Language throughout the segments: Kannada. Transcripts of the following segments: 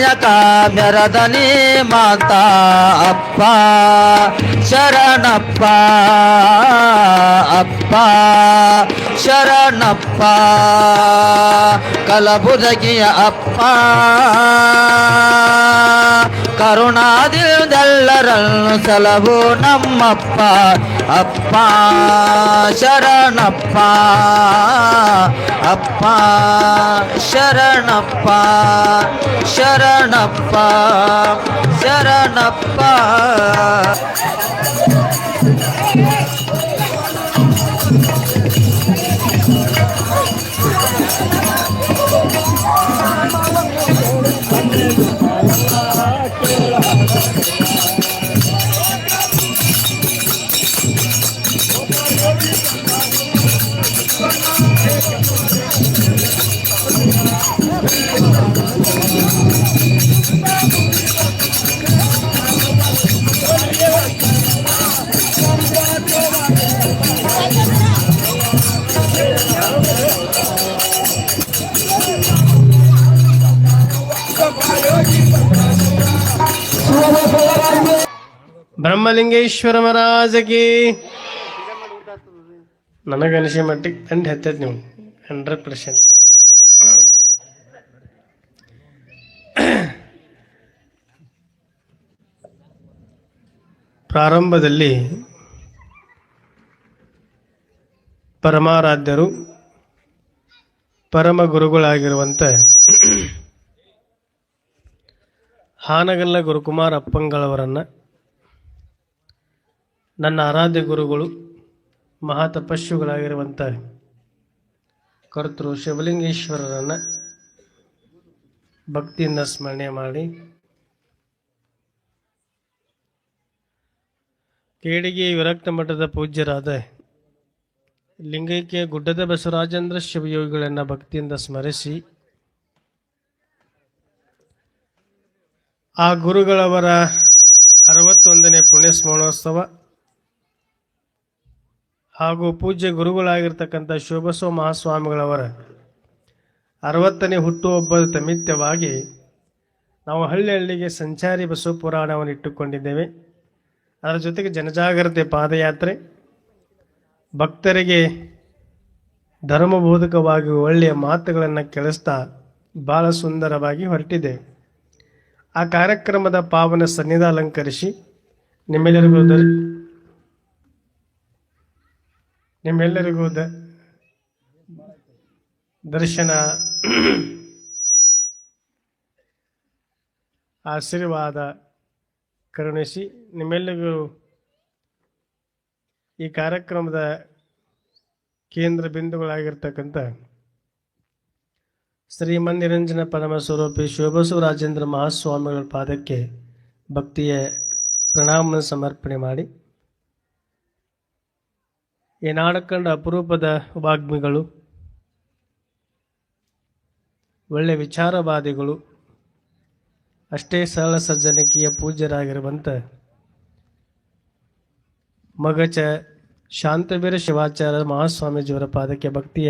ಕಾಯಕ ಮೆರದನಿ ಮಾತ ಅಪ್ಪ ಶರಣಪ್ಪ ಅಪ್ಪ ಶರಣಪ್ಪ ಕಲಬುರಗಿಯ ಅಪ್ಪ ಕರುಣಾದಿಲ್ದೆಲ್ಲರನ್ನು ಸಲಹು ನಮ್ಮಪ್ಪ ಅಪ್ಪ ಶರಣಪ್ಪ ಅಪ್ಪ ಶರಣಪ್ಪ ಶರಣಪ್ಪ ಶರಣಪ್ಪ. ಬ್ರಹ್ಮಲಿಂಗೇಶ್ವರ ಮಹಾರಾಜಗೆ ನನಗನಿಸಿದ ಮಟ್ಟಿಗೆ ತಂಡ ಹತ್ತೈತೆ ನೀವು 100%. ಪ್ರಾರಂಭದಲ್ಲಿ ಪರಮಾರಾಧ್ಯರು ಪರಮ ಗುರುಗಳಾಗಿರುವಂಥ ಹಾನಗಲ್ಲ ಗುರುಕುಮಾರ ಅಪ್ಪಂಗಳವರನ್ನು ನನ್ನ ಆರಾಧ್ಯ ಗುರುಗಳು ಮಹಾತಪಸ್ವಿಗಳಾಗಿರುವಂಥ ಕರ್ತೃ ಶಿವಲಿಂಗೇಶ್ವರರನ್ನು ಭಕ್ತಿಯಿಂದ ಸ್ಮರಣೆ ಮಾಡಿ ಕೇಡಿಗೆ ವಿರಕ್ತ ಮಠದ ಪೂಜ್ಯರಾದ ಲಿಂಗೈಕ್ಯ ಗುಡ್ಡದ ಬಸವರಾಜೇಂದ್ರ ಶಿವಯೋಗಿಗಳನ್ನು ಭಕ್ತಿಯಿಂದ ಸ್ಮರಿಸಿ ಆ ಗುರುಗಳವರ 61ನೇ ಪುಣ್ಯ ಸ್ಮರಣೋತ್ಸವ ಹಾಗೂ ಪೂಜ್ಯ ಗುರುಗಳಾಗಿರ್ತಕ್ಕಂಥ ಶಿವಬಸವ ಮಹಾಸ್ವಾಮಿಗಳವರ 60ನೇ ಹುಟ್ಟುಹಬ್ಬದ ನಿಮಿತ್ತವಾಗಿ ನಾವು ಹಳ್ಳಿಗೆ ಸಂಚಾರಿ ಬಸವ ಪುರಾಣವನ್ನು ಇಟ್ಟುಕೊಂಡಿದ್ದೇವೆ. ಅದರ ಜೊತೆಗೆ ಜನಜಾಗೃತಿ ಪಾದಯಾತ್ರೆ, ಭಕ್ತರಿಗೆ ಧರ್ಮಬೋಧಕವಾಗಿ ಒಳ್ಳೆಯ ಮಾತುಗಳನ್ನು ಕೇಳಿಸ್ತಾ ಭಾಳ ಸುಂದರವಾಗಿ ಹೊರಟಿದೆ. ಆ ಕಾರ್ಯಕ್ರಮದ ಪಾವನ ಸನ್ನಿಧ ಅಲಂಕರಿಸಿ ನಿಮ್ಮೆಲ್ಲರಿಗೂ ದರ್ಶನ ಆಶೀರ್ವಾದ ಕರುಣಿಸಿ ನಿಮ್ಮೆಲ್ಲರಿಗೂ ಈ ಕಾರ್ಯಕ್ರಮದ ಕೇಂದ್ರ ಬಿಂದುಗಳಾಗಿರ್ತಕ್ಕಂಥ ಶ್ರೀಮನ್ನಿರಂಜನ ಪರಮ ಸ್ವರೂಪಿ ಶಿವಬಸವರಾಜೇಂದ್ರ ಮಹಾಸ್ವಾಮಿಗಳ ಪಾದಕ್ಕೆ ಭಕ್ತಿಯ ಪ್ರಣಾಮ ಸಮರ್ಪಣೆ ಮಾಡಿ, ಈ ನಾಡಕಂಡ ಅಪರೂಪದ ವಾಗ್ಮಿಗಳು, ಒಳ್ಳೆ ವಿಚಾರವಾದಿಗಳು, ಅಷ್ಟೇ ಸರಳ ಸಜ್ಜನಿಕೆಯ ಪೂಜ್ಯರಾಗಿರುವಂಥ ಮಗಚ ಶಾಂತವೀರ ಶಿವಾಚಾರ್ಯ ಮಹಾಸ್ವಾಮೀಜಿಯವರ ಪಾದಕ್ಕೆ ಭಕ್ತಿಯ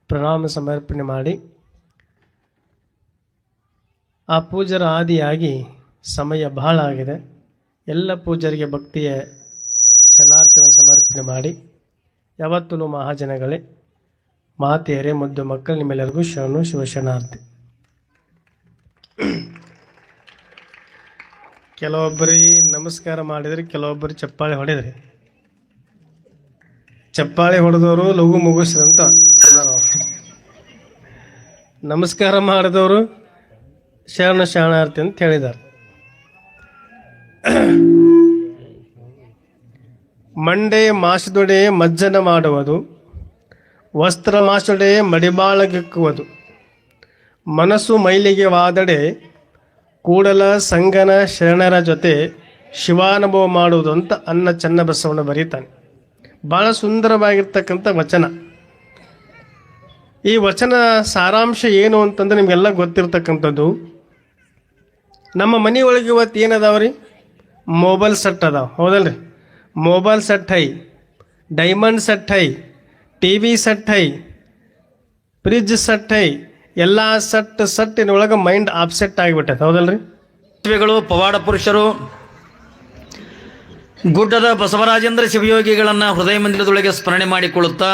ಪ್ರಣಾಮ ಸಮರ್ಪಣೆ ಮಾಡಿ, ಆ ಪೂಜರ ಆದಿಯಾಗಿ ಸಮಯ ಬಹಳ ಆಗಿದೆ. ಎಲ್ಲ ಪೂಜರಿಗೆ ಭಕ್ತಿಯ ಶರಣಾರ್ಥಿಯನ್ನು ಸಮರ್ಪಣೆ ಮಾಡಿ, ಯಾವತ್ತೂ ಮಹಾಜನಗಳೇ, ಮಾತೆಯರೇ, ಮುದ್ದು ಮಕ್ಕಳು, ನಿಮ್ಮೆಲ್ಲರಿಗೂ ಶರಣು ಶಿವಶರಣಾರ್ಥಿ. ಕೆಲವೊಬ್ಬರಿಗೆ ನಮಸ್ಕಾರ ಮಾಡಿದ್ರಿ, ಕೆಲವೊಬ್ಬರು ಚಪ್ಪಾಳೆ ಹೊಡೆದ್ರಿ. ಚಪ್ಪಾಳೆ ಹೊಡೆದವರು ಲಘು ಮುಗಿಸ್ರಂತ ನಮಸ್ಕಾರ ಮಾಡಿದವರು ಶರಣಾರ್ಥಿ ಅಂತ ಹೇಳಿದ್ದಾರೆ. ಮಂಡೆ ಮಾಸದೊಡೆ ಮಜ್ಜನ ಮಾಡುವುದು, ವಸ್ತ್ರ ಮಾಸೊಡೆ ಮಡಿಬಾಳಗಿಕ್ಕುವುದು, ಮನಸ್ಸು ಮೈಲಿಗೆ ವಾದಡೆ ಕೂಡಲ ಸಂಗನ ಶರಣರ ಜೊತೆ ಶಿವಾನುಭವ ಮಾಡುವುದು ಅಂತ ಅನ್ನ ಚನ್ನಬಸವಣ್ಣ ಬರೀತಾನೆ. ಭಾಳ ಸುಂದರವಾಗಿರ್ತಕ್ಕಂಥ ವಚನ. ಈ ವಚನ ಸಾರಾಂಶ ಏನು ಅಂತಂದ್ರೆ ನಿಮಗೆಲ್ಲ ಗೊತ್ತಿರ್ತಕ್ಕಂಥದ್ದು. ನಮ್ಮ ಮನೆಯೊಳಗೆ ಇವತ್ತು ಏನದಾವ್ರಿ, ಮೊಬೈಲ್ ಸೆಟ್ ಅದಾವ, ಹೌದಲ್ರಿ? ಮೊಬೈಲ್ ಸೆಟ್ ಹೈ, ಡೈಮಂಡ್ ಸೆಟ್ ಹೈ, ಟಿ ವಿ ಸೆಟ್ ಹೈ, ಫ್ರಿಜ್ ಸೆಟ್ ಹೈ, ಎಲ್ಲ ಸಟ್ಟಿನೊಳಗೆ ಮೈಂಡ್ ಅಪ್ಸೆಟ್ ಆಗಿಬಿಟ್ಟೈತೆ, ಹೌದಲ್ರಿ? ಗಳು ಪವಾಡ ಪುರುಷರು ಗುಡ್ಡದ ಬಸವರಾಜೇಂದ್ರ ಶಿವಯೋಗಿಗಳನ್ನು ಹೃದಯ ಮಂದಿರದೊಳಗೆ ಸ್ಮರಣೆ ಮಾಡಿಕೊಳ್ಳುತ್ತಾ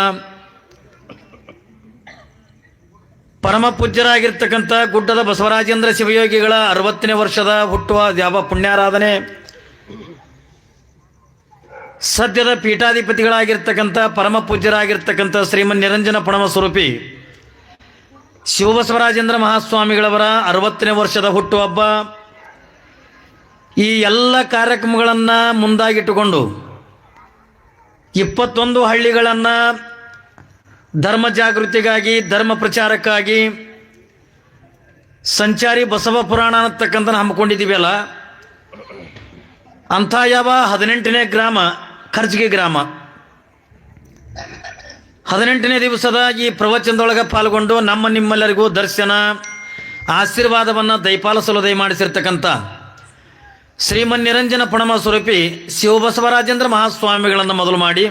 ಪರಮ ಪೂಜ್ಯರಾಗಿರ್ತಕ್ಕಂಥ ಗುಡ್ಡದ ಬಸವರಾಜೇಂದ್ರ ಶಿವಯೋಗಿಗಳ 60ನೇ ವರ್ಷದ ಹುಟ್ಟುವ ಯಾವ ಪುಣ್ಯಾರಾಧನೆ, ಸದ್ಯದ ಪೀಠಾಧಿಪತಿಗಳಾಗಿರ್ತಕ್ಕಂಥ ಪರಮ ಪೂಜ್ಯರಾಗಿರ್ತಕ್ಕಂಥ ಶ್ರೀಮನ್ ನಿರಂಜನ ಪಣಮ ಸ್ವರೂಪಿ ಶಿವಬಸವರಾಜೇಂದ್ರ ಮಹಾಸ್ವಾಮಿಗಳವರ 60ನೇ ವರ್ಷದ ಹುಟ್ಟುಹಬ್ಬ. ಈ ಎಲ್ಲ ಕಾರ್ಯಕ್ರಮಗಳನ್ನು ಮುಂದಾಗಿಟ್ಟುಕೊಂಡು 21 ಹಳ್ಳಿಗಳನ್ನು ಧರ್ಮ ಜಾಗೃತಿಗಾಗಿ, ಧರ್ಮ ಪ್ರಚಾರಕ್ಕಾಗಿ ಸಂಚಾರಿ ಬಸವ ಪುರಾಣ ಅನ್ನತಕ್ಕಂಥ ಹಮ್ಮಿಕೊಂಡಿದ್ದೀವಲ್ಲ, ಅಂಥ ಯಾವ 18ನೇ ಗ್ರಾಮ ಕರ್ಜಗಿ ಗ್ರಾಮ 18ನೇ ದಿವಸದ ಈ ಪ್ರವಚನದೊಳಗೆ ಪಾಲ್ಗೊಂಡು ನಿಮ್ಮೆಲ್ಲರಿಗೂ ದರ್ಶನ ಆಶೀರ್ವಾದವನ್ನು ದಯಪಾಲಿಸಲು ದಯಮಾಡಿಸಿರ್ತಕ್ಕಂಥ ಶ್ರೀಮನ್ ನಿರಂಜನ ಪಣಮ ಸ್ವರೂಪಿ ಶಿವಬಸವರಾಜೇಂದ್ರ ಮಹಾಸ್ವಾಮಿಗಳನ್ನು ಮೊದಲು ಮಾಡಿ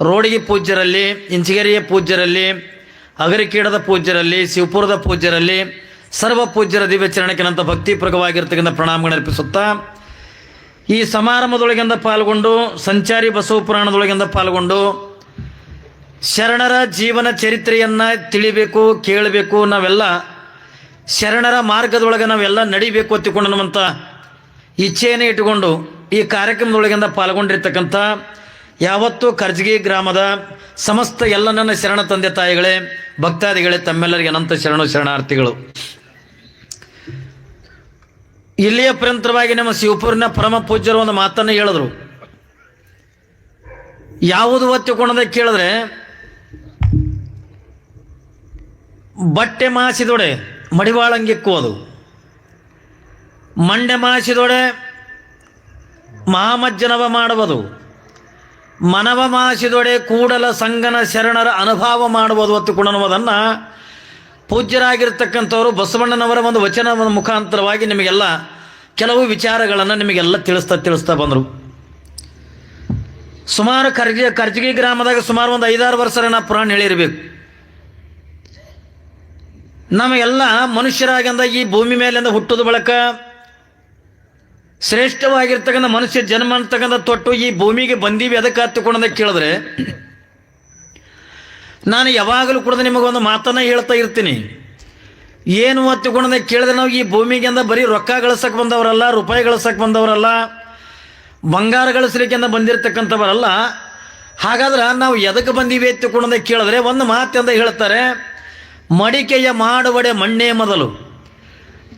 ರೋಡಿಗೆ ಪೂಜ್ಯರಲ್ಲಿ, ಇಂಚಿಗೆರೆಯ ಪೂಜ್ಯರಲ್ಲಿ, ಅಗರಿಕೀಡದ ಪೂಜ್ಯರಲ್ಲಿ, ಶಿವಪುರದ ಪೂಜ್ಯರಲ್ಲಿ, ಸರ್ವ ಪೂಜ್ಯರ ದಿವ್ಯ ಚರಣಕ್ಕಿನಂತ ಭಕ್ತಿಪ್ರಕವಾಗಿರ್ತಕ್ಕಂಥ ಪ್ರಣಾಮಗಳರ್ಪಿಸುತ್ತಾ ಈ ಸಮಾರಂಭದೊಳಗಿಂದ ಪಾಲ್ಗೊಂಡು ಸಂಚಾರಿ ಬಸವ ಪುರಾಣದೊಳಗಿಂದ ಪಾಲ್ಗೊಂಡು ಶರಣರ ಜೀವನ ಚರಿತ್ರೆಯನ್ನು ತಿಳಿಬೇಕು, ಕೇಳಬೇಕು, ನಾವೆಲ್ಲ ಶರಣರ ಮಾರ್ಗದೊಳಗೆ ನಾವೆಲ್ಲ ನಡಿಬೇಕು ಅಂತಿಕೊಂಡಂಥ ಇಚ್ಛೆಯನ್ನು ಇಟ್ಟುಕೊಂಡು ಈ ಕಾರ್ಯಕ್ರಮದೊಳಗಿಂದ ಪಾಲ್ಗೊಂಡಿರ್ತಕ್ಕಂಥ ಯಾವತ್ತೂ ಕರ್ಜಗಿ ಗ್ರಾಮದ ಸಮಸ್ತ ಎಲ್ಲ ನನ್ನ ಶರಣ ತಂದೆ ತಾಯಿಗಳೇ, ಭಕ್ತಾದಿಗಳೇ, ತಮ್ಮೆಲ್ಲರಿಗೆ ಅನಂತ ಶರಣಾರ್ಥಿಗಳು. ಇಲ್ಲಿಯ ಪರ್ಯಂತರವಾಗಿ ನಮ್ಮ ಶಿವಪುರಿನ ಪರಮ ಪೂಜ್ಯರು ಒಂದು ಮಾತನ್ನು ಹೇಳಿದ್ರು. ಯಾವುದು ಒತ್ತಿಕೊಂಡದ ಕೇಳಿದ್ರೆ ಬಟ್ಟೆ ಮಾಸಿದೊಡೆ ಮಡಿವಾಳಂಗಿಕ್ಕುವುದು, ಮಂಡೆ ಮಾಸಿದೊಡೆ ಮಹಾಮಜ್ಜನವ ಮಾಡುವುದು, ಮನವ ಮಾಸಿದೊಡೆ ಕೂಡಲ ಸಂಗನ ಶರಣರ ಅನುಭವ ಮಾಡುವುದು ಒತ್ತುಕೊಂಡನುವುದನ್ನು ಪೂಜ್ಯರಾಗಿರ್ತಕ್ಕಂಥವರು ಬಸವಣ್ಣನವರ ಒಂದು ವಚನದ ಮುಖಾಂತರವಾಗಿ ನಿಮಗೆಲ್ಲ ಕೆಲವು ವಿಚಾರಗಳನ್ನು ನಿಮಗೆಲ್ಲ ತಿಳಿಸ್ತಾ ಬಂದರು. ಸುಮಾರು ಕರ್ಜಗಿ ಗ್ರಾಮದಾಗ ಸುಮಾರು ಒಂದು 5-6 ವರ್ಷ ನಾ ಪುರಾಣ ಹೇಳಿರಬೇಕು. ನಮಗೆಲ್ಲ ಮನುಷ್ಯರಾಗಿಂದ ಈ ಭೂಮಿ ಮೇಲಿಂದ ಹುಟ್ಟುದ ಬಳಕ ಶ್ರೇಷ್ಠವಾಗಿರ್ತಕ್ಕಂಥ ಮನುಷ್ಯ ಜನ್ಮ ಅಂತಕ್ಕಂಥ ತೊಟ್ಟು ಈ ಭೂಮಿಗೆ ಬಂದೀವಿ ಅದಕ್ಕೆ ಹತ್ತುಕೊಂಡ ಕೇಳಿದ್ರೆ ನಾನು ಯಾವಾಗಲೂ ಕೂಡ ನಿಮಗೊಂದು ಮಾತನ್ನು ಹೇಳ್ತಾ ಇರ್ತೀನಿ. ಏನು ಹತ್ತುಕೊಂಡ ಕೇಳಿದ್ರೆ ನಾವು ಈ ಭೂಮಿಗೆಂದ ಬರೀ ರೊಕ್ಕ ಗಳಿಸಕ್ಕೆ ಬಂದವರಲ್ಲ, ರೂಪಾಯಿ ಗಳಿಸಕ್ಕೆ ಬಂದವರಲ್ಲ, ಬಂಗಾರ ಗಳಿಸ್ಲಿಕ್ಕೆಂದ ಬಂದಿರತಕ್ಕಂಥವರಲ್ಲ. ಹಾಗಾದ್ರೆ ನಾವು ಎದಕ್ಕೆ ಬಂದೀವಿ ಎತ್ತುಕೊಂಡ ಕೇಳಿದ್ರೆ ಒಂದು ಮಾತೆಂದ ಹೇಳ್ತಾರೆ, ಮಡಿಕೆಯ ಮಾಡುವಡೆ ಮಣ್ಣೇ ಮೊದಲು,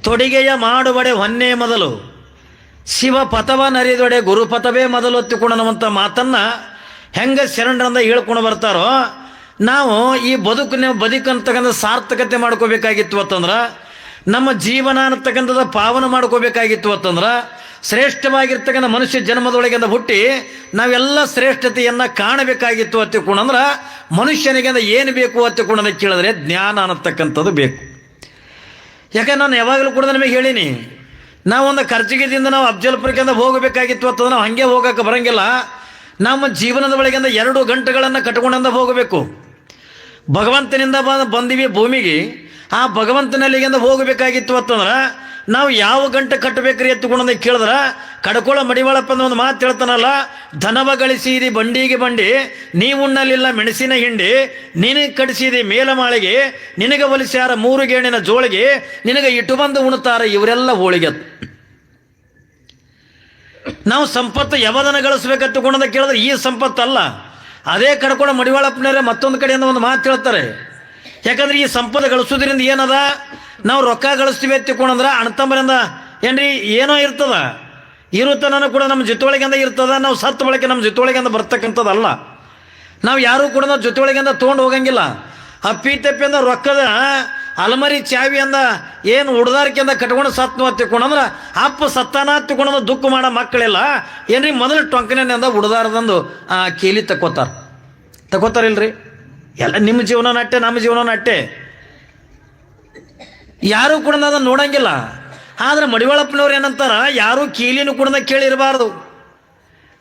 ತೊಡಿಗೆಯ ಮಾಡುವಡೆ ಹೊನ್ನೇ ಮೊದಲು, ಶಿವ ಪಥವ ನರಿದೊಡೆ ಗುರುಪಥವೇ ಮೊದಲು ಹೊತ್ತುಕೊಂಡನವಂಥ ಮಾತನ್ನು ಹೆಂಗೆ ಶರಣರಿಂದ ಹೇಳ್ಕೊಂಡು ಬರ್ತಾರೋ ನಾವು ಈ ಬದುಕಂತಕ್ಕಂಥ ಸಾರ್ಥಕತೆ ಮಾಡ್ಕೋಬೇಕಾಗಿತ್ತು ಅಂತಂದ್ರೆ, ನಮ್ಮ ಜೀವನ ಅನ್ನತಕ್ಕಂಥದ್ದು ಪಾವನ ಮಾಡ್ಕೋಬೇಕಾಗಿತ್ತು ಅಂತಂದ್ರೆ, ಶ್ರೇಷ್ಠವಾಗಿರ್ತಕ್ಕಂಥ ಮನುಷ್ಯ ಜನ್ಮದೊಳಗಿಂದ ಹುಟ್ಟಿ ನಾವೆಲ್ಲ ಶ್ರೇಷ್ಠತೆಯನ್ನು ಕಾಣಬೇಕಾಗಿತ್ತು ಹತ್ತಿಕೊಂಡಂದ್ರೆ ಮನುಷ್ಯನಿಗೆ ಏನು ಬೇಕು ಹತ್ತಿಕೊಂಡಂತ ಕೇಳಿದ್ರೆ ಜ್ಞಾನ ಅನ್ನತಕ್ಕಂಥದ್ದು ಬೇಕು. ಯಾಕಂದ್ರೆ ನಾನು ಯಾವಾಗಲೂ ಕೂಡ ನಿಮಗೆ ಹೇಳೀನಿ, ನಾವೊಂದು ಕರ್ಜಿಗೆದಿಂದ ನಾವು ಅಫ್ಜಲ್ಪುರಕ್ಕಿಂದ ಹೋಗಬೇಕಾಗಿತ್ತು ಅಂತಂದ್ರೆ ನಾವು ಹಾಗೆ ಹೋಗೋಕೆ ಬರೋಂಗಿಲ್ಲ. ನಮ್ಮ ಜೀವನದ ಒಳಗಿಂದ 2 ಗಂಟೆಗಳನ್ನು ಕಟ್ಕೊಂಡ ಹೋಗಬೇಕು. ಭಗವಂತನಿಂದ ಬಂದಿವಿ ಭೂಮಿಗೆ, ಆ ಭಗವಂತನಲ್ಲಿಗಿಂದ ಹೋಗಬೇಕಾಗಿತ್ತು ಅಂತಂದ್ರೆ ನಾವು ಯಾವ ಗಂಟೆ ಕಟ್ಟಬೇಕ್ರಿ ಎತ್ತುಕೊಂಡ ಕೇಳಿದ್ರೆ ಕಡ್ಕೊಳ್ಳೋ ಮಡಿವಾಳಪ್ಪ ಅನ್ನೋ ಒಂದು ಮಾತು ಹೇಳ್ತಾನಲ್ಲ, ಧನವ ಗಳಿಸಿದಿ ಬಂಡಿಗೆ ಬಂಡಿ, ನೀವುಣ್ಣಲಿಲ್ಲ ಮೆಣಸಿನ ಹಿಂಡಿ, ನಿನಗೆ ಕಡಿಸಿದಿ ಮೇಲಮಾಳಿಗೆ, ನಿನಗೆ ಒಲಿಸ್ಯಾರ 3 ಗೇಣಿನ ಜೋಳಿಗೆ, ನಿನಗೆ ಇಟ್ಟು ಬಂದು ಉಣ್ತಾರ ಇವರೆಲ್ಲ ಹೋಳಿಗೆ. ನಾವು ಸಂಪತ್ತು ಯಾವದನ್ನು ಗಳಿಸ್ಬೇಕತ್ತುಕೊಂಡ ಕೇಳಿದ್ರೆ ಈ ಸಂಪತ್ತಲ್ಲ, ಅದೇ ಕಡ್ಕೊಳ್ಳೋ ಮಡಿವಾಳಪ್ಪನವರೇ ಮತ್ತೊಂದು ಕಡೆಯಿಂದ ಒಂದು ಮಾತು ಹೇಳ್ತಾರೆ. ಯಾಕಂದ್ರೆ ಈ ಸಂಪತ್ತು ಗಳಿಸೋದ್ರಿಂದ ಏನದ, ನಾವು ರೊಕ್ಕ ಗಳಿಸ್ತೀವಿ ಎತ್ತಿಕೊಂಡ್ರೆ ಅಣ್ಣತಮ್ಮರಿಂದ ಏನ್ರಿ ಏನೋ ಇರ್ತದ, ಇರುತ್ತನ ಕೂಡ ನಮ್ಮ ಜೊತೆಯೊಳಗಿಂದ ಇರ್ತದ. ನಾವು ಸತ್ತು ಬಳಕೆ ನಮ್ಮ ಜೊತೆಯೊಳಗಿಂದ ಬರ್ತಕ್ಕಂಥದ್ದಲ್ಲ. ನಾವು ಯಾರೂ ಕೂಡ ನಾವು ಜೊತೆಯೊಳಗಿಂದ ತೊಗೊಂಡು ಹೋಗಂಗಿಲ್ಲ. ಅಪ್ಪಿ ತಪ್ಪಿಂದ ರೊಕ್ಕದ ಅಲಮರಿ ಚಾವಿಯಿಂದ ಏನು ಉಡ್ದಾರಿಕೆಂದ ಕಟ್ಕೊಂಡು ಸತ್ತು ಹತ್ತಿಕೊಂಡಂದ್ರೆ ಅಪ್ಪ ಸತ್ತಾನ ಹತ್ತಿಕೊಂಡ ದುಃಖ ಮಾಡೋ ಮಕ್ಕಳೆಲ್ಲ ಏನ್ರಿ ಮೊದಲು ಟೊಂಕನಿಂದ ಉಡ್ದಾರದಂದು ಕೀಲಿ ತಗೋತಾರಿಲ್ರಿ. ಎಲ್ಲ ನಿಮ್ಮ ಜೀವನ ನಟ್ಟೆ, ನಮ್ಮ ಜೀವನ ನಟ್ಟೆ, ಯಾರೂ ಕೂಡ ಅದನ್ನು ನೋಡಂಗಿಲ್ಲ. ಆದ್ರೆ ಮಡಿವಾಳಪ್ಪನವ್ರು ಏನಂತಾರ, ಯಾರೂ ಕೀಲಿನೂ ಕೂಡ ಕೇಳಿರಬಾರ್ದು,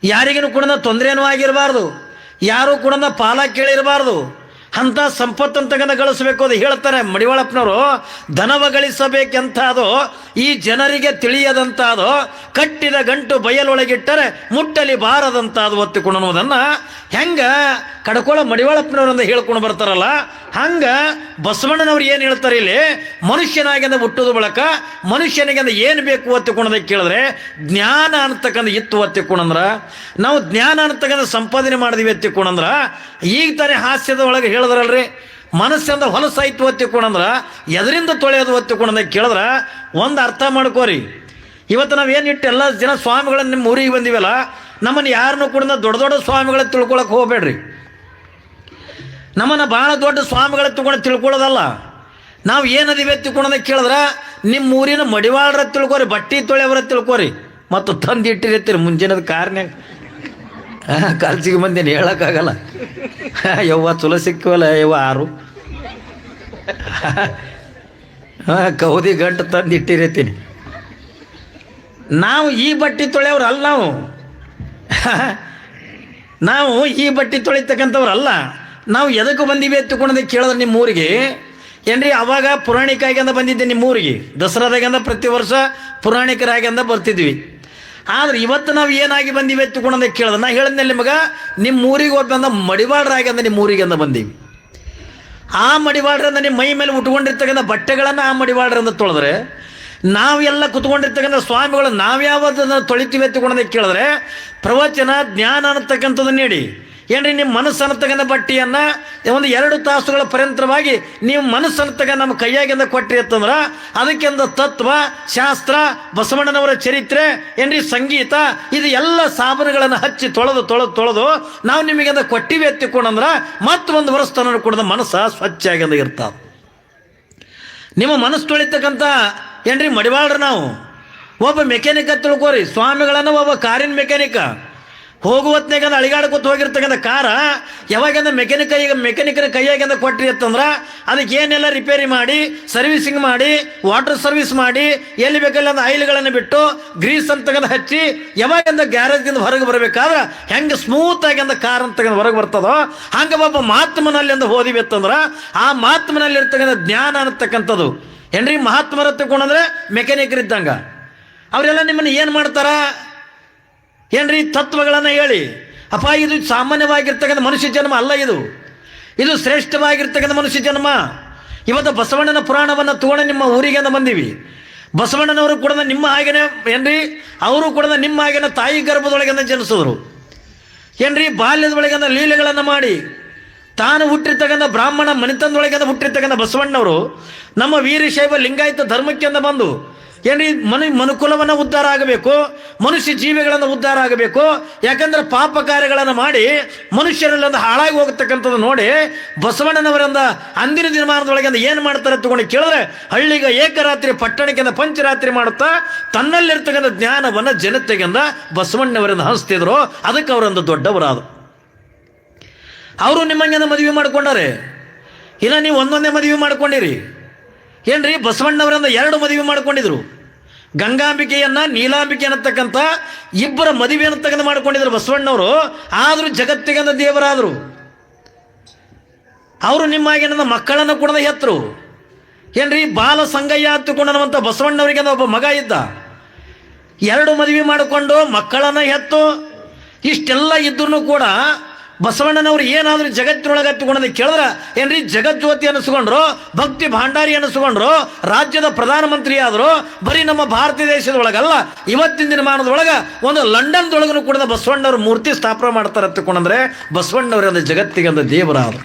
ಯಾರಿಗೂ ಕೂಡ ತೊಂದರೆನೂ ಆಗಿರಬಾರ್ದು, ಯಾರೂ ಕೂಡ ಪಾಲ ಕೇಳಿರಬಾರ್ದು. ಅಂಥ ಸಂಪತ್ತನ್ನು ತಗೊಂಡು ಗಳಿಸಬೇಕು ಅದು ಹೇಳ್ತಾರೆ ಮಡಿವಾಳಪ್ಪನವರು. ಧನವ ಗಳಿಸಬೇಕೆಂತ ಅದು ಈ ಜನರಿಗೆ ತಿಳಿಯದಂತಾದು, ಕಟ್ಟಿದ ಗಂಟು ಬಯಲೊಳಗಿಟ್ಟರೆ ಮುಟ್ಟಲಿ ಬಾರದಂತಾದು ಒತ್ತಿಕೊಂಡು ಅನ್ನೋದನ್ನು ಹೆಂಗೆ ಕಡ್ಕೊಳ ಮಡಿವಾಳಪ್ಪನವರಿಂದ ಹೇಳ್ಕೊಂಡು ಬರ್ತಾರಲ್ಲ, ಹಂಗೆ ಬಸವಣ್ಣನವ್ರು ಏನು ಹೇಳ್ತಾರೆ ಇಲ್ಲಿ, ಮನುಷ್ಯನಾಗಿಂದ ಹುಟ್ಟೋದು ಬಳಕ ಮನುಷ್ಯನಿಗಿಂದ ಏನು ಬೇಕು ಒತ್ತಿಕೊಂಡೋದಕ್ಕೆ ಕೇಳಿದ್ರೆ ಜ್ಞಾನ ಅಂತಕ್ಕಂಥ ಇತ್ತು ಒತ್ತಿಕೊಂಡಂದ್ರೆ, ನಾವು ಜ್ಞಾನ ಅಂತಕ್ಕಂಥ ಸಂಪಾದನೆ ಮಾಡಿದ್ವಿ ಎತ್ತಿಕೊಂಡಂದ್ರೆ, ಈಗ ತಾನೇ ಹಾಸ್ಯದ ಒಳಗೆ ಹೇಳಿದ್ರಲ್ರಿ ಮನಸ್ಸಿಂದ ಹೊಲಸಾಯ್ತು ಒತ್ತಿಕೊಂಡಂದ್ರೆ ಎದರಿಂದ ತೊಳೆಯೋದು ಒತ್ತಿಕೊಂಡಂದಾಗ ಕೇಳಿದ್ರೆ ಒಂದು ಅರ್ಥ ಮಾಡ್ಕೋರಿ. ಇವತ್ತು ನಾವೇನು ಇಟ್ಟು ಎಲ್ಲ ಜನ ಸ್ವಾಮಿಗಳನ್ನ ನಿಮ್ಮ ಊರಿಗೆ ಬಂದಿವಲ್ಲ, ನಮ್ಮನ್ನು ಯಾರನ್ನೂ ಕೂಡ ದೊಡ್ಡ ದೊಡ್ಡ ಸ್ವಾಮಿಗಳ ತಿಳ್ಕೊಳಕ್ಕೆ ಹೋಗಬೇಡ್ರಿ. ನಮ್ಮನ್ನು ಭಾಳ ದೊಡ್ಡ ಸ್ವಾಮಿಗಳ ತಿಳ್ಕೊಂಡು ತಿಳ್ಕೊಳ್ಳೋದಲ್ಲ. ನಾವು ಏನದಿವೆ ತಿಳ್ಕೊಳ್ಳೋದಕ್ಕೆ ಕೇಳಿದ್ರೆ ನಿಮ್ಮ ಊರಿನ ಮಡಿವಾಳರ ತಿಳ್ಕೊರಿ, ಬಟ್ಟೆ ತೊಳೆಯವರ ತಿಳ್ಕೊರಿ, ಮತ್ತು ತಂದು ಇಟ್ಟಿರ್ತೀರಿ ಮುಂಜಾನೆದ ಕಾರ್ನ್ಯಾಗ. ಖರ್ಚಿಗೆ ಮಂದಿನ ಹೇಳೋಕ್ಕಾಗಲ್ಲ. ಯವ್ವ ಚಲೋ ಸಿಕ್ಕವಲ್ಲ ಯವ್ವ 6 ಕೌದಿ ಗಂಟು ತಂದು ಇಟ್ಟಿರ್ತೀನಿ. ನಾವು ಈ ಬಟ್ಟೆ ತೊಳೆಯವ್ರು ಅಲ್ಲ, ನಾವು ಈ ಬಟ್ಟೆ ತೊಳಿತಕ್ಕಂಥವ್ರು ಅಲ್ಲ. ನಾವು ಎದಕ್ಕೆ ಬಂದೀವಿ ಎತ್ತುಕೊಂಡೋದಕ್ಕೆ ಕೇಳಿದ್ರೆ ನಿಮ್ಮ ಊರಿಗೆ ಏನ್ರಿ, ಅವಾಗ ಪುರಾಣಿಕಾಗಿಂದ ಬಂದಿದ್ದೆ ನಿಮ್ಮ ಊರಿಗೆ. ದಸರಾದಾಗಿಂದ ಪ್ರತಿ ವರ್ಷ ಪುರಾಣಿಕರಾಗಿಂದ ಬರ್ತಿದ್ವಿ. ಆದ್ರೆ ಇವತ್ತು ನಾವು ಏನಾಗಿ ಬಂದೀವಿ ಎತ್ತುಕೊಂಡೋದಕ್ಕೆ ಕೇಳಿದ್ರೆ ನಾ ಹೇಳಿದ್ನಲ್ಲಿ ನಿಮಗೆ, ನಿಮ್ಮ ಊರಿಗೆ ಬಂದ ಮಡಿವಾಳರಾಗಿಂದ ನಿಮ್ಮ ಊರಿಗೆ ಅಂದ ಬಂದೀವಿ. ಆ ಮಡಿವಾಳರಿಂದ ನಿಮ್ಮ ಮೈ ಮೇಲೆ ಉಟ್ಕೊಂಡಿರ್ತಕ್ಕಂಥ ಬಟ್ಟೆಗಳನ್ನು ಆ ಮಡಿವಾಳರಿಂದ ತೊಳೆದ್ರೆ, ನಾವೆಲ್ಲ ಕುತ್ಕೊಂಡಿರ್ತಕ್ಕಂಥ ಸ್ವಾಮಿಗಳು ನಾವ್ಯಾವದನ್ನು ತೊಳಿತೀವಿ ಎತ್ತುಕೊಂಡೋದಕ್ಕೆ ಕೇಳಿದ್ರೆ ಪ್ರವಚನ ಜ್ಞಾನ ಅನ್ನತಕ್ಕಂಥದ್ದು ನೀಡಿ ಏನ್ರಿ, ನಿಮ್ಮ ಮನಸ್ಸು ಅನ್ನತಕ್ಕಂಥ ಬಟ್ಟೆಯನ್ನು ಒಂದು 2 ತಾಸುಗಳ ಪರ್ಯಂತರವಾಗಿ ನೀವು ಮನಸ್ಸು ಅನ್ನತಕ್ಕ ನಮ್ಮ ಕೈಯಾಗಿಂದ ಕೊಟ್ಟರಿ ಅಂತಂದ್ರೆ ಅದಕ್ಕೆಂದ ತತ್ವ ಶಾಸ್ತ್ರ, ಬಸವಣ್ಣನವರ ಚರಿತ್ರೆ ಏನ್ರಿ, ಸಂಗೀತ, ಇದು ಎಲ್ಲ ಸಾಬನುಗಳನ್ನು ಹಚ್ಚಿ ತೊಳೆದು ನಾವು ನಿಮಗೆಂದ ಕೊಟ್ಟಿವಿ ಎತ್ತಿಕೊಂಡಂದ್ರೆ ಮತ್ತೆ 1 ವರ್ಷ ತನಕ ಕುಡಿದ ಮನಸ್ಸು ಸ್ವಚ್ಛ ಆಗಿಂದ ಇರ್ತಾವೆ. ನಿಮ್ಮ ಮನಸ್ಸು ತೊಳಿತಕ್ಕಂಥ ಏನ್ರಿ ಮಡಿವಾಳ್ರಿ. ನಾವು ಒಬ್ಬ ಮೆಕ್ಯಾನಿಕ್ ತಿಳ್ಕೋರಿ, ಸ್ವಾಮಿಗಳನ್ನು ಒಬ್ಬ ಕಾರಿನ ಮೆಕ್ಯಾನಿಕ ಹೋಗುವತ್ನಾಗ ಅಳಿಗಾಡ್ಕೊತ ಹೋಗಿರ್ತಕ್ಕಂಥ ಕಾರ ಯಾವಾಗಿಂದ ಮೆಕ್ಯಾನಿಕನ ಕೈಯಾಗಿಂದ ಕೊಟ್ರಿ ಅಂತಂದ್ರೆ ಅದಕ್ಕೆ ಏನೆಲ್ಲ ರಿಪೇರಿ ಮಾಡಿ, ಸರ್ವಿಸಿಂಗ್ ಮಾಡಿ, ವಾಟರ್ ಸರ್ವಿಸ್ ಮಾಡಿ, ಎಲ್ಲಿ ಬೇಕಲ್ಲ ಒಂದು ಆಯಿಲ್ಗಳನ್ನು ಬಿಟ್ಟು ಗ್ರೀಸ್ ಅಂತಕ್ಕಂಥ ಹಚ್ಚಿ ಯಾವಾಗಿಂದ ಗ್ಯಾರೇಜ್ಗಿಂದ ಹೊರಗೆ ಬರಬೇಕಾದ್ರೆ ಹೆಂಗೆ ಸ್ಮೂತ್ ಆಗಿಂದ ಕಾರ್ ಅಂತಕ್ಕಂಥ ಹೊರಗೆ ಬರ್ತದೋ ಹಂಗೆ ಒಬ್ಬ ಮಹಾತ್ಮನಲ್ಲಿ ಅಂತ ಹೋದಿವಿ ಅಂತಂದ್ರೆ ಆ ಮಹಾತ್ಮನಲ್ಲಿ ಇರ್ತಕ್ಕಂಥ ಜ್ಞಾನ ಅನ್ನತಕ್ಕಂಥದ್ದು ಏನ್ರಿ, ಮಹಾತ್ಮರ ತಗೊಂಡ್ರೆ ಮೆಕ್ಯಾನಿಕರಿದ್ದಂಗ ಅವರೆಲ್ಲ ನಿಮ್ಮನ್ನು ಏನು ಮಾಡ್ತಾರ ಏನ್ರಿ, ತತ್ವಗಳನ್ನು ಹೇಳಿ, ಅಪ್ಪ ಇದು ಸಾಮಾನ್ಯವಾಗಿರ್ತಕ್ಕಂಥ ಮನುಷ್ಯ ಜನ್ಮ ಅಲ್ಲ, ಇದು ಶ್ರೇಷ್ಠವಾಗಿರ್ತಕ್ಕಂಥ ಮನುಷ್ಯ ಜನ್ಮ. ಇವತ್ತು ಬಸವಣ್ಣನ ಪುರಾಣವನ್ನು ತಗೊಂಡು ನಿಮ್ಮ ಊರಿಗೆ ಬಂದೀವಿ. ಬಸವಣ್ಣನವರು ಕೂಡ ನಿಮ್ಮ ಹಾಗೇನೆ ಏನ್ರಿ, ಅವರು ಕೂಡ ನಿಮ್ಮ ಹಾಗೇನೆ ತಾಯಿ ಗರ್ಭದೊಳಗೆ ಜನಿಸಿದ್ರು ಏನ್ರಿ, ಬಾಲ್ಯದೊಳಗೆ ಲೀಲೆಗಳನ್ನು ಮಾಡಿ ತಾನು ಹುಟ್ಟಿರ್ತಕ್ಕಂಥ ಬ್ರಾಹ್ಮಣ ಮನೆತನದೊಳಗೆ ಹುಟ್ಟಿರ್ತಕ್ಕಂಥ ಬಸವಣ್ಣವರು ನಮ್ಮ ವೀರಶೈವ ಲಿಂಗಾಯತ ಧರ್ಮಕ್ಕೆ ಬಂದು ಏನ್ರಿ ಮನುಕುಲವನ್ನು ಉದ್ಧಾರ ಆಗಬೇಕು, ಮನುಷ್ಯ ಜೀವಿಗಳನ್ನು ಉದ್ಧಾರ ಆಗಬೇಕು. ಯಾಕಂದ್ರೆ ಪಾಪ ಕಾರ್ಯಗಳನ್ನು ಮಾಡಿ ಮನುಷ್ಯರೆಲ್ಲ ಹಾಳಾಗಿ ಹೋಗತಕ್ಕಂಥದ್ದು ನೋಡಿ ಬಸವಣ್ಣನವರಿಂದ ಅಂದಿನ ದಿನಮಾನದೊಳಗೆ ಏನು ಮಾಡ್ತಾರೆ ತಗೊಂಡು ಕೇಳಿದ್ರೆ ಹಳ್ಳಿಗೆ ಏಕರಾತ್ರಿ ಪಟ್ಟಣಕ್ಕಿಂತ ಪಂಚರಾತ್ರಿ ಮಾಡುತ್ತಾ ತನ್ನಲ್ಲಿರ್ತಕ್ಕಂಥ ಜ್ಞಾನವನ್ನು ಜನತೆಗಿಂದ ಬಸವಣ್ಣವರಿಂದ ಹಂಚ್ತಿದ್ರು. ಅದಕ್ಕೆ ಅವರೊಂದು ದೊಡ್ಡವರಾದರು. ಅವರು ನಿಮ್ಮಂಗೆ ಮದುವೆ ಮಾಡ್ಕೊಂಡಾರೆ, ಇಲ್ಲ ನೀವು ಒಂದೊಂದೇ ಮದುವೆ ಮಾಡ್ಕೊಂಡಿರಿ ಏನ್ರಿ. ಬಸವಣ್ಣವರಿಂದ 2 ಮದುವೆ ಮಾಡ್ಕೊಂಡಿದ್ರು. ಗಂಗಾಂಬಿಕೆಯನ್ನ ನೀಲಾಂಬಿಕೆ ಅನ್ನತಕ್ಕಂಥ 2 ಮದುವೆ ಅನ್ನತಕ್ಕಂಥ ಮಾಡ್ಕೊಂಡಿದ್ರು ಬಸವಣ್ಣವರು. ಆದರೂ ಜಗತ್ತಿಗೆ ದೇವರಾದರು. ಅವರು ನಿಮ್ಮಾಗೆ ನನ್ನ ಮಕ್ಕಳನ್ನು ಕೂಡ ಹೆತ್ತರು ಏನ್ರಿ. ಬಾಲ ಸಂಗಯ್ಯ ಹತ್ತುಕೊಂಡಂತ ಬಸವಣ್ಣವರಿಗೆ ಒಬ್ಬ ಮಗ ಇದ್ದ. 2 ಮದುವೆ ಮಾಡಿಕೊಂಡು ಮಕ್ಕಳನ್ನ ಹೆತ್ತು ಇಷ್ಟೆಲ್ಲ ಇದ್ರೂ ಕೂಡ ಬಸವಣ್ಣನವರು ಏನಾದರೂ ಜಗತ್ತಿನೊಳಗೆ ಹತ್ತುಕೊಂಡಂತ ಕೇಳಿದ್ರೆ ಏನ್ರಿ, ಜಗಜ್ಯೋತಿ ಅನ್ನಿಸ್ಕೊಂಡ್ರು, ಭಕ್ತಿ ಭಾಂಡಾರಿ ಅನ್ನಿಸ್ಕೊಂಡ್ರು, ರಾಜ್ಯದ ಪ್ರಧಾನಮಂತ್ರಿ ಆದರು. ಬರೀ ನಮ್ಮ ಭಾರತ ದೇಶದೊಳಗಲ್ಲ, ಇವತ್ತಿನ ದಿನಮಾನದೊಳಗೆ ಒಂದು ಲಂಡನ್ದೊಳಗೂ ಕೂಡ ಬಸವಣ್ಣವ್ರ ಮೂರ್ತಿ ಸ್ಥಾಪನೆ ಮಾಡ್ತಾರೆ ಹತ್ತುಕೊಂಡ್ರೆ ಬಸವಣ್ಣವರಿಂದ ಜಗತ್ತಿಗೆ ಒಂದು ದೇವರಾದರು.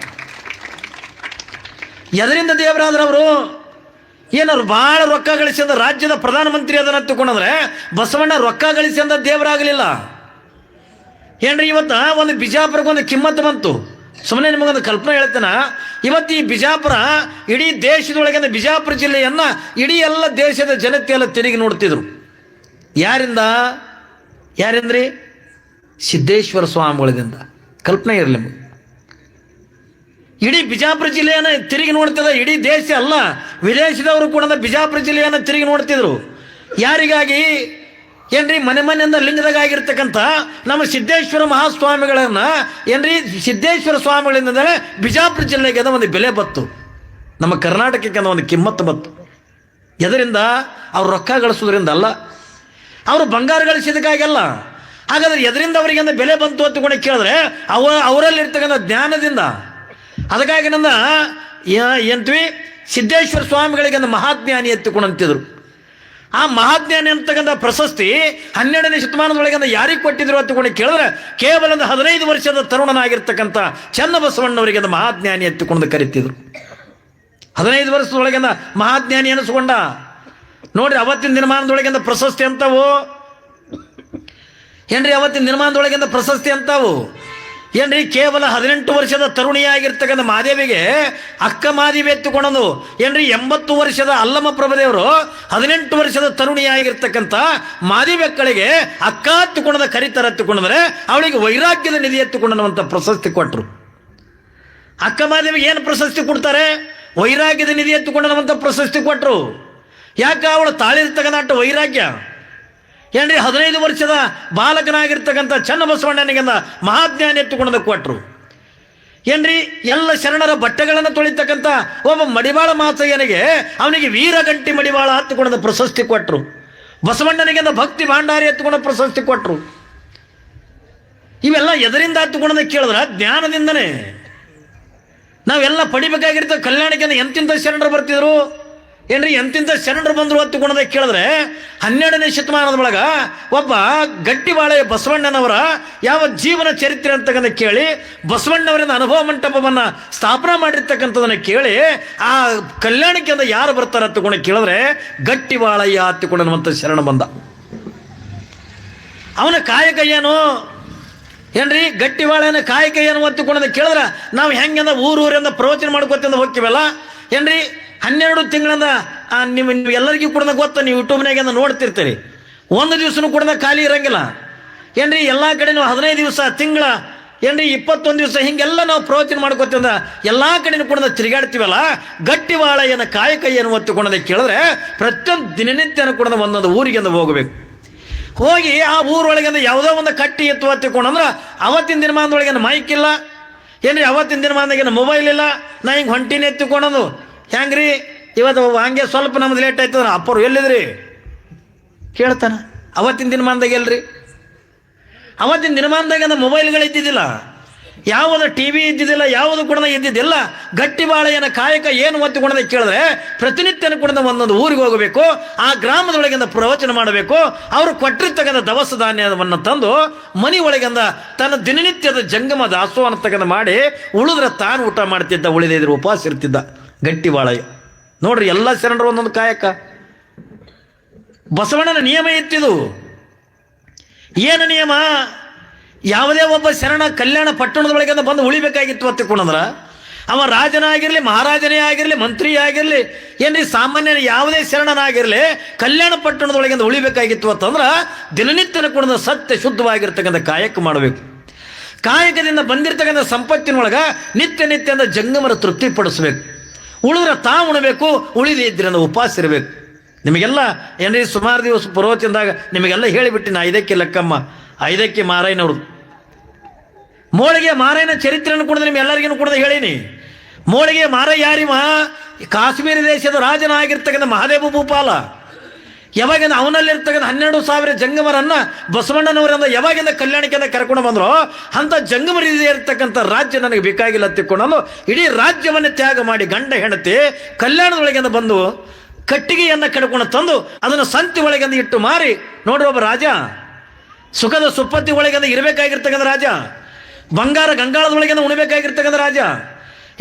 ಎದರಿಂದ ದೇವರಾದ್ರು ಅವರು? ಏನಾದ್ರು ಭಾಳ ರೊಕ್ಕ ಗಳಿಸಿದ ರಾಜ್ಯದ ಪ್ರಧಾನಮಂತ್ರಿ ಅದನ್ನು ಹತ್ತುಕೊಂಡ್ರೆ ಬಸವಣ್ಣ ರೊಕ್ಕ ಗಳಿಸಿದ ದೇವರಾಗಲಿಲ್ಲ ಏನ್ರಿ. ಇವತ್ತು ಒಂದು ಬಿಜಾಪುರಕ್ಕೆ ಒಂದು ಕಿಮ್ಮತ್ತು ಬಂತು. ಸುಮ್ಮನೆ ನಿಮಗೊಂದು ಕಲ್ಪನೆ ಹೇಳ್ತೇನೆ. ಇವತ್ತು ಈ ಬಿಜಾಪುರ ಇಡೀ ದೇಶದೊಳಗಿಂದ ಬಿಜಾಪುರ ಜಿಲ್ಲೆಯನ್ನು ಇಡೀ ಎಲ್ಲ ದೇಶದ ಜನತೆ ಎಲ್ಲ ತಿರುಗಿ ನೋಡ್ತಿದ್ರು. ಯಾರಿಂದ್ರಿ? ಸಿದ್ದೇಶ್ವರ ಸ್ವಾಮಿಗಳಿಂದ. ಕಲ್ಪನೆ ಇರಲಿ ನಿಮಗೆ. ಇಡೀ ಬಿಜಾಪುರ ಜಿಲ್ಲೆಯನ್ನು ತಿರುಗಿ ನೋಡ್ತಿದ್ದ ಇಡೀ ದೇಶ ಅಲ್ಲ, ವಿದೇಶದವರು ಕೂಡ ಬಿಜಾಪುರ ಜಿಲ್ಲೆಯನ್ನು ತಿರುಗಿ ನೋಡ್ತಿದ್ರು. ಯಾರಿಗಾಗಿ? ಏನ್ರಿ ಮನೆ ಮನೆಯಿಂದ ಲಿಂಗದಾಗ ಆಗಿರ್ತಕ್ಕಂಥ ನಮ್ಮ ಸಿದ್ದೇಶ್ವರ ಮಹಾಸ್ವಾಮಿಗಳನ್ನ ಏನ್ರಿ ಸಿದ್ದೇಶ್ವರ ಸ್ವಾಮಿಗಳಿಂದ ಬಿಜಾಪುರ ಜಿಲ್ಲೆಗೆ ಅದು ಒಂದು ಬೆಲೆ ಬತ್ತು, ನಮ್ಮ ಕರ್ನಾಟಕಕ್ಕೆ ಒಂದು ಕಿಮ್ಮತ್ತು ಬತ್ತು. ಎದರಿಂದ ಅವ್ರು ರೊಕ್ಕ ಗಳಿಸೋದ್ರಿಂದ ಅಲ್ಲ, ಅವರು ಬಂಗಾರ ಗಳಿಸಿದಕ್ಕಾಗಲ್ಲ. ಹಾಗಾದ್ರೆ ಎದರಿಂದ ಅವರಿಗೆ ಒಂದು ಬೆಲೆ ಬಂತು ಅಂತ ಕೇಳಿದ್ರೆ ಅವರಲ್ಲಿರ್ತಕ್ಕಂಥ ಜ್ಞಾನದಿಂದ. ಅದಕ್ಕಾಗಿ ನನ್ನ ಏನ್ತೀವಿ ಸಿದ್ದೇಶ್ವರ ಸ್ವಾಮಿಗಳಿಗೆ ಒಂದು ಮಹಾಜ್ಞಾನಿ ಎತ್ತಿಕೊಂಡಂತಿದ್ರು. ಆ ಮಹಾಜ್ಞಾನಿ ಅಂತಕ್ಕಂಥ ಪ್ರಶಸ್ತಿ 12ನೇ ಶತಮಾನದೊಳಗೆ ಯಾರಿಗೆ ಕೊಟ್ಟಿದ್ರು ಅಂತ ಕೇಳಿದ್ರೆ ಕೇವಲ ಒಂದು 15 ವರ್ಷದ ತರುಣನಾಗಿರ್ತಕ್ಕಂಥ ಚನ್ನಬಸವಣ್ಣವರಿಗೆ ಒಂದು ಮಹಾಜ್ಞಾನಿ ಎತ್ತಿಕೊಂಡು ಕರಿತಿದ್ರು. 15 ವರ್ಷದೊಳಗಿಂದ ಮಹಾಜ್ಞಾನಿ ಅನಿಸ್ಕೊಂಡ. ನೋಡ್ರಿ ಅವತ್ತಿನ ದಿನಮಾನದೊಳಗಿಂದ ಪ್ರಶಸ್ತಿ ಅಂತವು ಏನ್ರಿ, ಅವತ್ತಿನ ದಿನಮಾನದೊಳಗಿಂದ ಪ್ರಶಸ್ತಿ ಅಂತವು ಏನ್ರಿ. ಕೇವಲ 18 ವರ್ಷದ ತರುಣಿಯಾಗಿರ್ತಕ್ಕಂಥ ಮಾದೇವಿಗೆ ಅಕ್ಕ ಮಾದೇವಿ ಎತ್ತುಕೊಂಡು ಏನ್ರಿ 80 ವರ್ಷದ ಅಲ್ಲಮ್ಮ ಪ್ರಭುದೇವರು 18 ವರ್ಷದ ತರುಣಿಯಾಗಿರ್ತಕ್ಕಂಥ ಮಾದೇವಿ ಅಕ್ಕಳಿಗೆ ಅಕ್ಕ ಎತ್ತುಕೊಂಡ ಕರಿತರ ಎತ್ತುಕೊಂಡ್ರೆ ಅವಳಿಗೆ ವೈರಾಗ್ಯದ ನಿಧಿ ಎತ್ತುಕೊಂಡಂತ ಪ್ರಶಸ್ತಿ ಕೊಟ್ಟರು. ಅಕ್ಕ ಮಾದೇವಿಗೆ ಏನು ಪ್ರಶಸ್ತಿ ಕೊಡ್ತಾರೆ? ವೈರಾಗ್ಯದ ನಿಧಿ ಎತ್ತುಕೊಂಡಂತ ಪ್ರಶಸ್ತಿ ಕೊಟ್ಟರು. ಯಾಕ? ಅವಳು ತಾಳಿರ್ತಕ್ಕಂಥ ವೈರಾಗ್ಯ ಏನ್ರಿ. 15 ವರ್ಷದ ಬಾಲಕನಾಗಿರ್ತಕ್ಕಂಥ ಚನ್ನಬಸವಣ್ಣನಿಗೆ ಮಹಾಜ್ಞಾನಿ ಎತ್ತುಕೊಂಡ ಕೊಟ್ಟರು. ಏನ್ರಿ, ಎಲ್ಲ ಶರಣರ ಬಟ್ಟೆಗಳನ್ನು ತೊಳಿತಕ್ಕಂಥ ಒಬ್ಬ ಮಡಿವಾಳ ಮಾತಯ್ಯನಿಗೆ ಅವನಿಗೆ ವೀರಗಂಟಿ ಮಡಿವಾಳ ಹತ್ತುಕೊಂಡ ಪ್ರಶಸ್ತಿ ಕೊಟ್ಟರು. ಬಸವಣ್ಣನಿಗೆ ಭಕ್ತಿ ಭಾಂಡಾರಿ ಎತ್ತುಕೊಂಡ ಪ್ರಶಸ್ತಿ ಕೊಟ್ಟರು. ಇವೆಲ್ಲ ಎದರಿಂದ ಹತ್ತುಕೊಂಡ ಕೇಳಿದ್ರ ಜ್ಞಾನದಿಂದನೇ. ನಾವೆಲ್ಲ ಪಡಿಬೇಕಾಗಿರ್ತಕ್ಕ ಕಲ್ಯಾಣಕ್ಕೆ ಎಂತಿಂತ ಶರಣರು ಬರ್ತಿದ್ರು ಏನ್ರಿ, ಎಂತಿಂತ ಶರಣರು ಬಂದರು ಹತ್ತುಕೊಂಡ ಕೇಳಿದ್ರೆ 12ನೇ ಶತಮಾನದ ಒಳಗ ಒಬ್ಬ ಗಟ್ಟಿಬಾಳೆಯ ಬಸವಣ್ಣನವರ ಯಾವ ಜೀವನ ಚರಿತ್ರೆ ಅಂತಕ್ಕಂಥ ಕೇಳಿ ಬಸವಣ್ಣವರಿಂದ ಅನುಭವ ಮಂಟಪವನ್ನು ಸ್ಥಾಪನಾ ಮಾಡಿರ್ತಕ್ಕಂಥದನ್ನ ಕೇಳಿ ಆ ಕಲ್ಯಾಣಕ್ಕೆ ಅಂತ ಯಾರು ಬರ್ತಾರೆ ಹತ್ತುಕೊಂಡು ಕೇಳಿದ್ರೆ ಗಟ್ಟಿಬಾಳಯ್ಯ ಹತ್ತುಕೊಂಡಂತ ಶರಣ ಬಂದ. ಅವನ ಕಾಯಕ ಏನು ಏನ್ರಿ, ಗಟ್ಟಿಬಾಳೆಯನ ಕಾಯಕ ಏನು ಹತ್ತುಕೊಂಡ ಕೇಳಿದ್ರೆ ನಾವು ಹೆಂಗಂದ ಊರಿಂದ ಪ್ರವಚನ ಮಾಡ್ಕೊತಿಂದ ಹೋಗ್ತೀವಲ್ಲ ಏನ್ರಿ. 12 ತಿಂಗಳಿಂದ ನೀವು ಎಲ್ಲರಿಗೂ ಕೂಡ ಗೊತ್ತ, ನೀವು ಯೂಟ್ಯೂಬ್ನಾಗ ನೋಡ್ತಿರ್ತೀರಿ. ಒಂದು ದಿವಸನೂ ಕೂಡ ಖಾಲಿ ಇರಂಗಿಲ್ಲ ಏನ್ರಿ. ಎಲ್ಲ ಕಡೆ ನಾವು 15 ದಿವಸ ತಿಂಗಳ ಏನ್ರಿ 21 ದಿವಸ ಹಿಂಗೆಲ್ಲ ನಾವು ಪ್ರವಚನ ಮಾಡ್ಕೊತಿಂದ ಎಲ್ಲ ಕಡೆನೂ ಕೂಡ ತಿರುಗಾಡ್ತೀವಲ್ಲ. ಗಟ್ಟಿಬಾಳೆಯನ ಕಾಯಕ ಏನು ಹೊತ್ತುಕೊಂಡದ ಕೇಳಿದ್ರೆ ಪ್ರತಿಯೊಂದು ದಿನನಿತ್ಯನೂ ಕೂಡ ಒಂದೊಂದು ಊರಿಗೆ ಹೋಗಬೇಕು. ಹೋಗಿ ಆ ಊರೊಳಗೆ ಯಾವುದೋ ಒಂದು ಕಟ್ಟಿ ಎತ್ತು ಹತ್ತಿಕೊಂಡಂದ್ರೆ ಅವತ್ತಿನ ದಿನಮಾನದೊಳಗೆ ಮೈಕ್ ಇಲ್ಲ ಏನ್ರಿ, ಅವತ್ತಿನ ದಿನಮಾನದಾಗೇನು ಮೊಬೈಲ್ ಇಲ್ಲ. ನಾ ಹಿಂಗೆ ಹೊಂಟಿನ ಎತ್ತಿಕೊಂಡದು ಹೆಂಗ್ರಿ. ಇವತ್ತು ಹಂಗೆ ಸ್ವಲ್ಪ ನಮ್ದು ಲೇಟ್ ಆಯ್ತದ ಅಪ್ಪರು ಎಲ್ಲಿದ್ರಿ ಕೇಳ್ತಾನ. ಅವತ್ತಿನ ದಿನಮಾನದಾಗ ಎಲ್ರಿ? ಅವತ್ತಿನ ದಿನಮಾನದಾಗ ಮೊಬೈಲ್ಗಳು ಇದ್ದಿದ್ದಿಲ್ಲ, ಯಾವುದು TV ಇದ್ದಿದ್ದಿಲ್ಲ, ಯಾವುದು ಕೂಡ ಇದ್ದಿದ್ದಿಲ್ಲ. ಗಟ್ಟಿಬಾಳೆಯನ ಕಾಯಕ ಏನು ಒತ್ತುಕೊಂಡ ಕೇಳಿದ್ರೆ ಪ್ರತಿನಿತ್ಯನೂ ಕೂಡ ಒಂದೊಂದು ಊರಿಗೆ ಹೋಗಬೇಕು, ಆ ಗ್ರಾಮದೊಳಗಿಂದ ಪ್ರವಚನ ಮಾಡಬೇಕು. ಅವರು ಕೊಟ್ಟಿರ್ತಕ್ಕಂಥ ದವಸ ಧಾನ್ಯವನ್ನು ತಂದು ಮನೆ ಒಳಗಿಂದ ತನ್ನ ದಿನನಿತ್ಯದ ಜಂಗಮ ದಾಸೋಹನ ತಗೊಂಡು ಮಾಡಿ ಉಳಿದ್ರೆ ತಾನು ಊಟ ಮಾಡ್ತಿದ್ದ, ಉಳಿದಿದ್ರೆ ಉಪವಾಸ ಇರ್ತಿದ್ದ ಗಟ್ಟಿಬಾಳಯ್ಯ. ನೋಡ್ರಿ, ಎಲ್ಲ ಶರಣರು ಒಂದೊಂದು ಕಾಯಕ. ಬಸವಣ್ಣನ ನಿಯಮ ಇತ್ತಿದು. ಏನು ನಿಯಮ? ಯಾವುದೇ ಒಬ್ಬ ಶರಣ ಕಲ್ಯಾಣ ಪಟ್ಟಣದೊಳಗೆ ಬಂದು ಉಳಿಬೇಕಾಗಿತ್ತು ಹತ್ತಿಕೊಂಡ್ರ ಅವ ರಾಜನಾಗಿರಲಿ, ಮಹಾರಾಜನೇ ಆಗಿರಲಿ, ಮಂತ್ರಿ ಆಗಿರಲಿ ಏನ್ರಿ, ಸಾಮಾನ್ಯ ಯಾವುದೇ ಶರಣನಾಗಿರಲಿ ಕಲ್ಯಾಣ ಪಟ್ಟಣದೊಳಗಿಂದ ಉಳಿಬೇಕಾಗಿತ್ತು ಅಂತಂದ್ರೆ ದಿನನಿತ್ಯನ ಕೂಡ ಸತ್ಯ ಶುದ್ಧವಾಗಿರ್ತಕ್ಕಂಥ ಕಾಯಕ ಮಾಡಬೇಕು. ಕಾಯಕದಿಂದ ಬಂದಿರತಕ್ಕಂಥ ಸಂಪತ್ತಿನೊಳಗೆ ನಿತ್ಯ ನಿತ್ಯದ ಜಂಗಮರ ತೃಪ್ತಿಪಡಿಸ್ಬೇಕು. ಉಳಿದ್ರೆ ತಾವು ಉಣಬೇಕು, ಉಳಿದೇ ಇದ್ರಿಂದ ಉಪವಾಸ ಇರಬೇಕು. ನಿಮಗೆಲ್ಲ ಏನ್ರಿ ಸುಮಾರು ದಿವಸ ಪ್ರವಚನದಾಗ ನಿಮಗೆಲ್ಲ ಹೇಳಿಬಿಟ್ಟಿನ 5ಕ್ಕೆ ಲೆಕ್ಕಮ್ಮ, 5ಕ್ಕೆ ಮಾರಾಯನವ್ರು. ಮೋಳಿಗೆ ಮಾರಾಯನ ಚರಿತ್ರೆಯನ್ನು ಕೂಡ ನಿಮ್ಗೆಲ್ಲರಿಗೂ ಕೂಡ ಹೇಳೀನಿ. ಮೋಳಿಗೆ ಮಾರ ಯಾರಿವ? ಕಾಶ್ಮೀರ ದೇಶದ ರಾಜನಾಗಿರ್ತಕ್ಕಂಥ ಮಹಾದೇವ ಭೂಪಾಲ. ಯಾವಾಗಿಂದ ಅವನಲ್ಲಿರ್ತಕ್ಕಂಥ 12,000 ಜಂಗಮರನ್ನ ಬಸವಣ್ಣನವರಿಂದ ಯಾವಾಗಿಂದ ಕಲ್ಯಾಣಕ್ಕೆ ಕರ್ಕೊಂಡು ಬಂದ್ರು ಅಂತ ಜಂಗಮರಿದೆ ಇರ್ತಕ್ಕಂಥ ರಾಜ್ಯ ನನಗೆ ಬೇಕಾಗಿಲ್ಲ ತಿಳ್ಕೊಂಡು ಇಡೀ ರಾಜ್ಯವನ್ನೇ ತ್ಯಾಗ ಮಾಡಿ ಗಂಡ ಹೆಂಡತಿ ಕಲ್ಯಾಣದೊಳಗಿಂದ ಬಂದು ಕಟ್ಟಿಗೆಯನ್ನು ಕಡ್ಕೊಂಡು ತಂದು ಅದನ್ನು ಸಂತಿ ಒಳಗಿಂದ ಇಟ್ಟು ಮಾರಿ. ನೋಡ್ರಿ, ಒಬ್ಬ ರಾಜ ಸುಖದ ಸುಪ್ಪತ್ತಿ ಒಳಗಿಂದ ಇರಬೇಕಾಗಿರ್ತಕ್ಕಂಥ ರಾಜ, ಬಂಗಾರ ಗಂಗಾಳದೊಳಗಿಂದ ಉಣಬೇಕಾಗಿರ್ತಕ್ಕಂಥ ರಾಜ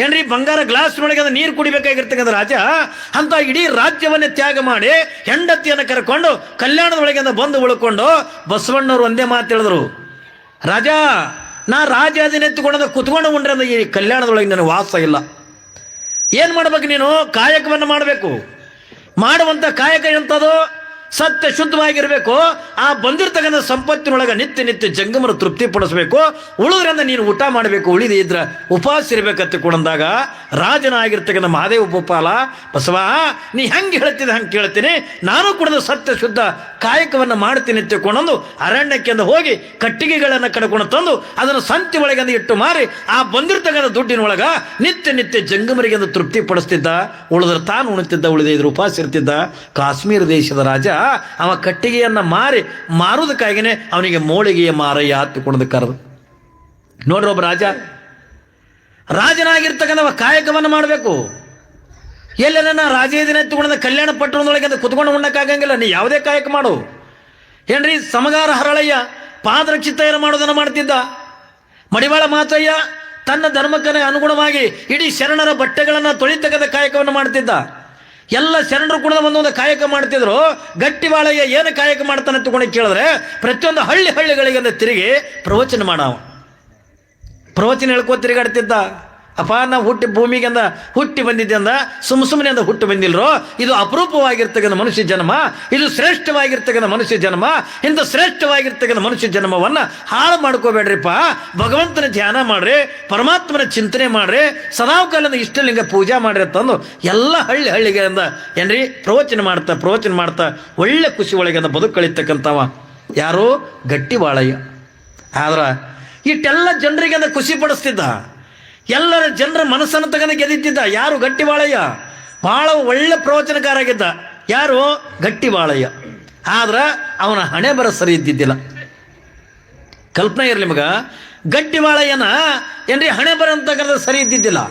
ಏನ್ರಿ, ಬಂಗಾರ ಗ್ಲಾಸ್ನೊಳಗೆ ನೀರು ಕುಡಿಬೇಕಾಗಿರ್ತಕ್ಕಂಥ ರಾಜ ಅಂತ ಇಡೀ ರಾಜ್ಯವನ್ನೇ ತ್ಯಾಗ ಮಾಡಿ ಹೆಂಡತಿಯನ್ನು ಕರ್ಕೊಂಡು ಕಲ್ಯಾಣದೊಳಗಿಂದ ಬಂದು ಉಳ್ಕೊಂಡು ಬಸವಣ್ಣವ್ರು ಒಂದೇ ಮಾತು ಹೇಳಿದ್ರು, ರಾಜ ನಾ ರಾಜ ಅದನ್ನೆತ್ತುಕೊಂಡ ಕುತ್ಕೊಂಡು ಉಂಡ್ರೆ ಅಂದ್ರೆ ಈ ಕಲ್ಯಾಣದೊಳಗೆ ನನಗೆ ವಾಸ ಇಲ್ಲ. ಏನು ಮಾಡ್ಬೇಕು? ನೀನು ಕಾಯಕವನ್ನು ಮಾಡಬೇಕು. ಮಾಡುವಂಥ ಕಾಯಕ ಎಂಥದ್ದು? ಸತ್ಯ ಶುದ್ಧವಾಗಿರಬೇಕು. ಆ ಬಂದಿರ್ತಕ್ಕಂಥ ಸಂಪತ್ತಿನೊಳಗೆ ನಿತ್ಯ ನಿತ್ಯ ಜಂಗಮರು ತೃಪ್ತಿ ಪಡಿಸ್ಬೇಕು. ಉಳಿದ್ರಿಂದ ನೀನು ಊಟ ಮಾಡಬೇಕು, ಉಳಿದೇ ಇದ್ರ ಉಪವಾಸ ಇರ್ಬೇಕಂತ ಕೊಡಂದಾಗ ರಾಜನಾಗಿರ್ತಕ್ಕಂಥ ಮಹಾದೇವ ಭೂಪಾಲ, ಬಸವ ನೀ ಹೆಂಗೆ ಹೇಳ್ತಿದ್ದೆ ಹಂಗೆ ಕೇಳ್ತೀನಿ, ನಾನು ಕೂಡ ಸತ್ಯ ಶುದ್ಧ ಕಾಯಕವನ್ನು ಮಾಡ್ತೀನಿ ಅಂತ ಕೊಂಡೊಂದು ಅರಣ್ಯಕ್ಕೆ ಹೋಗಿ ಕಟ್ಟಿಗೆಗಳನ್ನು ಕಡ್ಕೊಂಡು ತಂದು ಅದನ್ನು ಸಂತಿ ಒಳಗೆ ಇಟ್ಟು ಮಾರಿ ಆ ಬಂದಿರ್ತಕ್ಕಂಥ ದುಡ್ಡಿನೊಳಗ ನಿತ್ಯ ನಿತ್ಯ ಜಂಗಮರಿಗೆ ತೃಪ್ತಿ ಪಡಿಸ್ತಿದ್ದ. ಉಳಿದ್ರೆ ತಾನು ಉಣ್ತಿದ್ದ, ಉಳಿದ ಇದ್ರ ಉಪವಾಸ ಇರ್ತಿದ್ದ. ಕಾಶ್ಮೀರ ದೇಶದ ರಾಜ ಅವ ಕಟ್ಟಿಗೆಯನ್ನ ಮಾರುವುದಕ್ಕಾಗಿನೇ ಅವನಿಗೆ ಮೋಳಿಗೆಯ ಮಾರಯ್ಯ ಹತ್ತಿಕೊಂಡದ ಕರೆದು. ನೋಡ್ರಿ, ಒಬ್ಬ ರಾಜನಾಗಿರ್ತಕ್ಕಂಥ ಕಾಯಕವನ್ನು ಮಾಡಬೇಕು. ಎಲ್ಲ ನನ್ನ ರಾಜೇ ದಿನ ಎತ್ತುಕೊಂಡ ಕಲ್ಯಾಣ ಪಟ್ಟಣದೊಳಗೆ ಅಂತ ಕುತ್ಕೊಂಡು ಉಣ್ಣಕ್ಕಾಗಂಗಿಲ್ಲ. ನೀ ಯಾವುದೇ ಕಾಯಕ ಮಾಡು. ಏನ್ರಿ, ಸಮಗಾರ ಹರಳಯ್ಯ ಪಾದರಕ್ಷಿತ ಮಾಡೋದನ್ನು ಮಾಡ್ತಿದ್ದ. ಮಡಿವಾಳ ಮಾತಯ್ಯ ತನ್ನ ಧರ್ಮಕ್ಕೆ ಅನುಗುಣವಾಗಿ ಇಡೀ ಶರಣರ ಬಟ್ಟೆಗಳನ್ನು ತೊಳಿತಕ್ಕಂಥ ಕಾಯಕವನ್ನು ಮಾಡ್ತಿದ್ದ. ಎಲ್ಲ ಶರಣರು ಕೂಡ ಒಂದೊಂದು ಕಾಯಕ ಮಾಡ್ತಿದ್ರು. ಗಟ್ಟಿವಾಳಯ್ಯ ಏನು ಕಾಯಕ ಮಾಡ್ತಾನೆ ತಗೊಂಡು ಕೇಳಿದ್ರೆ ಪ್ರತಿಯೊಂದು ಹಳ್ಳಿಗಳಿಗೆ ತಿರುಗಿ ಪ್ರವಚನ ಮಾಡವ. ಪ್ರವಚನ ಹೇಳ್ಕೋ ತಿರುಗಾಡ್ತಿದ್ದ. ಅಪ್ಪ, ನಾ ಭೂಮಿಗೆ ಹುಟ್ಟಿ ಬಂದಿದ್ದೆ ಅಂದ ಸುಮ್ಮನೆ ಅಂದ ಹುಟ್ಟು ಬಂದಿಲ್ರೋ. ಇದು ಅಪರೂಪವಾಗಿರ್ತಕ್ಕಂಥ ಮನುಷ್ಯ ಜನ್ಮ, ಇದು ಶ್ರೇಷ್ಠವಾಗಿರ್ತಕ್ಕಂಥ ಮನುಷ್ಯ ಜನ್ಮ. ಇಂಥ ಶ್ರೇಷ್ಠವಾಗಿರ್ತಕ್ಕಂಥ ಮನುಷ್ಯ ಜನ್ಮವನ್ನು ಹಾಳು ಮಾಡ್ಕೋಬೇಡ್ರಿಪ್ಪ. ಭಗವಂತನ ಧ್ಯಾನ ಮಾಡ್ರಿ, ಪರಮಾತ್ಮನ ಚಿಂತನೆ ಮಾಡ್ರಿ, ಸದಾಕಾಲದ ಇಷ್ಟಲಿಂಗ ಪೂಜಾ ಮಾಡ್ರಿ ಅಂತಂದು ಎಲ್ಲ ಹಳ್ಳಿಗಳಿಂದ ಏನ್ರಿ ಪ್ರವಚನ ಮಾಡ್ತಾ ಒಳ್ಳೆ ಖುಷಿ ಒಳಗೆ ಬದುಕು ಕಳೀತಕ್ಕಂಥವ ಯಾರು? ಗಟ್ಟಿವಾಳಯ್ಯ. ಆದ್ರೆ ಇಷ್ಟೆಲ್ಲ ಜನರಿಗೆ ಖುಷಿ ಪಡಿಸ್ತಿದ್ದ. ಎಲ್ಲರ ಜನರ ಮನಸ್ಸನ್ನು ತಗೊಂಡು ಗೆದ್ದಿದ್ದ ಯಾರು? ಗಟ್ಟಿವಾಳಯ್ಯ. ಭಾಳ ಒಳ್ಳೆ ಪ್ರವಚನಕಾರ ಆಗಿದ್ದ. ಯಾರು? ಗಟ್ಟಿವಾಳಯ್ಯ. ಆದ್ರೆ ಅವನ ಹಣೆ ಬರ ಸರಿ ಇದ್ದಿದ್ದಿಲ್ಲ. ಕಲ್ಪನೆ ಇರಲಿ ನಿಮಗ, ಗಟ್ಟಿವಾಳಯ್ಯನ ಏನ್ರಿ ಹಣೆ ಬರ ಅಂತಕ್ಕಂಥ ಸರಿ ಇದ್ದಿದ್ದಿಲ್ಲ.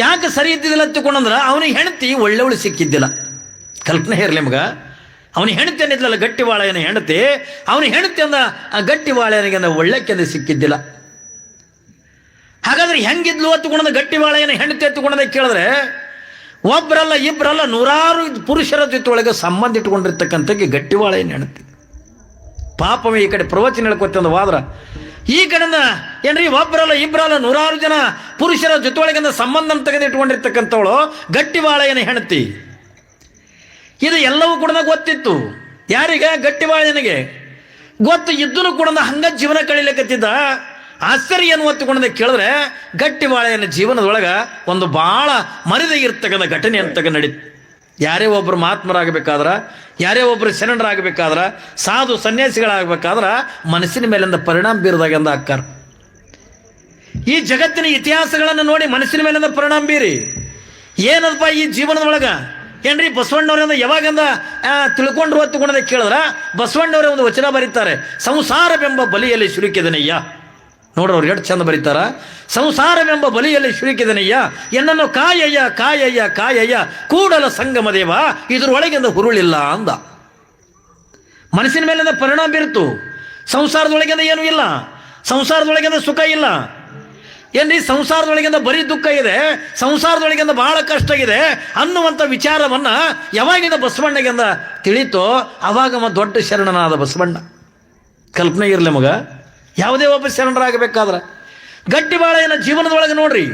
ಯಾಕೆ ಸರಿ ಇದ್ದಿದ್ದಿಲ್ಲ ಅಂತಕೊಂಡ್ರೆ ಅವನಿಗೆ ಹೆಂಡತಿ ಒಳ್ಳೆವಳು ಸಿಕ್ಕಿದ್ದಿಲ್ಲ. ಕಲ್ಪನೆ ಇರಲಿ ನಿಮಗ, ಅವನಿಗೆ ಹೆಂಡತಿ ಅನ್ನಿದ್ಲಲ್ಲ ಗಟ್ಟಿವಾಳಯ್ಯನ ಹೆಂಡತಿ, ಅವನಿಗೆ ಹೆಂಡತಿ ಅಂದ ಆ ಗಟ್ಟಿವಾಳಯ್ಯನಿಗೆ ಅಂದ ಒಳ್ಳೆಕೆಂದು ಸಿಕ್ಕಿದ್ದಿಲ್ಲ. ಹಾಗಾದ್ರೆ ಹೆಂಗಿದ್ಲು ಹತ್ತುಕೊಂಡ ಗಟ್ಟಿವಾಳಯ್ಯನ ಹೆಂಡತಿ ಹತ್ತುಕೊಂಡದ ಕೇಳಿದ್ರೆ ಒಬ್ಬರಲ್ಲ ಇಬ್ಬರಲ್ಲ ನೂರಾರು ಪುರುಷರ ಜೊತೆ ಒಳಗೆ ಸಂಬಂಧ ಇಟ್ಕೊಂಡಿರ್ತಕ್ಕಂಥ ಗಟ್ಟಿವಾಳಯ್ಯನ ಹೆಂಡತಿ. ಪಾಪವೇ ಈ ಕಡೆ ಪ್ರವಚನ ಹೇಳ್ಕೊತ ವಾದ್ರ, ಈ ಕಡೆಯಿಂದ ಏನ್ರಿ ಒಬ್ಬರಲ್ಲ ಇಬ್ಬರಲ್ಲ ನೂರಾರು ಜನ ಪುರುಷರ ಜೊತೆ ಒಳಗಿಂದ ಸಂಬಂಧ ತೆಗೆದು ಇಟ್ಕೊಂಡಿರ್ತಕ್ಕಂಥವಳು ಗಟ್ಟಿವಾಳಯ್ಯನ ಹೆಂಡತಿ. ಇದು ಎಲ್ಲವೂ ಕೂಡ ಗೊತ್ತಿತ್ತು. ಯಾರಿಗೆ? ಗಟ್ಟಿವಾಳಯ್ಯನಿಗೆ ಗೊತ್ತು ಇದ್ದನು ಕೂಡ ಹಂಗ ಜೀವನ ಕಳಿಲಿಕ್ಕತ್ತಿದ್ದ. ಆಶ್ಚರ್ಯ ಏನು ಹೊತ್ತುಕೊಂಡ ಕೇಳಿದ್ರೆ ಗಟ್ಟಿವಾಳಯ್ಯನ ಜೀವನದೊಳಗೆ ಒಂದು ಭಾಳ ಮರಿದಾಗಿರ್ತಕ್ಕಂಥ ಘಟನೆ ಅಂತ ನಡೀತು. ಯಾರೇ ಒಬ್ಬರು ಮಹಾತ್ಮರಾಗಬೇಕಾದ್ರೆ, ಯಾರೇ ಒಬ್ಬರು ಶರಣರಾಗಬೇಕಾದ್ರೆ, ಸಾಧು ಸನ್ಯಾಸಿಗಳಾಗಬೇಕಾದ್ರೆ ಮನಸ್ಸಿನ ಮೇಲಿಂದ ಪರಿಣಾಮ ಬೀರದಾಗ ಅಂದ ಅಕ್ಕಾರ. ಈ ಜಗತ್ತಿನ ಇತಿಹಾಸಗಳನ್ನು ನೋಡಿ ಮನಸ್ಸಿನ ಮೇಲಿಂದ ಪರಿಣಾಮ ಬೀರಿ ಏನಪ್ಪ ಈ ಜೀವನದೊಳಗೆ ಏನ್ರಿ ಬಸವಣ್ಣವ್ರಿಂದ ಯಾವಾಗಂದ ತಿಳ್ಕೊಂಡ್ರು ಹೊತ್ತುಕೊಂಡದ ಕೇಳಿದ್ರೆ ಬಸವಣ್ಣವರೇ ಒಂದು ವಚನ ಬರೀತಾರೆ, ಸಂಸಾರವೆಂಬ ಬಲಿಯಲ್ಲಿ ಸಿಲುಕಿದನಯ್ಯ. ನೋಡ್ರಿ ಅವ್ರು ಎಷ್ಟು ಚಂದ ಬರೀತಾರ. ಸಂಸಾರವೆಂಬ ಬಲಿಯಲ್ಲಿ ಸಿಲುಕಿದನಯ್ಯ, ಎನ್ನನ್ನು ಕಾಯಯ್ಯ ಕಾಯಯ್ಯ ಕಾಯಯ್ಯ ಕೂಡಲ ಸಂಗಮ ದೇವ, ಇದ್ರೊಳಗಿಂದ ಹುರುಳಿಲ್ಲ ಅಂದ. ಮನಸ್ಸಿನ ಮೇಲಿಂದ ಪರಿಣಾಮ ಬೀರ್ತು. ಸಂಸಾರದೊಳಗಿಂದ ಏನೂ ಇಲ್ಲ, ಸಂಸಾರದೊಳಗಿಂದ ಸುಖ ಇಲ್ಲ. ಏನ್ರಿ ಸಂಸಾರದೊಳಗಿಂದ ಬರೀ ದುಃಖ ಇದೆ, ಸಂಸಾರದೊಳಗಿಂದ ಬಹಳ ಕಷ್ಟ ಇದೆ ಅನ್ನುವಂಥ ವಿಚಾರವನ್ನ ಯಾವಾಗಿಂದ ಬಸವಣ್ಣಗಿಂದ ತಿಳಿತೋ ಅವಾಗ ದೊಡ್ಡ ಶರಣನಾದ ಬಸವಣ್ಣ. ಕಲ್ಪನೆ ಇರಲಿ ಮಗ, ಯಾವುದೇ ಒಬ್ಬ ಶರಣರಾಗಬೇಕಾದ್ರೆ ಗಟ್ಟಿವಾಳಯ್ಯನ ಜೀವನದೊಳಗೆ ನೋಡ್ರಿ,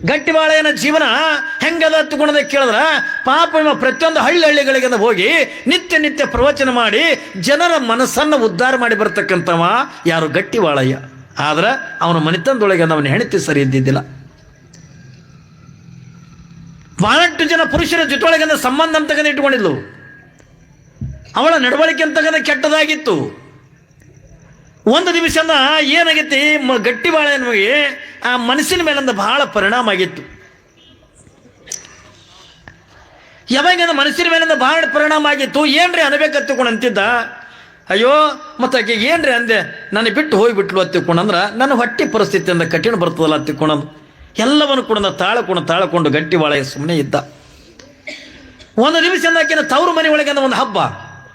ಗಟ್ಟಿವಾಳಯ್ಯನ ಜೀವನ ಹೆಂಗದ ಹತ್ತುಕೊಂಡದ ಕೇಳಿದ್ರೆ ಪಾಪ ಇವ ಪ್ರತಿಯೊಂದು ಹಳ್ಳಿಗಳಿಗೆ ಹೋಗಿ ನಿತ್ಯ ನಿತ್ಯ ಪ್ರವಚನ ಮಾಡಿ ಜನರ ಮನಸ್ಸನ್ನು ಉದ್ಧಾರ ಮಾಡಿ ಬರ್ತಕ್ಕಂಥವ ಯಾರು? ಗಟ್ಟಿವಾಳಯ್ಯ. ಆದ್ರೆ ಅವನ ಮನೆತನದೊಳಗೆ ಅವನ ಹೆಂಡತಿ ಸರಿ ಇದ್ದಿದ್ದಿಲ್ಲ. ಬಹಳಷ್ಟು ಜನ ಪುರುಷರ ಜೊತೆಯೊಳಗೆ ಸಂಬಂಧ ಅಂತಕ್ಕಂಥ ಇಟ್ಕೊಂಡಿದ್ಲು. ಅವಳ ನಡವಳಿಕೆ ಅಂತಕ್ಕಂಥ ಕೆಟ್ಟದಾಗಿತ್ತು. ಒಂದು ದಿವಸ ಏನಾಗೈತಿ, ಗಟ್ಟಿವಾಳಯ್ಯನಿಗೆ ಆ ಮನಸ್ಸಿನ ಮೇಲಿಂದ ಬಹಳ ಪರಿಣಾಮ ಆಗಿತ್ತು. ಯಾವಾಗ ಮನಸ್ಸಿನ ಮೇಲಿಂದ ಬಹಳ ಪರಿಣಾಮ ಆಗಿತ್ತು, ಏನ್ರಿ ಅನ್ಬೇಕತ್ತುಕೊಂಡು ಅಂತಿದ್ದ. ಅಯ್ಯೋ ಮತ್ತೆ ಆಕೆ ಏನ್ರಿ ಅಂದೆ, ನನಗೆ ಬಿಟ್ಟು ಹೋಗಿಬಿಟ್ಲು ಹತ್ತಿಕೊಂಡಂದ್ರೆ ನನ್ನ ಹೊಟ್ಟೆ ಪರಿಸ್ಥಿತಿಯಿಂದ ಕಠಿಣ ಬರ್ತದಲ್ಲ ಹತ್ತಿಕೊಂಡಂದು ಎಲ್ಲವನ್ನು ಕೂಡ ತಾಳಕೊಂಡು ಗಟ್ಟಿವಾಳಯ್ಯ ಸುಮ್ಮನೆ ಇದ್ದ. ಒಂದು ದಿವಸ ಆಕೆನ ತವರು ಮನೆ ಒಳಗೆ ಒಂದು ಹಬ್ಬ.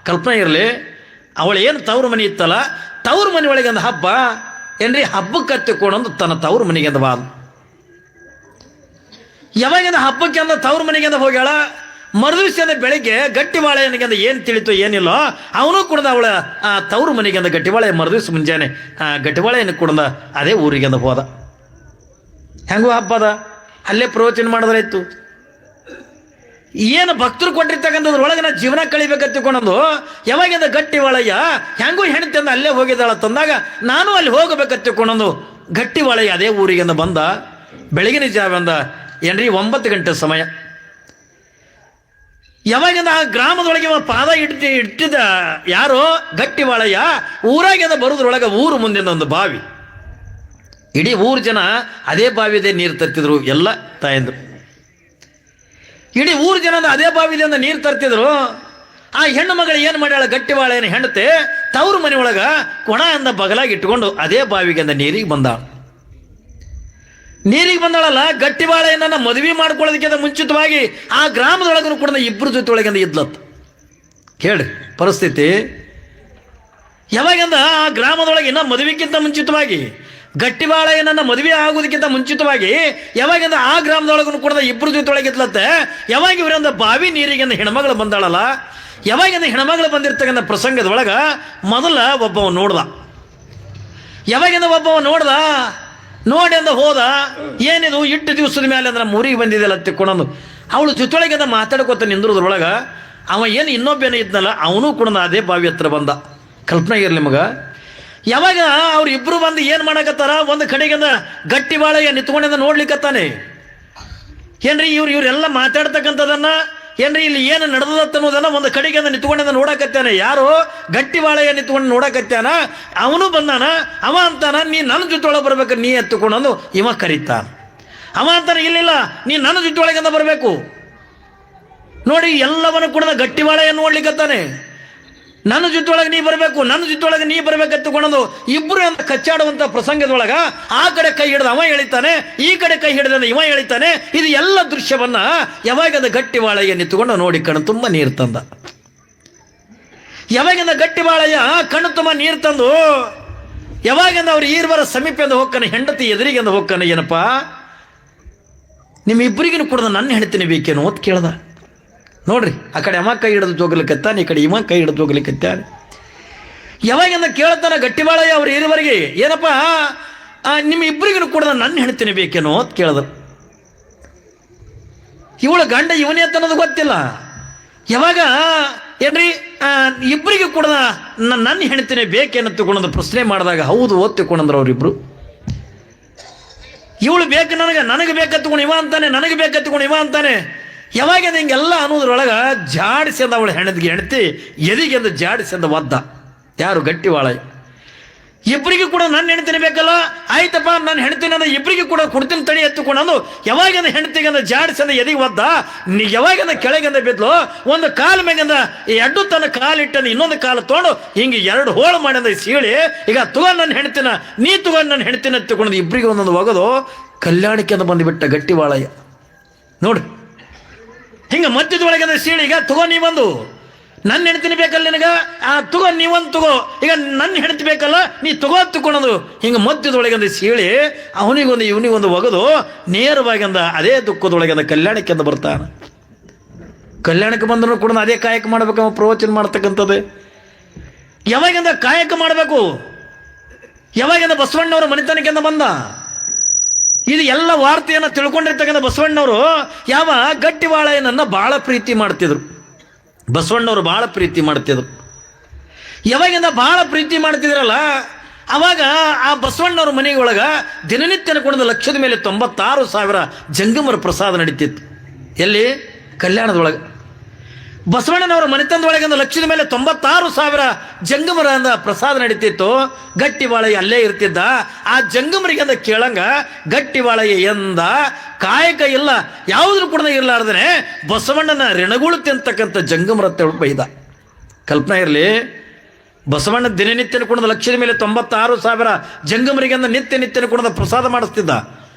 ಕಲ್ಪನೆ ಇರಲಿ, ಅವಳು ಏನು ತವರು ಮನೆ ಇತ್ತಲ್ಲ, ತವರು ಮನೆ ಒಳಗೆ ಒಂದು ಹಬ್ಬ ಏನ್ರಿ, ಹಬ್ಬಕ್ಕೆ ಹತ್ತಿಕೊಂಡಂದು ತನ್ನ ತವರು ಮನೆಗೆ ಅಂದ ಬಾದ. ಯಾವಾಗಿಂದ ಹಬ್ಬಕ್ಕೆ ಅಂದ ತವರು ಮನೆಗೆ ಅಂದ ಹೋಗ್ಯಾಳ. ಮರುದಿವಸ ಬೆಳಿಗ್ಗೆ ಗಟ್ಟಿವಾಳಯ್ಯನಿಗೆ ಅಂದ ಏನು ತಿಳಿತು ಏನಿಲ್ಲ, ಅವನು ಕೂಡ ಅವಳ ತವರು ಮನೆಗೆ ಅಂದ ಗಟ್ಟಿವಾಳಯ್ಯ ಮರುದಿವಸ ಮುಂಜಾನೆ ಗಟ್ಟಿವಾಳಯ್ಯನ ಕೂಡ ಅದೇ ಊರಿಗೆ ಅಂದ ಹೋದ. ಹೆಂಗೂ ಹಬ್ಬದ ಅಲ್ಲೇ ಪ್ರವಚನ ಮಾಡಿದ್ರಾಯ್ತು. ಏನು ಭಕ್ತರು ಕೊಟ್ಟಿರ್ತಕ್ಕಂಥದ್ರೊಳಗೆ ನಾ ಜೀವನ ಕಳಿಬೇಕಂತ ತಿಳ್ಕೊಂಡಂದು ಯಾವಾಗಿಂದ ಗಟ್ಟಿ ವಾಳಯ್ಯ ಹೆಂಗೂ ಹೆಣ್ತಿ ಅಂದ ಅಲ್ಲೇ ಹೋಗಿದ್ದಾಳ ತಂದಾಗ ನಾನು ಅಲ್ಲಿ ಹೋಗಬೇಕಂತ ತಿಳ್ಕೊಂಡಂದು ಗಟ್ಟಿ ವಾಳಯ್ಯ ಅದೇ ಊರಿಗಿಂದ ಬಂದ. ಬೆಳಗಿನ ಜಾವ ಅಂದ ಏನ್ರಿ 9 ಗಂಟೆ ಸಮಯ. ಯಾವಾಗಿಂದ ಆ ಗ್ರಾಮದೊಳಗೆ ಪಾದ ಇಟ್ಟಿದ್ದ ಯಾರೋ ಗಟ್ಟಿ ವಾಳಯ್ಯ ಊರಾಗಿಂದ ಬರೋದ್ರೊಳಗೆ ಊರು ಮುಂದಿನ ಒಂದು ಬಾವಿ, ಇಡೀ ಊರು ಜನ ಅದೇ ಬಾವಿದೇ ನೀರು ತರ್ತಿದ್ರು. ಎಲ್ಲ ತಾಯಂದ್ರು ಇಡೀ ಊರು ಜನ ಅದೇ ಬಾವಿದಿಂದ ನೀರು ತರ್ತಿದ್ರು. ಆ ಹೆಣ್ಣು ಮಗಳು ಏನು ಮಾಡ್ಯಾಳ, ಗಟ್ಟಿ ವಾಳೆಯನ್ನು ಹೆಂಡತೆ ತವ್ರ ಮನೆ ಒಳಗ ಕೊಣ ಅಂದ ಬಗಲಾಗಿ ಇಟ್ಕೊಂಡು ಅದೇ ಬಾವಿಗೆ ನೀರಿಗೆ ಬಂದಾಳ. ನೀರಿಗೆ ಬಂದಾಳಲ್ಲ, ಗಟ್ಟಿ ಬಾಳೆಯನ್ನ ಮದುವೆ ಮಾಡ್ಕೊಳ್ಳೋದಕ್ಕಿಂತ ಮುಂಚಿತವಾಗಿ ಆ ಗ್ರಾಮದೊಳಗೂ ಕೂಡ ಇಬ್ಬರು ಜೊತೆ ಒಳಗಿಂದ ಇದ್ಲತ್ತು. ಕೇಳ್ರಿ ಪರಿಸ್ಥಿತಿ. ಯಾವಾಗಂದ ಆ ಗ್ರಾಮದೊಳಗೆ ಇನ್ನ ಮದುವೆಕ್ಕಿಂತ ಮುಂಚಿತವಾಗಿ ಗಟ್ಟಿ ಬಾಳೆಯನ್ನ ಮದುವೆ ಆಗೋದಕ್ಕಿಂತ ಮುಂಚಿತವಾಗಿ ಯಾವಾಗಿಂದ ಆ ಗ್ರಾಮದೊಳಗೂ ಕೂಡ ಇಬ್ಬರು ಜೊತೆ ಒಳಗಿದ್ಲತ್ತೆ. ಯಾವಾಗ ಇವರಿಂದ ಬಾವಿ ನೀರಿಗೆ ಹೆಣ್ಮಗಳು ಬಂದಾಳಲ್ಲ, ಯಾವಾಗಿಂದ ಹೆಣ್ಮಗಳು ಬಂದಿರ್ತಕ್ಕಂಥ ಪ್ರಸಂಗದೊಳಗ ಮೊದಲ ಒಬ್ಬವ ನೋಡ್ದ. ಯಾವಾಗಿಂದ ಒಬ್ಬವ ನೋಡ್ದ, ನೋಡಿ ಅಂದ ಹೋದ. ಏನಿದು ಇಟ್ಟು ದಿವಸದ ಮೇಲೆ ಅಂದ್ರೆ ಊರಿಗೆ ಬಂದಿದೆಯಲ್ಲ ತಿಕ್ಕೊಂಡು ಅವಳು ಜೊತೆಯೊಳಗೆ ಮಾತಾಡ್ಕೊತ ನಿಂದ್ರದ್ರೊಳಗ ಅವ ಏನು ಇನ್ನೊಬ್ಬೇನೋ ಇದ್ನಲ್ಲ ಅವನು ಕೂಡ ಅದೇ ಬಾವಿ ಹತ್ರ ಬಂದ. ಕಲ್ಪನೆ ಇರಲಿ ಮಗ. ಯಾವಾಗ ಅವ್ರು ಇಬ್ರು ಬಂದು ಏನು ಮಾಡಕತ್ತಾರ, ಒಂದು ಕಡೆಗಿಂದ ಗಟ್ಟಿ ಬಾಳೆಯ ನಿಂತ್ಕೊಂಡಿಂದ ನೋಡ್ಲಿಕ್ಕತ್ತಾನೆ. ಏನ್ರಿ ಇವರೆಲ್ಲ ಮಾತಾಡ್ತಕ್ಕಂಥದನ್ನ ಏನ್ರಿ ಇಲ್ಲಿ ಏನು ನಡೆದತ್ತ ಅನ್ನೋದನ್ನ ಒಂದು ಕಡೆಗಿಂದ ನಿಂತ್ಕೊಂಡಿಂದ ನೋಡಕತ್ತಾನೆ. ಯಾರು ಗಟ್ಟಿ ಬಾಳೆಯ ನಿಂತ್ಕೊಂಡು ನೋಡಕತ್ತಾನ, ಅವನು ಬಂದಾನ. ಅವ ಅಂತಾನ ನೀ ನನ್ನ ಜೊತೆಯೊಳಗೆ ಬರ್ಬೇಕು, ನೀ ಎತ್ತುಕೊಂಡು ಇವ ಕರೀತಾನ. ಅವ ಅಂತಾನೆ ಇಲ್ಲ ನೀ ನನ್ನ ಜೊತೆಯೊಳಗಿಂದ ಬರಬೇಕು. ನೋಡಿ ಎಲ್ಲವನ್ನೂ ಕೂಡ ಗಟ್ಟಿ ಬಾಳೆಯನ್ನು ನೋಡ್ಲಿಕ್ಕತ್ತಾನೆ. ನನ್ನ ಜೊತೆಯೊಳಗೆ ನೀ ಬರಬೇಕು, ನನ್ನ ಜೊತೆಯೊಳಗೆ ನೀ ಬರ್ಬೇಕಂತಕೊಂಡು ಇಬ್ಬರು ಅಂತ ಕಚ್ಚಾಡುವಂಥ ಪ್ರಸಂಗದೊಳಗ ಆ ಕಡೆ ಕೈ ಹಿಡಿದ ಅವ ಎಳಿತಾನೆ, ಈ ಕಡೆ ಕೈ ಹಿಡಿದ ಇವ ಎಳಿತಾನೆ. ಇದು ಎಲ್ಲ ದೃಶ್ಯವನ್ನ ಯಾವಾಗದ ಗಟ್ಟಿ ಬಾಳೆಯ ನಿಂತುಕೊಂಡು ನೋಡಿ ಕಣ್ಣು ತುಂಬ ನೀರು ತಂದ. ಯಾವಾಗಿಂದ ಗಟ್ಟಿ ಬಾಳೆಯ ಕಣ್ಣು ತುಂಬ ನೀರು ತಂದು ಯಾವಾಗಿಂದ ಅವ್ರು ಈರ್ವರ ಸಮೀಪದಿಂದ ಹೋಗ್ತಾನೆ, ಹೆಂಡತಿ ಎದುರಿಗಿಂದ ಹೋಗ್ತಾನೆ. ಏನಪ್ಪ ನಿಮ್ಮಿಬ್ಬರಿಗೂ ಕೂಡ ನನ್ನ ಹೆಂಡತಿನಿ ಬೇಕೇನೋ ಅಂತ ಕೇಳ್ದ. ನೋಡ್ರಿ, ಆ ಕಡೆ ಅಮ್ಮ ಕೈ ಹಿಡಿದು ಜೋಗಲಿಕ್ಕತ್ತಾನೆ, ಈ ಕಡೆ ಇವ ಕೈ ಹಿಡಿದು ಜೋಗಲಿಕ್ಕತ್ತಾನೆ. ಯಾವಾಗಿಂದ ಕೇಳ್ತಾನ ಗಟ್ಟಿ ಬಾಳಯ್ಯ ಅವ್ರು ಇರುವರೆಗೆ, ಏನಪ್ಪ ನಿಮ್ಮ ಇಬ್ಬರಿಗೂ ಕೂಡ ನನ್ನ ಹೆಣ್ತೀನಿ ಬೇಕೇನೋ ಅಂತ ಕೇಳಿದ್ರು. ಇವಳ ಗಂಡ ಇವನೇ ಅಂತ ಅನ್ನೋದು ಗೊತ್ತಿಲ್ಲ. ಯಾವಾಗ ಏನ್ರಿ ಇಬ್ಬರಿಗೂ ಕೂಡ ನನ್ನ ಹೆಣ್ತೀನಿ ಬೇಕೇನೋ ತಿಳ್ಕೊಂಡಂದು ಪ್ರಶ್ನೆ ಮಾಡಿದಾಗ ಹೌದು ಓದ್ ತಿಳ್ಕೊಂಡ್ರು ಅವರಿಬ್ರು. ಇವಳು ಬೇಕು ನನಗೆ ಬೇಕತ್ಕೊಂಡು ಇವ ಅಂತಾನೆ, ನನಗೆ ಬೇಕತ್ಕೊಂಡು ಇವ ಅಂತಾನೆ. ಯಾವಾಗ ಹಿಂಗೆಲ್ಲ ಅನ್ನೋದ್ರೊಳಗೆ ಜಾಡಿಸಿಂದ ಅವಳು ಹೆಣ್ತಿ ಎದಿಗೆಂದು ಜಾಡಿಸಿಂದ ಒದ್ದ. ಯಾರು ಗಟ್ಟಿ ಬಾಳಯ್ಯ. ಇಬ್ಬರಿಗೂ ಕೂಡ ನನ್ನ ಹೆಣ್ತಿನ ಬೇಕಲ್ಲ, ಆಯ್ತಪ್ಪ ನನ್ನ ಹೆಣ್ತಿನ ಇಬ್ಬರಿಗೂ ಕೂಡ ಕೊಡ್ತೀನಿ ತಡಿ ಎತ್ತುಕೊಂಡು ಯಾವಾಗಿಂದ ಹೆಣ್ತಿಗಂದ ಜಾಡಿಸಿಂದ ಎದಿಗೆ ಒದ್ದ. ಯಾವಾಗಿಂದ ಕೆಳಗಿಂದ ಬಿದ್ಲು, ಒಂದು ಕಾಲು ಮೇಗಿಂದ ಎಡ್ಡು ತನ್ನ ಕಾಲಿಟ್ಟಂದು ಇನ್ನೊಂದು ಕಾಲು ತೊಗೊಂಡು ಹಿಂಗೆ 2 ಹೋಳು ಮಾಡಿದ ಸೀಳಿ, ಈಗ ತಗೊಂಡು ನನ್ನ ಹೆಣ್ತಿನ, ನೀ ತಗೊಂಡು ನನ್ನ ಹೆಣ್ತಿನ ಎತ್ತುಕೊಂಡು ಇಬ್ಬರಿಗೆ ಒಂದೊಂದು ಒಗದು ಕಲ್ಯಾಣಕ್ಕೆ ಅಂತ ಬಂದುಬಿಟ್ಟ ಗಟ್ಟಿ ಬಾಳಯ್ಯ. ನೋಡಿ ಹಿಂಗೆ ಮಧ್ಯದೊಳಗೆ ಸೀಳಿ, ಈಗ ತಗೋ ನೀ ಬಂದು ನನ್ನ ಹೆಣ್ತಿನ ಬೇಕಲ್ಲ ನಿನಗ, ತಗೋ ನೀವೊಂದು ತಗೋ, ಈಗ ನನ್ನ ಹೆಣ್ತಿ ಬೇಕಲ್ಲ ನೀ ತಗೊಳೋದು. ಹಿಂಗೆ ಮಧ್ಯದೊಳಗೆ ಸೀಳಿ ಅವನಿಗೊಂದು ಇವನಿಗೊಂದು ಒಗದು ನೇರವಾಗಿಂದ ಅದೇ ದುಃಖದೊಳಗಿಂದ ಕಲ್ಯಾಣಕ್ಕೆ ಅಂತ ಬರ್ತಾನೆ. ಕಲ್ಯಾಣಕ್ಕೆ ಬಂದರೂ ಕೂಡ ಅದೇ ಕಾಯಕ ಮಾಡ್ಬೇಕು, ಅವ ಪ್ರವಚನ ಮಾಡ್ತಕ್ಕಂಥದ್ದು. ಯಾವಾಗಿಂದ ಕಾಯಕ ಮಾಡಬೇಕು, ಯಾವಾಗಿಂದ ಬಸವಣ್ಣವ್ರ ಮನೆತನಕ್ಕಿಂದ ಬಂದ. ಇದು ಎಲ್ಲ ವಾರ್ತೆಯನ್ನು ತಿಳ್ಕೊಂಡಿರ್ತಕ್ಕಂಥ ಬಸವಣ್ಣವರು ಯಾವ ಗಟ್ಟಿ ಬಾಳೆಯನ್ನ ಭಾಳ ಪ್ರೀತಿ ಮಾಡ್ತಿದ್ರು. ಬಸವಣ್ಣವರು ಭಾಳ ಪ್ರೀತಿ ಮಾಡ್ತಿದ್ರು. ಯಾವಾಗಿಂದ ಭಾಳ ಪ್ರೀತಿ ಮಾಡ್ತಿದ್ರಲ್ಲ, ಅವಾಗ ಆ ಬಸವಣ್ಣವ್ರ ಮನೆಯೊಳಗ ದಿನನಿತ್ಯನ ಕೊಡದ ಲಕ್ಷದ ಮೇಲೆ 96,000 ಜಂಗಮರ ಪ್ರಸಾದ ನಡೀತಿತ್ತು. ಎಲ್ಲಿ? ಕಲ್ಯಾಣದೊಳಗೆ. ಬಸವಣ್ಣನವರ ಮನೆತನದೊಳಗಿಂದ ಲಕ್ಷದ ಮೇಲೆ 96,000 ಜಂಗಮರ ಅಂದ ಪ್ರಸಾದ ನಡೀತಿತ್ತು. ಗಟ್ಟಿ ಬಾಳಯ್ಯ ಅಲ್ಲೇ ಇರ್ತಿದ್ದ. ಆ ಜಂಗಮರಿಗಂದ ಕೇಳಂಗ ಗಟ್ಟಿ ಬಾಳಯ್ಯ ಎಂದ ಕಾಯಕ ಇಲ್ಲ, ಯಾವುದ್ರು ಕೂಡ ಇರಲಾರ್ದೇ ಬಸವಣ್ಣನ ಋಣಗಳು ತಿಂತಕ್ಕಂಥ ಜಂಗಮರ ಬೈದ. ಕಲ್ಪನೆ ಇರಲಿ, ಬಸವಣ್ಣ ದಿನನಿತ್ಯನ ಕುಣದ ಲಕ್ಷದ ಮೇಲೆ 96,000 ಜಂಗಮರಿಗಂದ ನಿತ್ಯನ ಕುಣದ ಪ್ರಸಾದ ಮಾಡಿಸ್ತಿದ್ದ.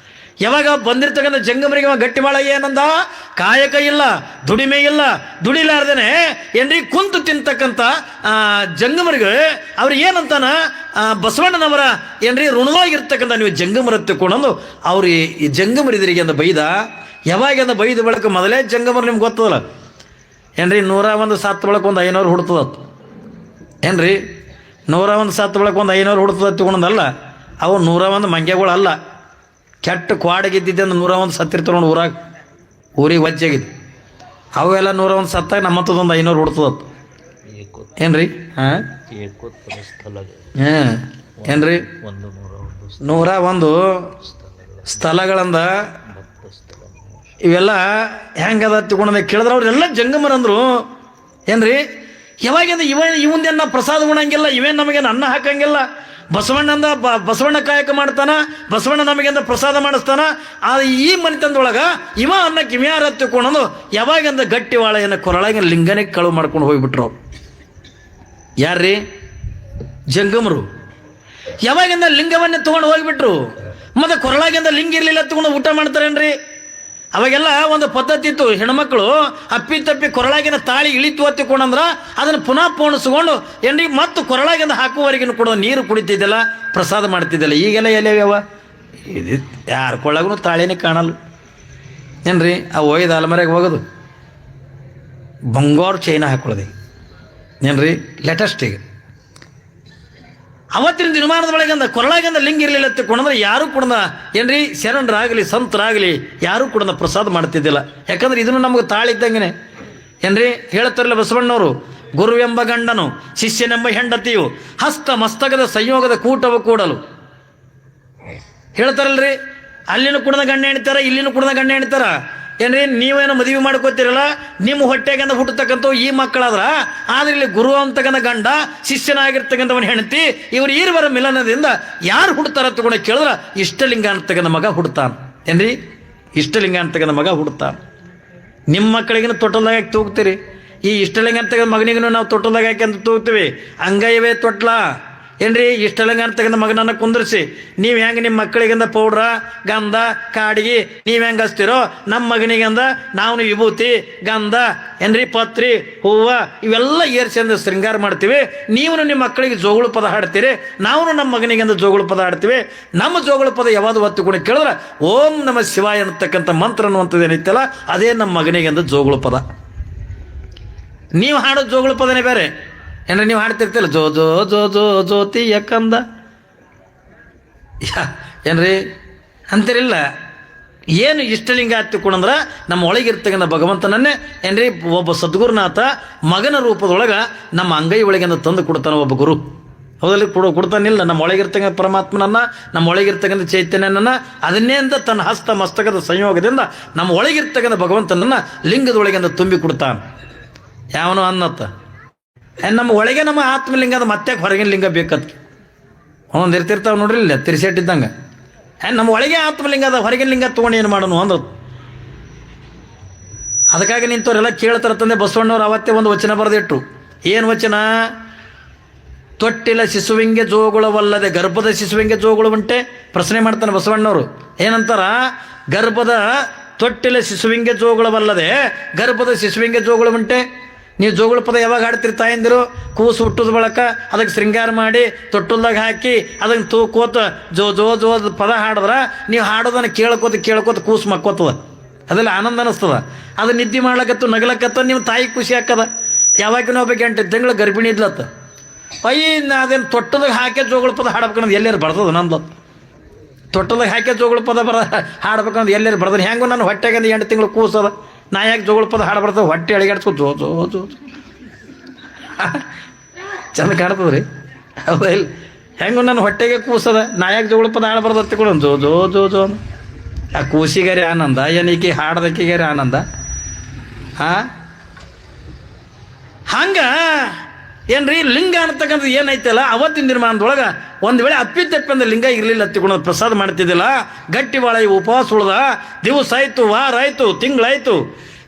ಯಾವಾಗ ಬಂದಿರ್ತಕ್ಕಂಥ ಜಂಗಮರಿಗೆ ಗಟ್ಟಿ ಬಾಳಯ್ಯ ಏನಂದ, ಕಾಯಕ ಇಲ್ಲ, ದುಡಿಮೆ ಇಲ್ಲ, ದುಡಿಲಾರ್ದೇನೆ ಏನ್ರಿ ಕುಂತು ತಿಂತಕ್ಕಂಥ ಜಂಗಮರಿಗೆ ಅವ್ರಿಗೆ ಏನಂತಾನ, ಬಸವಣ್ಣನವರ ಏನ್ರಿ ಋಣವಾಗಿರ್ತಕ್ಕಂಥ ನೀವು ಜಂಗಮರ ತಗೊಂಡು ಅವ್ರು ಈ ಜಂಗಮರಿದರಿಗೆ ಅಂತ ಬೈದ. ಯಾವಾಗ ಬೈದ ಬಳಕ ಮೊದಲೇ ಜಂಗಮರು ನಿಮ್ಗೆ ಗೊತ್ತದಲ್ಲ ಏನ್ರಿ, 101 ಸತ್ತು ಬಳಕ ಒಂದು 500 ಹುಡ್ತದತ್ತು ಏನ್ರಿ. 101 ಸತ್ತು ಬಳಕ ಒಂದು 500 ಹುಡ್ತದ ತಗೊಂಡಲ್ಲ, ಅವು 101 ಮಂಗ್ಯಗಳು ಅಲ್ಲ. ಕೆಟ್ಟ ಕ್ವಾಡಗಿದ್ದಿದ್ದೆ ಅಂದ್ರೆ 101 ಸತ್ತಿರ್ತಾವ ನೋಡಿ ಊರಿಗೆ ವಜ್ಜಾಗಿದ್ದು. ಅವೆಲ್ಲ 101 ಸತ್ತಾಗ ನಮ್ಮತ್ತದೊಂದು 500 ಹುಡ್ತದ ಏನ್ರಿ? ಹಾಂ ಏನ್ರಿ? 101 ಸ್ಥಳಗಳಂದ ಇವೆಲ್ಲ ಹೆಂಗದ ತಿಳ್ಕೊಂಡ ಕೇಳಿದ್ರೆ ಅವ್ರೆಲ್ಲ ಜಂಗಮರಂದ್ರು ಏನ್ರಿ? ಯಾವಾಗಿಂದ ಇವಂದೇನು ನಾವು ಪ್ರಸಾದ ಉಣಂಗಿಲ್ಲ, ಇವೇನು ನಮಗೇನು ಅನ್ನ ಹಾಕಂಗಿಲ್ಲ. ಬಸವಣ್ಣಂದ ಬಸವಣ್ಣ ಕಾಯಕ ಮಾಡ್ತಾನ, ಬಸವಣ್ಣ ನಮಗೆಂದ ಪ್ರಸಾದ ಮಾಡಿಸ್ತಾನ. ಆದರೆ ಈ ಮನೆತನದೊಳಗೆ ಇವ ಅನ್ನಕ್ಕೆ ಇವ್ಯಾರ ತಿಳ್ಕೊಂಡು ಯಾವಾಗಿಂದ ಗಟ್ಟಿ ವಾಳೆಯನ್ನು ಕೊರಳಾಗಿನ ಲಿಂಗನೇ ಕಳುವು ಮಾಡ್ಕೊಂಡು ಹೋಗ್ಬಿಟ್ರು. ಯಾರ್ರೀ? ಜಂಗಮರು. ಯಾವಾಗಿಂದ ಲಿಂಗವನ್ನೇ ತೊಗೊಂಡು ಹೋಗಿಬಿಟ್ರು. ಮತ್ತು ಕೊರಳಾಗಿಂದ ಲಿಂಗ ಇರಲಿಲ್ಲ ತಗೊಂಡು ಊಟ ಮಾಡ್ತಾರೇನ್ರಿ? ಅವಾಗೆಲ್ಲ ಒಂದು ಪದ್ಧತಿ ಇತ್ತು. ಹೆಣ್ಮಕ್ಳು ಅಪ್ಪಿ ತಪ್ಪಿ ಕೊರಳಾಗಿನ ತಾಳಿ ಇಳಿತು ಹತ್ತಿಕೊಂಡಂದ್ರೆ ಅದನ್ನು ಪುನಃ ಪೋಣಿಸ್ಕೊಂಡು ಏನ್ರಿ ಮತ್ತು ಕೊರಳಾಗಿಂದ ಹಾಕುವವರೆಗಿನ ಕೂಡ ನೀರು ಕುಡಿತಿದ್ದಿಲ್ಲ, ಪ್ರಸಾದ ಮಾಡ್ತಿದ್ದಿಲ್ಲ. ಈಗೆಲ್ಲ ಎಲೆವ್ಯವ ಇದು ಯಾರ ಕೊಳ್ಳಾಗೂ ತಾಳಿನೇ ಕಾಣಲ್ಲ ಏನ್ರಿ? ಆ ಒಯ್ದು ಅಲಮರೆಗೆ ಹೋಗೋದು ಬಂಗಾರ ಚೈನ ಹಾಕೊಳ್ಳೋದು ಏನ್ರಿ ಲೇಟೆಸ್ಟ್. ಈಗ ಅವತ್ತಿನ ದಿನಮಾನದ ಒಳಗಿಂದ ಕೊರಳಾಗಿಂದ ಲಿಂಗ ಇರಲಿಲ್ಲ ತಿಳ್ಕೊಂಡ್ರೆ ಯಾರು ಕೂಡ ಏನ್ರಿ ಶರಣರಾಗಲಿ ಸಂತರಾಗಲಿ ಯಾರು ಕೂಡ ಪ್ರಸಾದ ಮಾಡ್ತಿದ್ದಿಲ್ಲ. ಯಾಕಂದ್ರೆ ಇದನ್ನು ನಮಗೆ ತಾಳಿದ್ದಂಗೆ ಏನ್ರಿ ಹೇಳ್ತಾರಲ್ಲ ಬಸವಣ್ಣವರು, ಗುರುವೆಂಬ ಗಂಡನು ಶಿಷ್ಯನೆಂಬ ಹೆಂಡತಿಯು ಹಸ್ತ ಮಸ್ತಕದ ಸಂಯೋಗದ ಕೂಟವು ಕೂಡಲು ಹೇಳ್ತಾರಲ್ರಿ. ಅಲ್ಲಿನೂ ಕೂಡ ಗಂಡ ಹೆಣ್ತಾರ, ಇಲ್ಲಿನೂ ಕೂಡ ಗಂಡ ಹೆಣ್ತಾರ ಏನ್ರಿ? ನೀವೇನೋ ಮದುವೆ ಮಾಡ್ಕೋತೀರಲ್ಲ, ನಿಮ್ಮ ಹೊಟ್ಟೆಗಂದ ಹುಟ್ಟತಕ್ಕಂಥ ಈ ಮಕ್ಕಳಾದ್ರ ಆದ್ರೆ ಇಲ್ಲಿ ಗುರು ಅಂತಕ್ಕಂಥ ಗಂಡ ಶಿಷ್ಯನಾಗಿರ್ತಕ್ಕಂಥವನ ಹೆಂಡತಿ ಇವರು ಈರುವರ ಮಿಲನದಿಂದ ಯಾರು ಹುಡ್ತಾರ ತಗೊಂಡು ಕೇಳಿದ್ರ ಇಷ್ಟಲಿಂಗ ಅಂತಕ್ಕಂಥ ಮಗ ಹುಡ್ತಾನ ಏನ್ರಿ? ಇಷ್ಟಲಿಂಗ ಅಂತಕ್ಕಂಥ ಮಗ ಹುಡ್ತಾನ. ನಿಮ್ಮ ಮಕ್ಕಳಿಗೂ ತೊಟ್ಟಲ್ದಾಗ ಹಾಕಿ ತೂಗ್ತೀರಿ. ಈ ಇಷ್ಟಲಿಂಗ ಅಂತಕ್ಕಂಥ ಮಗನಿಗೂ ನಾವು ತೊಟ್ಟಲ್ದಾಗ ಹಾಕಿ ಅಂತ ತೂಗ್ತೀವಿ. ಅಂಗೈವೇ ತೊಟ್ಲ ಏನ್ರಿ? ಇಷ್ಟಲಿಂಗ ಅಂತಕ್ಕಂಥ ಮಗನನ್ನು ಕುಂದ್ರಿಸಿ ನೀವು ಹೆಂಗೆ ನಿಮ್ಮ ಮಕ್ಕಳಿಗಂದ ಪೌಡ್ರ ಗಂಧ ಕಾಡಿಗೆ ನೀವು ಹೆಂಗೆ ಹಚ್ತೀರೋ ನಮ್ಮ ಮಗನಿಗಂದ ನಾವು ವಿಭೂತಿ ಗಂಧ ಏನ್ರಿ ಪತ್ರಿ ಹೂವು ಇವೆಲ್ಲ ಏರ್ಸಂದು ಶೃಂಗಾರ ಮಾಡ್ತೀವಿ. ನೀವು ನಿಮ್ಮ ಮಕ್ಕಳಿಗೆ ಜೋಗುಳು ಪದ ಹಾಡ್ತೀರಿ, ನಾವು ನಮ್ಮ ಮಗನಿಗಂದ ಜೋಗುಳು ಪದ ಹಾಡ್ತೀವಿ. ನಮ್ಮ ಜೋಗುಳು ಪದ ಯಾವುದು ಒತ್ತುಕೊಂಡು ಕೇಳಿದ್ರೆ ಓಂ ನಮ ಶಿವಾಯ ಅನ್ನತಕ್ಕಂಥ ಮಂತ್ರ ಅನ್ನುವಂಥದ್ದು ಏನೈತಲ್ಲ ಅದೇ ನಮ್ಮ ಮಗನಿಗಂದ ಜೋಗುಳು ಪದ. ನೀವು ಹಾಡೋ ಜೋಗುಳು ಪದನೇ ಬೇರೆ ಏನ್ರಿ? ನೀವು ಹಾಡ್ತಿರ್ತಿಲ್ಲ ಜೋ ಜೋ ಜೋ ಜೋ ಜ್ಯೋತಿ ಯಾಕಂದ ಏನ್ರಿ ಅಂತಿರಿಲ್ಲ. ಏನು ಇಷ್ಟಲಿಂಗ ಹತ್ತಿಕೊಂಡ್ರೆ ನಮ್ಮ ಒಳಗಿರ್ತಕ್ಕಂಥ ಭಗವಂತನನ್ನೇ ಏನ್ರಿ ಒಬ್ಬ ಸದ್ಗುರುನಾಥ ಮಗನ ರೂಪದೊಳಗೆ ನಮ್ಮ ಅಂಗೈ ಒಳಗಿಂದ ತಂದು ಕೊಡ್ತಾನೆ ಒಬ್ಬ ಗುರು. ಹೌದಲ್ಲಿ ಕೊಡ್ತಾನಿಲ್ಲ ನಮ್ಮ ಒಳಗಿರ್ತಕ್ಕಂಥ ಪರಮಾತ್ಮನನ್ನ, ನಮ್ಮ ಒಳಗಿರ್ತಕ್ಕಂಥ ಚೈತನ್ಯನನ್ನ ಅದನ್ನೇ ಅಂತ ತನ್ನ ಹಸ್ತ ಮಸ್ತಕದ ಸಂಯೋಗದಿಂದ ನಮ್ಮ ಒಳಗಿರ್ತಕ್ಕಂಥ ಭಗವಂತನನ್ನ ಲಿಂಗದೊಳಗಿಂದ ತುಂಬಿ ಕೊಡ್ತಾನೆ. ಯಾವನು ಅನ್ನತ್ತ ನಮ್ಮ ಒಳಗೆ ನಮ್ಮ ಆತ್ಮಲಿಂಗ ಅದು ಮತ್ತೆ ಹೊರಗಿನ ಲಿಂಗ ಬೇಕತ್ ಒಂದೊಂದು ಇರ್ತಿರ್ತಾವೆ ನೋಡ್ರಿ, ಇಲ್ಲ ತಿರ್ಸೆಟ್ಟಿದ್ದಂಗೆ. ನಮ್ಮ ಒಳಗೆ ಆತ್ಮಲಿಂಗ ಅದ, ಹೊರಗಿನ ಲಿಂಗ ತೊಗೊಂಡು ಏನು ಮಾಡೋಣ ಅಂದದ್ದು. ಅದಕ್ಕಾಗಿ ನಿಂತವ್ರೆಲ್ಲ ಕೇಳ್ತಾರ ತಂದೆ ಬಸವಣ್ಣವ್ರು ಅವತ್ತೇ ಒಂದು ವಚನ ಬರೆದಿಟ್ರು. ಏನು ವಚನ? ತೊಟ್ಟಿಲ ಶಿಶುವಿಂಗೆ ಜೋಗುಳವಲ್ಲದೆ ಗರ್ಭದ ಶಿಶುವಿಂಗೆ ಜೋಗುಳು ಉಂಟೆ? ಪ್ರಶ್ನೆ ಮಾಡ್ತಾನೆ ಬಸವಣ್ಣವರು. ಏನಂತಾರ? ಗರ್ಭದ ತೊಟ್ಟಿಲ ಶಿಶುವಿಂಗೆ ಜೋಗುಳವಲ್ಲದೆ ಗರ್ಭದ ಶಿಶುವಿಂಗೆ ಜೋಗುಳು ಉಂಟೆ? ನೀವು ಜೋಗುಳ ಪದ ಯಾವಾಗ ಹಾಡ್ತಿರಿ ತಾಯಂದಿರು? ಕೂಸು ಹುಟ್ಟದ ಬಳಕ ಅದಕ್ಕೆ ಶೃಂಗಾರ ಮಾಡಿ ತೊಟ್ಟಲ್ದಾಗ ಹಾಕಿ ಅದನ್ನು ತೂಕೋತ ಜೋ ಜೋ ಜೋ ಪದ ಹಾಡಿದ್ರೆ ನೀವು ಹಾಡೋದನ್ನು ಕೇಳ್ಕೋತ ಕೂಸು ಮಕ್ಕೋತದ. ಅದೆಲ್ಲ ಆನಂದ ಅನ್ನಿಸ್ತದ. ಅದು ನಿದ್ದೆ ಮಾಡ್ಲಕತ್ತು ನಗಲಕತ್ತ ನಿಮ್ಮ ತಾಯಿ ಖುಷಿ ಹಾಕದ. ಯಾವಾಗ ಒಬ್ಬ 8 ತಿಂಗಳು ಗರ್ಭಿಣಿ ಇದ್ಲತ್ತ. ಅದೇನು ತೊಟ್ಟದಾಗ ಹಾಕಿ ಜೋಗುಳ ಪದ ಹಾಡ್ಬೇಕನ್ನೋದು ಎಲ್ಲರೂ ಬರ್ತದ ನಂದು. ತೊಟ್ಟದಾಗ ಹಾಕಿ ಜೋಗುಳ ಪದ ಹಾಡ್ಬೇಕನ್ನೋದು ಎಲ್ಲರೂ ಬರ್ತದೆ. ಹೆಂಗೋ ನಾನು ಹೊಟ್ಟೆಗೆ 8 ತಿಂಗಳು ಕೂಸದ, ನಾ ಯಾಕೆ ಜೋಗುಳ ಪದ ಹಾಡು ಬರ್ತದೆ? ಹೊಟ್ಟೆ ಅಳಿಗಾಡ್ಸ್ಕೊ ಜೋ ಜೋ ಜೋ ಚಂದ ಕಾಣ್ತದ್ರಿ. ಹೌದಾ ಇಲ್ಲ? ಹೆಂಗೋ ನನ್ನ ಹೊಟ್ಟೆಗೆ ಕೂಸದ, ನಾ ಯಾಕೆ ಜೋಗುಳ ಪದ ಹಾಡು ಬರ್ತದೆ ತಿಳ್ಕೊಂಡು ಜೋ ಜೋ ಜೋ ಜೋ ಆ ಕೂಸಿಗಾರಿ ಆನಂದ, ಏನೀಕೆ ಹಾಡದಕ್ಕಿಗಾರಿ ಆನಂದ. ಹಂಗ ಏನ್ರಿ ಲಿಂಗ ಅಂತಕ್ಕಂಥದ್ದು ಏನೈತಲ್ಲ ಅವತ್ತಿನ ದಿನಮಾನದೊಳಗೆ ಒಂದು ವೇಳೆ ಅಪ್ಪಿತಪ್ಪಂದ ಲಿಂಗ ಇರಲಿಲ್ಲ ಹತ್ತಿಕೊಂಡು ಪ್ರಸಾದ ಮಾಡ್ತಿದ್ದಿಲ್ಲ. ಗಟ್ಟಿ ಬಾಳ ಉಪವಾಸ ಉಳ್ದ ದಿವಸ ಆಯ್ತು, ವಾರ ಆಯ್ತು, ತಿಂಗಳಾಯ್ತು.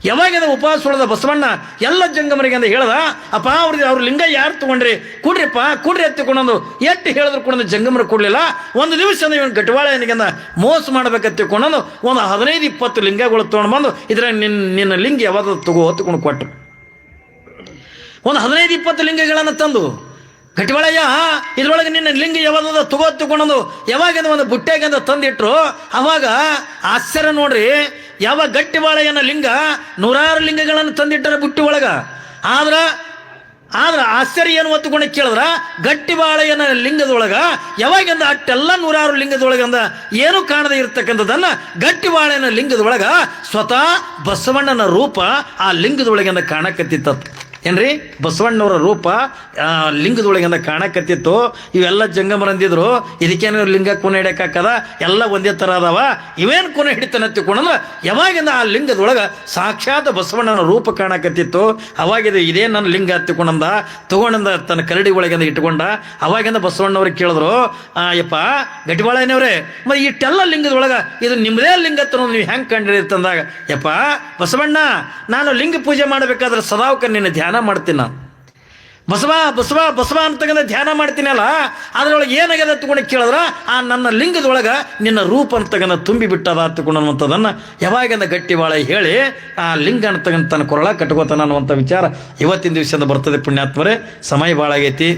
ಯಾವಾಗ ಉಪವಾಸ ಉಳ್ದ ಬಸವಣ್ಣ ಎಲ್ಲ ಜಂಗಮರಿಗೆ ಅಂತ ಹೇಳ್ದ, ಅಪ್ಪ ಅವ್ರ ಲಿಂಗ ಯಾರು ತೊಗೊಂಡ್ರಿ ಕೊಡ್ರಿಪ್ಪ ಕೊಡ್ರಿ ಹತ್ತಿಕೊಂಡೊಂದು ಎಟ್ಟು ಹೇಳಿದ್ರು ಕೂಡ ಜಂಗಮರು ಕೊಡಲಿಲ್ಲ. ಒಂದು ದಿವಸ ಇವನು ಗಟ್ಟಿವಾಳೆನಿಗೆಂದ ಮೋಸ ಮಾಡ್ಬೇಕತ್ತಿಕೊಂಡೊಂದು ಒಂದು 15-20 ಲಿಂಗಗಳು ತೊಗೊಂಡು ಬಂದು ಇದ್ರಾಗ ನಿನ್ನ ಲಿಂಗ ಯಾವಾಗ ತಗೋ ಹತ್ಕೊಂಡು ಕೊಟ್ಟರು. ಒಂದು 15-20 ಲಿಂಗಗಳನ್ನು ತಂದು ಗಟ್ಟಿವಾಳಯ್ಯ ಇದ್ರೊಳಗೆ ನಿನ್ನ ಲಿಂಗ ಯಾವಾಗ ತಗೊಂಡು ಯಾವಾಗ ಒಂದು ಬುಟ್ಟೆಗಂದ ತಂದಿಟ್ರು. ಅವಾಗ ಆಶ್ಚರ್ಯ ನೋಡ್ರಿ, ಯಾವ ಗಟ್ಟಿವಾಳೆಯನ್ನ ಲಿಂಗ 100 ಲಿಂಗಗಳನ್ನು ತಂದಿಟ್ಟರೆ ಬುಟ್ಟಿ ಒಳಗ. ಆದ್ರೆ ಆದ್ರೆ ಆಶ್ಚರ್ಯ ಏನು ಒತ್ತುಕೊಂಡು ಕೇಳಿದ್ರ ಗಟ್ಟಿ ಬಾಳೆಯನ ಲಿಂಗದೊಳಗ ಯಾವಾಗಿಂದ ಅಟ್ಟೆಲ್ಲ ನೂರಾರು ಲಿಂಗದೊಳಗಂದ ಏನು ಕಾಣದೇ ಇರ್ತಕ್ಕಂಥದ್ದನ್ನ ಗಟ್ಟಿ ಬಾಳೆಯನ ಲಿಂಗದೊಳಗ ಸ್ವತಃ ಬಸವಣ್ಣನ ರೂಪ ಆ ಲಿಂಗದೊಳಗಿಂದ ಕಾಣಕತ್ತಿತ್ತ ಏನ್ರಿ ಬಸವಣ್ಣವರ ರೂಪ ಲಿಂಗದೊಳಗಿಂದ ಕಾಣಕತ್ತಿತ್ತು. ಇವೆಲ್ಲ ಜಂಗಮರಂದಿದ್ರು ಇದಕ್ಕೇನು ಲಿಂಗ ಕೊನೆ ಹಿಡಿಯಕ್ಕಾಕದ, ಎಲ್ಲ ಒಂದೇ ಥರ ಅದಾವ, ಇವೇನು ಕೊನೆ ಹಿಡಿತಾನೆ ತಿಳ್ಕೊಂಡ್ರೆ ಯಾವಾಗಿಂದ ಆ ಲಿಂಗದೊಳಗೆ ಸಾಕ್ಷಾತ್ ಬಸವಣ್ಣನ ರೂಪ ಕಾಣಕತ್ತಿತ್ತು. ಅವಾಗಿದ ಇದೇ ನನ್ನ ಲಿಂಗ ಹತ್ತಿಕೊಂಡ ತಗೊಂಡಿಂದ ತನ್ನ ಕರಡಿ ಒಳಗಿಂದ ಇಟ್ಕೊಂಡ. ಅವಾಗಿಂದ ಬಸವಣ್ಣವ್ರಿಗೆ ಕೇಳಿದ್ರು, ಯಪ್ಪ ಗಟ್ಟಿಬಾಳೇನವ್ರೆ, ಮತ್ತೆ ಇಷ್ಟೆಲ್ಲ ಲಿಂಗದೊಳಗೆ ಇದು ನಿಮ್ಮದೇ ಲಿಂಗ ತನ್ನೋದು ನೀವು ಹೆಂಗೆ ಕಂಡಿರ್ತಂದಾಗ, ಯಪ್ಪ ಬಸವಣ್ಣ ನಾನು ಲಿಂಗ ಪೂಜೆ ಮಾಡಬೇಕಾದ್ರೆ ಸದಾವಕ ನಿನ್ನ ಧ್ಯಾನ ಮಾಡ್ತೀನಿ, ನಾನು ಬಸವ ಬಸವ ಬಸವ ಅಂತಕ್ಕಂಥ ಧ್ಯಾನ ಮಾಡ್ತೀನಲ್ಲ, ಅದರೊಳಗೆ ಏನಾಗ್ಯದ ತಗೊಂಡು ಕೇಳಿದ್ರ ಆ ನನ್ನ ಲಿಂಗದೊಳಗೆ ನಿನ್ನ ರೂಪ ಅಂತಕ್ಕಂಥ ತುಂಬಿ ಬಿಟ್ಟದ ತಗೊಂಡಂಥದನ್ನು ಯಾವಾಗಿಂದ ಗಟ್ಟಿ ಬಾಳ ಹೇಳಿ ಆ ಲಿಂಗ ಅಂತಕ್ಕಂಥ ತನ್ನ ಕೊರಳ ಕಟ್ಕೋತಾನ ಅನ್ನುವಂಥ ವಿಚಾರ ಇವತ್ತಿನ ದಿವಸದಿಂದ ಬರ್ತದೆ. ಪುಣ್ಯಾತ್ಮರೇ, ಸಮಯ ಭಾಳ ಆಗೈತಿ,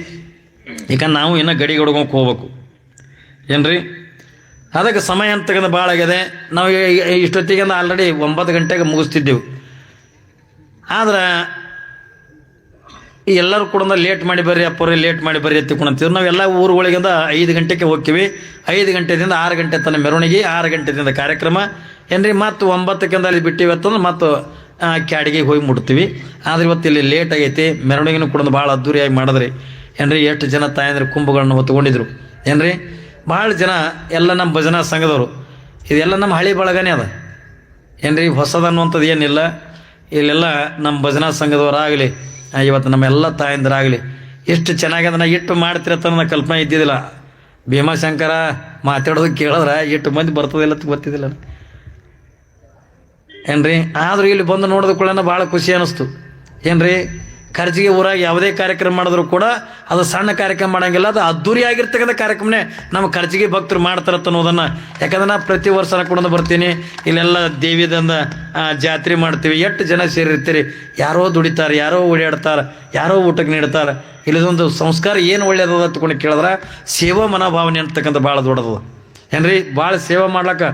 ಯಾಕಂದ್ರೆ ನಾವು ಇನ್ನೂ ಗಡಿ ಗಡ್ಕೊಂಡ್ ಹೋಗ್ಬೇಕು ಏನ್ರಿ. ಅದಕ್ಕೆ ಸಮಯ ಅಂತಕ್ಕಂಥ ಭಾಳ ಆಗಿದೆ. ನಾವು ಇಷ್ಟೊತ್ತಿಗೆ ಆಲ್ರೆಡಿ 9 ಗಂಟೆಗೆ ಮುಗಿಸ್ತಿದ್ದೆವು. ಆದ್ರೆ ಎಲ್ಲರೂ ಕೂಡ ಲೇಟ್ ಮಾಡಿ ಬರ್ರಿ ಅಪ್ಪವ್ರಿ, ಲೇಟ್ ಮಾಡಿ ಬರ್ರಿ ಎತ್ತಿಕೊಂಡ್ತಿದ್ರು. ನಾವೆಲ್ಲ ಊರುಗಳಿಂದ 5 ಗಂಟೆಗೆ ಹೋಗ್ತೀವಿ. 5 ಗಂಟೆದಿಂದ 6 ಗಂಟೆ ತನಕ ಮೆರವಣಿಗೆ, 6 ಗಂಟೆದಿಂದ ಕಾರ್ಯಕ್ರಮ ಏನ್ರಿ. ಮತ್ತು 9ಕ್ಕೆ ಅಲ್ಲಿ ಬಿಟ್ಟಿವಿ ಅಂತಂದ್ರೆ ಮತ್ತು ಕ್ಯಾಡಿಗೆ ಹೋಗಿ ಮುಟ್ತೀವಿ. ಆದ್ರೆ ಇವತ್ತು ಇಲ್ಲಿ ಲೇಟ್ ಆಗೈತಿ. ಮೆರವಣಿಗೆನೂ ಕೂಡ ಭಾಳ ಅದ್ದೂರಿಯಾಗಿ ಮಾಡಿದ್ರಿ ಏನ್ರಿ. ಎಷ್ಟು ಜನ ತಾಯಂದ್ರೆ ಕುಂಭಗಳನ್ನು ಹೊತ್ಕೊಂಡಿದ್ರು ಏನ್ರಿ. ಭಾಳ ಜನ ಎಲ್ಲ ನಮ್ಮ ಭಜನಾ ಸಂಘದವರು, ಇದೆಲ್ಲ ನಮ್ಮ ಹಳಿ ಬಳಗನೇ ಅದ ಏನ್ರಿ, ಹೊಸದು ಅನ್ನುವಂಥದ್ದು ಏನಿಲ್ಲ. ಇಲ್ಲೆಲ್ಲ ನಮ್ಮ ಭಜನಾ ಸಂಘದವರಾಗಲಿ, ಇವತ್ತು ನಮ್ಮೆಲ್ಲ ತಾಯಂದಿರಾಗಲಿ ಎಷ್ಟು ಚೆನ್ನಾಗಿ ನಾ ಇಟ್ಟು ಮಾಡ್ತಿರತ್ತ ನನ್ನ ಕಲ್ಪನೆ ಇದ್ದಿದ್ದಿಲ್ಲ. ಭೀಮಾಶಂಕರ ಮಾತಾಡೋದು ಕೇಳಿದ್ರೆ ಎಷ್ಟು ಮಂದಿ ಬರ್ತದಿಲ್ಲ ಗೊತ್ತಿದ್ದಿಲ್ಲ ಏನ್ರಿ. ಆದರೂ ಇಲ್ಲಿ ಬಂದು ನೋಡಿದ ಭಾಳ ಖುಷಿ ಅನ್ನಿಸ್ತು ಏನ್ರಿ. ಖರ್ಜಿಗೆ ಊರಾಗ ಯಾವುದೇ ಕಾರ್ಯಕ್ರಮ ಮಾಡಿದ್ರು ಕೂಡ ಅದು ಸಣ್ಣ ಕಾರ್ಯಕ್ರಮ ಮಾಡೋಂಗಿಲ್ಲ, ಅದು ಅದ್ದೂರಿಯಾಗಿರ್ತಕ್ಕಂಥ ಕಾರ್ಯಕ್ರಮನೇ ನಮ್ಮ ಖರ್ಜಿಗೆ ಭಕ್ತರು ಮಾಡ್ತಾರತ್ತ ಅನ್ನೋದನ್ನು. ಯಾಕಂದ್ರೆ ನಾ ಪ್ರತಿ ವರ್ಷ ಕೂಡ ಬರ್ತೀನಿ, ಇಲ್ಲೆಲ್ಲ ದೇವಿದಂದ ಜಾತ್ರೆ ಮಾಡ್ತೀವಿ. ಎಷ್ಟು ಜನ ಸೇರಿರ್ತೀರಿ, ಯಾರೋ ದುಡಿತಾರೆ, ಯಾರೋ ಓಡಾಡ್ತಾರೆ, ಯಾರೋ ಊಟಕ್ಕೆ ನೀಡ್ತಾರೆ. ಇಲ್ಲದೊಂದು ಸಂಸ್ಕಾರ ಏನು ಒಳ್ಳೇದದ ಅಂತಕೊಂಡು ಕೇಳಿದ್ರೆ ಸೇವಾ ಮನೋಭಾವನೆ ಅಂತಕ್ಕಂಥ ಭಾಳ ದೊಡ್ಡದು ಏನ್ರಿ. ಭಾಳ ಸೇವೆ ಮಾಡ್ಲಿಕ್ಕೆ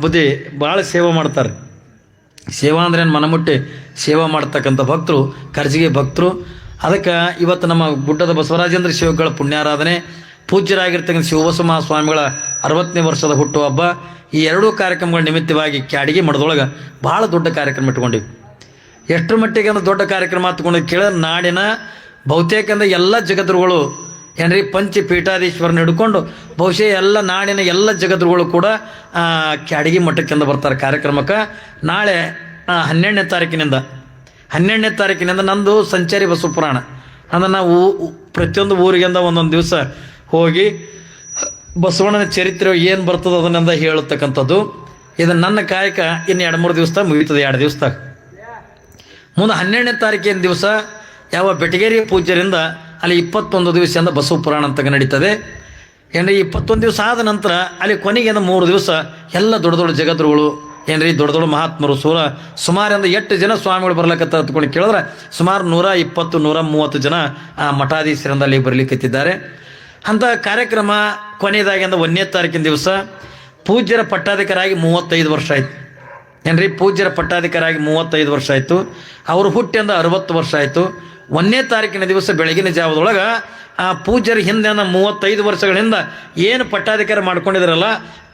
ಬುದ್ಧಿ ಭಾಳ ಸೇವೆ ಮಾಡ್ತಾರೆ. ಸೇವಾ ಅಂದ್ರೆ ಮನಮುಟ್ಟಿ ಸೇವಾ ಮಾಡ್ತಕ್ಕಂಥ ಭಕ್ತರು ಖರ್ಜಿಗೆ ಭಕ್ತರು. ಅದಕ್ಕೆ ಇವತ್ತು ನಮ್ಮ ಗುಡ್ಡದ ಬಸವರಾಜೇಂದ್ರ ಶಿವಗಳ ಪುಣ್ಯಾರಾಧನೆ, ಪೂಜ್ಯರಾಗಿರ್ತಕ್ಕಂಥ ಶಿವಬಸವ ಮಹಾಸ್ವಾಮಿಗಳ 60ನೇ ವರ್ಷದ ಹುಟ್ಟುಹಬ್ಬ. ಈ ಎರಡೂ ಕಾರ್ಯಕ್ರಮಗಳ ನಿಮಿತ್ತವಾಗಿ ಕ್ಯಾಡಿಗೆ ಮಠದೊಳಗೆ ಭಾಳ ದೊಡ್ಡ ಕಾರ್ಯಕ್ರಮ ಇಟ್ಕೊಂಡಿವಿ. ಎಷ್ಟರ ಮಟ್ಟಿಗೆ ಅಂದ್ರೆ ದೊಡ್ಡ ಕಾರ್ಯಕ್ರಮ ಹತ್ಕೊಂಡು ಕೇಳಿದ್ರೆ ನಾಡಿನ ಬಹುತೇಕ ಅಂದ್ರೆ ಎಲ್ಲ ಜಗದ್ಗುರುಗಳು ಏನ್ರಿ ಪಂಚಪೀಠಾಧೀಶ್ವರನ ಹಿಡ್ಕೊಂಡು ಬಹುಶಃ ಎಲ್ಲ ನಾಡಿನ ಎಲ್ಲ ಜಗದ್ಗುರುಗಳು ಕೂಡ ಕ್ಯಾಡಗಿ ಮಠಕ್ಕೆಂದು ಬರ್ತಾರೆ ಕಾರ್ಯಕ್ರಮಕ್ಕೆ. ನಾಳೆ 12ನೇ ತಾರೀಕಿನಿಂದ ನಂದು ಸಂಚಾರಿ ಬಸವ ಪುರಾಣ ಅಂದ್ರೆ ನಾವು ಪ್ರತಿಯೊಂದು ಊರಿಗಿಂದ ಒಂದೊಂದು ದಿವಸ ಹೋಗಿ ಬಸವಣ್ಣನ ಚರಿತ್ರೆ ಏನು ಬರ್ತದೆ ಅದನ್ನೆಂದ ಹೇಳತಕ್ಕಂಥದ್ದು. ಇದು ನನ್ನ ಕಾಯಕ ಇನ್ನು 2-3 ದಿವಸದಾಗ ಮುಗಿತದೆ. 2 ದಿವಸದಾಗ ಮುಂದೆ 12ನೇ ತಾರೀಕಿನ ದಿವಸ ಯಾವ ಬೆಟಗೇರಿ ಪೂಜ್ಯರಿಂದ ಅಲ್ಲಿ 21 ದಿವಸದಿಂದ ಬಸವ ಪುರಾಣ ಅಂತ ನಡೀತದೆ ಏನ್ರಿ. 21 ದಿವಸ ಆದ ನಂತರ ಅಲ್ಲಿ ಕೊನೆಗೆ 3 ದಿವಸ ಎಲ್ಲ ದೊಡ್ಡ ದೊಡ್ಡ ಜಗದ್ಗುರುಗಳು ಏನ್ರಿ, ದೊಡ್ಡ ದೊಡ್ಡ ಮಹಾತ್ಮರು ಸುಮಾರಿಂದ 8 ಜನ ಸ್ವಾಮಿಗಳು ಬರ್ಲಿಕ್ಕೆ ಹತ್ಕೊಂಡು ಕೇಳಿದ್ರೆ ಸುಮಾರು 120-130 ಜನ ಮಠಾಧೀಶರಿಂದ ಅಲ್ಲಿ ಬರ್ಲಿಕ್ಕತ್ತಿದ್ದಾರೆ. ಅಂಥ ಕಾರ್ಯಕ್ರಮ ಕೊನೆಯದಾಗಿಂದ 1ನೇ ತಾರೀಕಿನ ದಿವಸ ಪೂಜ್ಯರ ಪಟ್ಟಾಧಿಕಾರಾಗಿ 35 ವರ್ಷ ಆಯ್ತು ಏನ್ರಿ. ಪೂಜ್ಯರ ಪಟ್ಟಾಧಿಕಾರಾಗಿ 35 ವರ್ಷ ಆಯಿತು. ಅವರು ಹುಟ್ಟಿಂದ 60 ವರ್ಷ ಆಯಿತು. 1ನೇ ತಾರೀಕಿನ ದಿವಸ ಬೆಳಗಿನ ಜಾವದೊಳಗೆ ಪೂಜ್ಯರ ಹಿಂದೆ 35 ವರ್ಷಗಳಿಂದ ಏನು ಪಟ್ಟಾಧಿಕಾರ ಮಾಡ್ಕೊಂಡಿದ್ರಲ್ಲ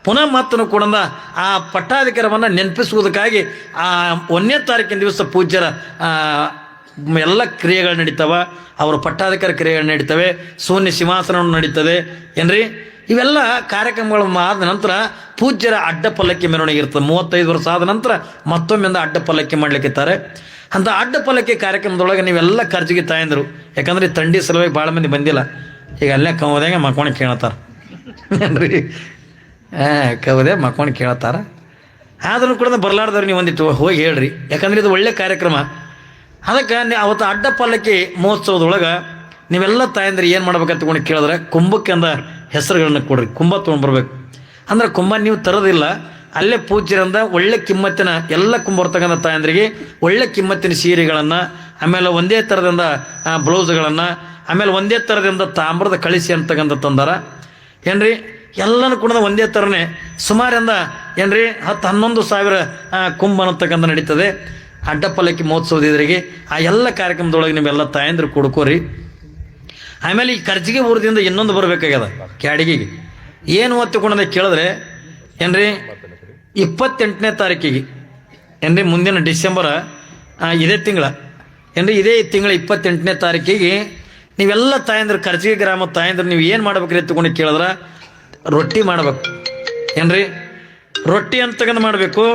ಪುನಃ ಮತ್ತೂ ಕೂಡ ಆ ಪಟ್ಟಾಧಿಕಾರವನ್ನು ನೆನಪಿಸುವುದಕ್ಕಾಗಿ 1ನೇ ತಾರೀಕಿನ ದಿವಸ ಪೂಜ್ಯರ ಎಲ್ಲ ಕ್ರಿಯೆಗಳು ನಡೀತಾವ. ಅವರ ಪಟ್ಟಾಧಿಕಾರ ಕ್ರಿಯೆಗಳು ನಡೀತವೆ. ಶೂನ್ಯ ಸಿಂಹಾಸನವನ್ನು ನಡೀತದೆ ಏನ್ರಿ. ಇವೆಲ್ಲ ಕಾರ್ಯಕ್ರಮಗಳು ಆದ ನಂತರ ಪೂಜ್ಯರ ಅಡ್ಡ ಪಲ್ಲಕ್ಕಿ ಮೆರವಣಿಗೆ ಇರ್ತದೆ. 35 ವರ್ಷ ಆದ ನಂತರ ಮತ್ತೊಮ್ಮಿಂದ ಅಡ್ಡ ಪಲ್ಲಕ್ಕಿ ಮಾಡ್ಲಿಕ್ಕಿದ್ದಾರೆ. ಅಂತ ಅಡ್ಡ ಪಲ್ಲಕ್ಕಿ ಕಾರ್ಯಕ್ರಮದೊಳಗೆ ನೀವೆಲ್ಲ ಖರ್ಜಿಗೆ ತಾಯಂದರು, ಯಾಕಂದ್ರೆ ತಂಡಿ ಸಲುವಾಗಿ ಭಾಳ ಮಂದಿ ಬಂದಿಲ್ಲ. ಈಗ ಅಲ್ಲೇ ಕವದಂಗೆ ಮಕ್ಕೊಂಡು ಕೇಳ್ತಾರೆ ಏನ್ರಿ. ಕವದೆ ಮಕ್ಕೊಂಡು ಕೇಳ್ತಾರೆ. ಆದ್ರೂ ಕೂಡ ಬರ್ಲಾರ್ದವ್ರು ನೀವು ಒಂದಿಟ್ಟು ಹೋಗಿ ಹೇಳ್ರಿ, ಯಾಕಂದ್ರೆ ಇದು ಒಳ್ಳೆ ಕಾರ್ಯಕ್ರಮ. ಅದಕ್ಕೆ ಅವತ್ತು ಅಡ್ಡ ಪಲ್ಲಕ್ಕಿ ಮಹೋತ್ಸವದೊಳಗೆ ನೀವೆಲ್ಲ ತಾಯಂದ್ರೆ ಏನು ಮಾಡ್ಬೇಕಂತ ತಗೊಂಡು ಕೇಳಿದ್ರೆ ಕುಂಭಕ್ಕೆ ಅಂದ ಹೆಸರುಗಳನ್ನ ಕೊಡ್ರಿ. ಕುಂಭ ತೊಗೊಂಡ್ಬರ್ಬೇಕು ಅಂದ್ರೆ ಕುಂಭ ನೀವು ತರೋದಿಲ್ಲ, ಅಲ್ಲೇ ಪೂಜ್ಯರಿಂದ ಒಳ್ಳೆ ಕಿಮ್ಮತ್ತಿನ ಎಲ್ಲ ಕುಂಭ ಬರ್ತಕ್ಕಂಥ ತಾಯಂದ್ರಿಗೆ ಒಳ್ಳೆ ಕಿಮ್ಮತ್ತಿನ ಸೀರೆಗಳನ್ನು, ಆಮೇಲೆ ಒಂದೇ ಥರದಿಂದ ಬ್ಲೌಸ್ಗಳನ್ನು, ಆಮೇಲೆ ಒಂದೇ ಥರದಿಂದ ತಾಮ್ರದ ಕಳಿಸಿ ಅಂತಕ್ಕಂಥ ತಂದಾರ ಏನ್ರಿ. ಎಲ್ಲನೂ ಕೂಡ ಒಂದೇ ಥರನೇ ಸುಮಾರಿಂದ ಏನ್ರಿ 10-11 ಸಾವಿರ ಕುಂಭ ಅನ್ನತಕ್ಕಂಥ ನಡೀತದೆ. ಅಡ್ಡಪಲ್ಲಕ್ಕಿ ಮಹೋತ್ಸವದ ಎದುರಿಗೆ ಆ ಎಲ್ಲ ಕಾರ್ಯಕ್ರಮದೊಳಗೆ ನೀವೆಲ್ಲ ತಾಯಂದ್ರು ಕೊಡ್ಕೋರಿ. ಆಮೇಲೆ ಈ ಕರ್ಜಿಗೆ ಊರದಿಂದ ಇನ್ನೊಂದು ಬರಬೇಕಾಗ್ಯದ ಕ್ಯಾಡಿಗೆಗೆ. ಏನು ಒತ್ತಿಕೊಂಡಂತ ಕೇಳಿದ್ರೆ ಏನ್ರಿ 28ನೇ ತಾರೀಕಿಗೆ ಏನ್ರಿ ಮುಂದಿನ ಡಿಸೆಂಬರ ಇದೇ ತಿಂಗಳ ಏನ್ರಿ ಇದೇ ತಿಂಗಳ 28ನೇ ತಾರೀಕಿಗೆ ನೀವೆಲ್ಲ ತಾಯಂದ್ರು ಕರ್ಜಿಗೆ ಗ್ರಾಮ ತಾಯಂದ್ರು ನೀವು ಏನು ಮಾಡ್ಬೇಕ್ರಿ ಎತ್ಕೊಂಡು ಕೇಳಿದ್ರೆ ರೊಟ್ಟಿ ಮಾಡ್ಬೇಕು ಏನ್ರಿ. ರೊಟ್ಟಿ ಅಂತಕ್ಕಂಥ ಮಾಡಬೇಕು.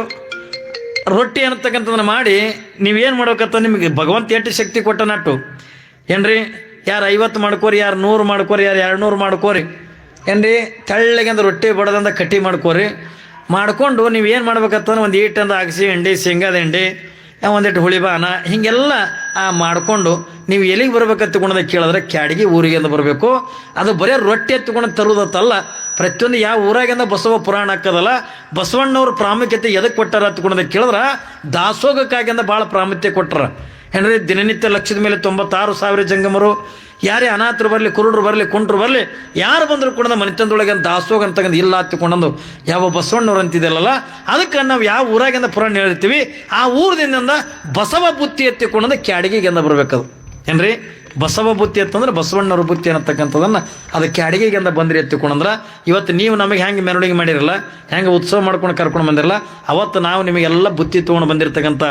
ರೊಟ್ಟಿ ಅಂತಕ್ಕಂಥದ್ದನ್ನ ಮಾಡಿ ನೀವೇನು ಮಾಡ್ಬೇಕಂತ ನಿಮಗೆ ಭಗವಂತ ಎಷ್ಟು ಶಕ್ತಿ ಕೊಟ್ಟ ನಟ್ಟು ಏನ್ರಿ. ಯಾರು 50 ಮಾಡ್ಕೋರಿ, ಯಾರು 100 ಮಾಡ್ಕೋರಿ, ಯಾರು 200 ಮಾಡ್ಕೋರಿ ಏನ್ರಿ. ತೆಳ್ಳಗೆ ರೊಟ್ಟಿ ಬಡದಂದ ಕಟ್ಟಿ ಮಾಡ್ಕೋರಿ. ಮಾಡಿಕೊಂಡು ನೀವು ಏನು ಮಾಡ್ಬೇಕಂತಂದ್ರೆ ಒಂದು ಈಟಂದ ಅಗಸಿ ಹಿಂಡಿ, ಶೇಂಗಾದ ಹಿಂಡಿ, ಒಂದಿಟ್ಟು ಹುಳಿಬಾನ ಹೀಗೆಲ್ಲ ಮಾಡಿಕೊಂಡು ನೀವು ಎಲ್ಲಿಗೆ ಬರ್ಬೇಕಂತ ತಗೊಂಡದ ಕೇಳಿದ್ರೆ ಕ್ಯಾಡಿಗೆ ಊರಿಗೆ ಅಂತ ಬರಬೇಕು. ಅದು ಬರೀ ರೊಟ್ಟಿ ಎತ್ಕೊಂಡು ತರುವುದತ್ತಲ್ಲ. ಪ್ರತಿಯೊಂದು ಯಾವ ಊರಾಗಿಂದ ಬಸವ ಪುರಾಣ ಹಾಕದಲ್ಲ, ಬಸವಣ್ಣವ್ರ ಪ್ರಾಮುಖ್ಯತೆ ಎದಕ್ಕೆ ಕೊಟ್ಟಾರ ತಗೊಂಡದ ಕೇಳಿದ್ರೆ ದಾಸೋಗಕ್ಕಾಗಿಂದ ಭಾಳ ಪ್ರಾಮುಖ್ಯತೆ ಕೊಟ್ಟರ ಏನ್ರಿ. ದಿನನಿತ್ಯ ಲಕ್ಷದ ಮೇಲೆ 96,000 ಜಂಗಮರು, ಯಾರೇ ಅನಾಥರು ಬರಲಿ, ಕುರುಡರು ಬರಲಿ, ಕುಂಟ್ರು ಬರಲಿ, ಯಾರು ಬಂದರೂ ಕೂಡ ಮನೆತನದೊಳಗೆ ದಾಸೋಗ ಅಂತಕ್ಕಂಥ ಇಲ್ಲ ಹತ್ತಿಕೊಂಡಂದು ಯಾವ ಬಸವಣ್ಣವ್ರು ಅಂತಿದ್ದಲ್ಲ. ಅದಕ್ಕೆ ನಾವು ಯಾವ ಊರಾಗಿಂದ ಪುರಾಣ ಹೇಳ್ತೀವಿ ಆ ಊರದಿಂದ ಬಸವ ಬುತ್ತಿ ಎತ್ತಿಕೊಂಡಂದು ಕ್ಯಾಡಿಗೆಗೆಂದ ಬರ್ಬೇಕದು ಏನ್ರಿ. ಬಸವ ಬುತ್ತಿ ಎತ್ತಂದ್ರೆ ಬಸವಣ್ಣವ್ರ ಬುತ್ತಿ ಅನ್ನತಕ್ಕಂಥದನ್ನು ಅದಕ್ಕೆ ಅಡಿಗೆಗೆಂದ ಬಂದ್ರಿ ಎತ್ತಿಕೊಂಡ್ರೆ ಇವತ್ತು ನೀವು ನಮಗೆ ಹೆಂಗೆ ಮೆರವಣಿಗೆ ಮಾಡಿರಲ್ಲ, ಹೆಂಗೆ ಉತ್ಸವ ಮಾಡ್ಕೊಂಡು ಕರ್ಕೊಂಡು ಬಂದಿರಲ್ಲ, ಅವತ್ತು ನಾವು ನಿಮಗೆಲ್ಲ ಬುತ್ತಿ ತೊಗೊಂಡು ಬಂದಿರತಕ್ಕಂಥ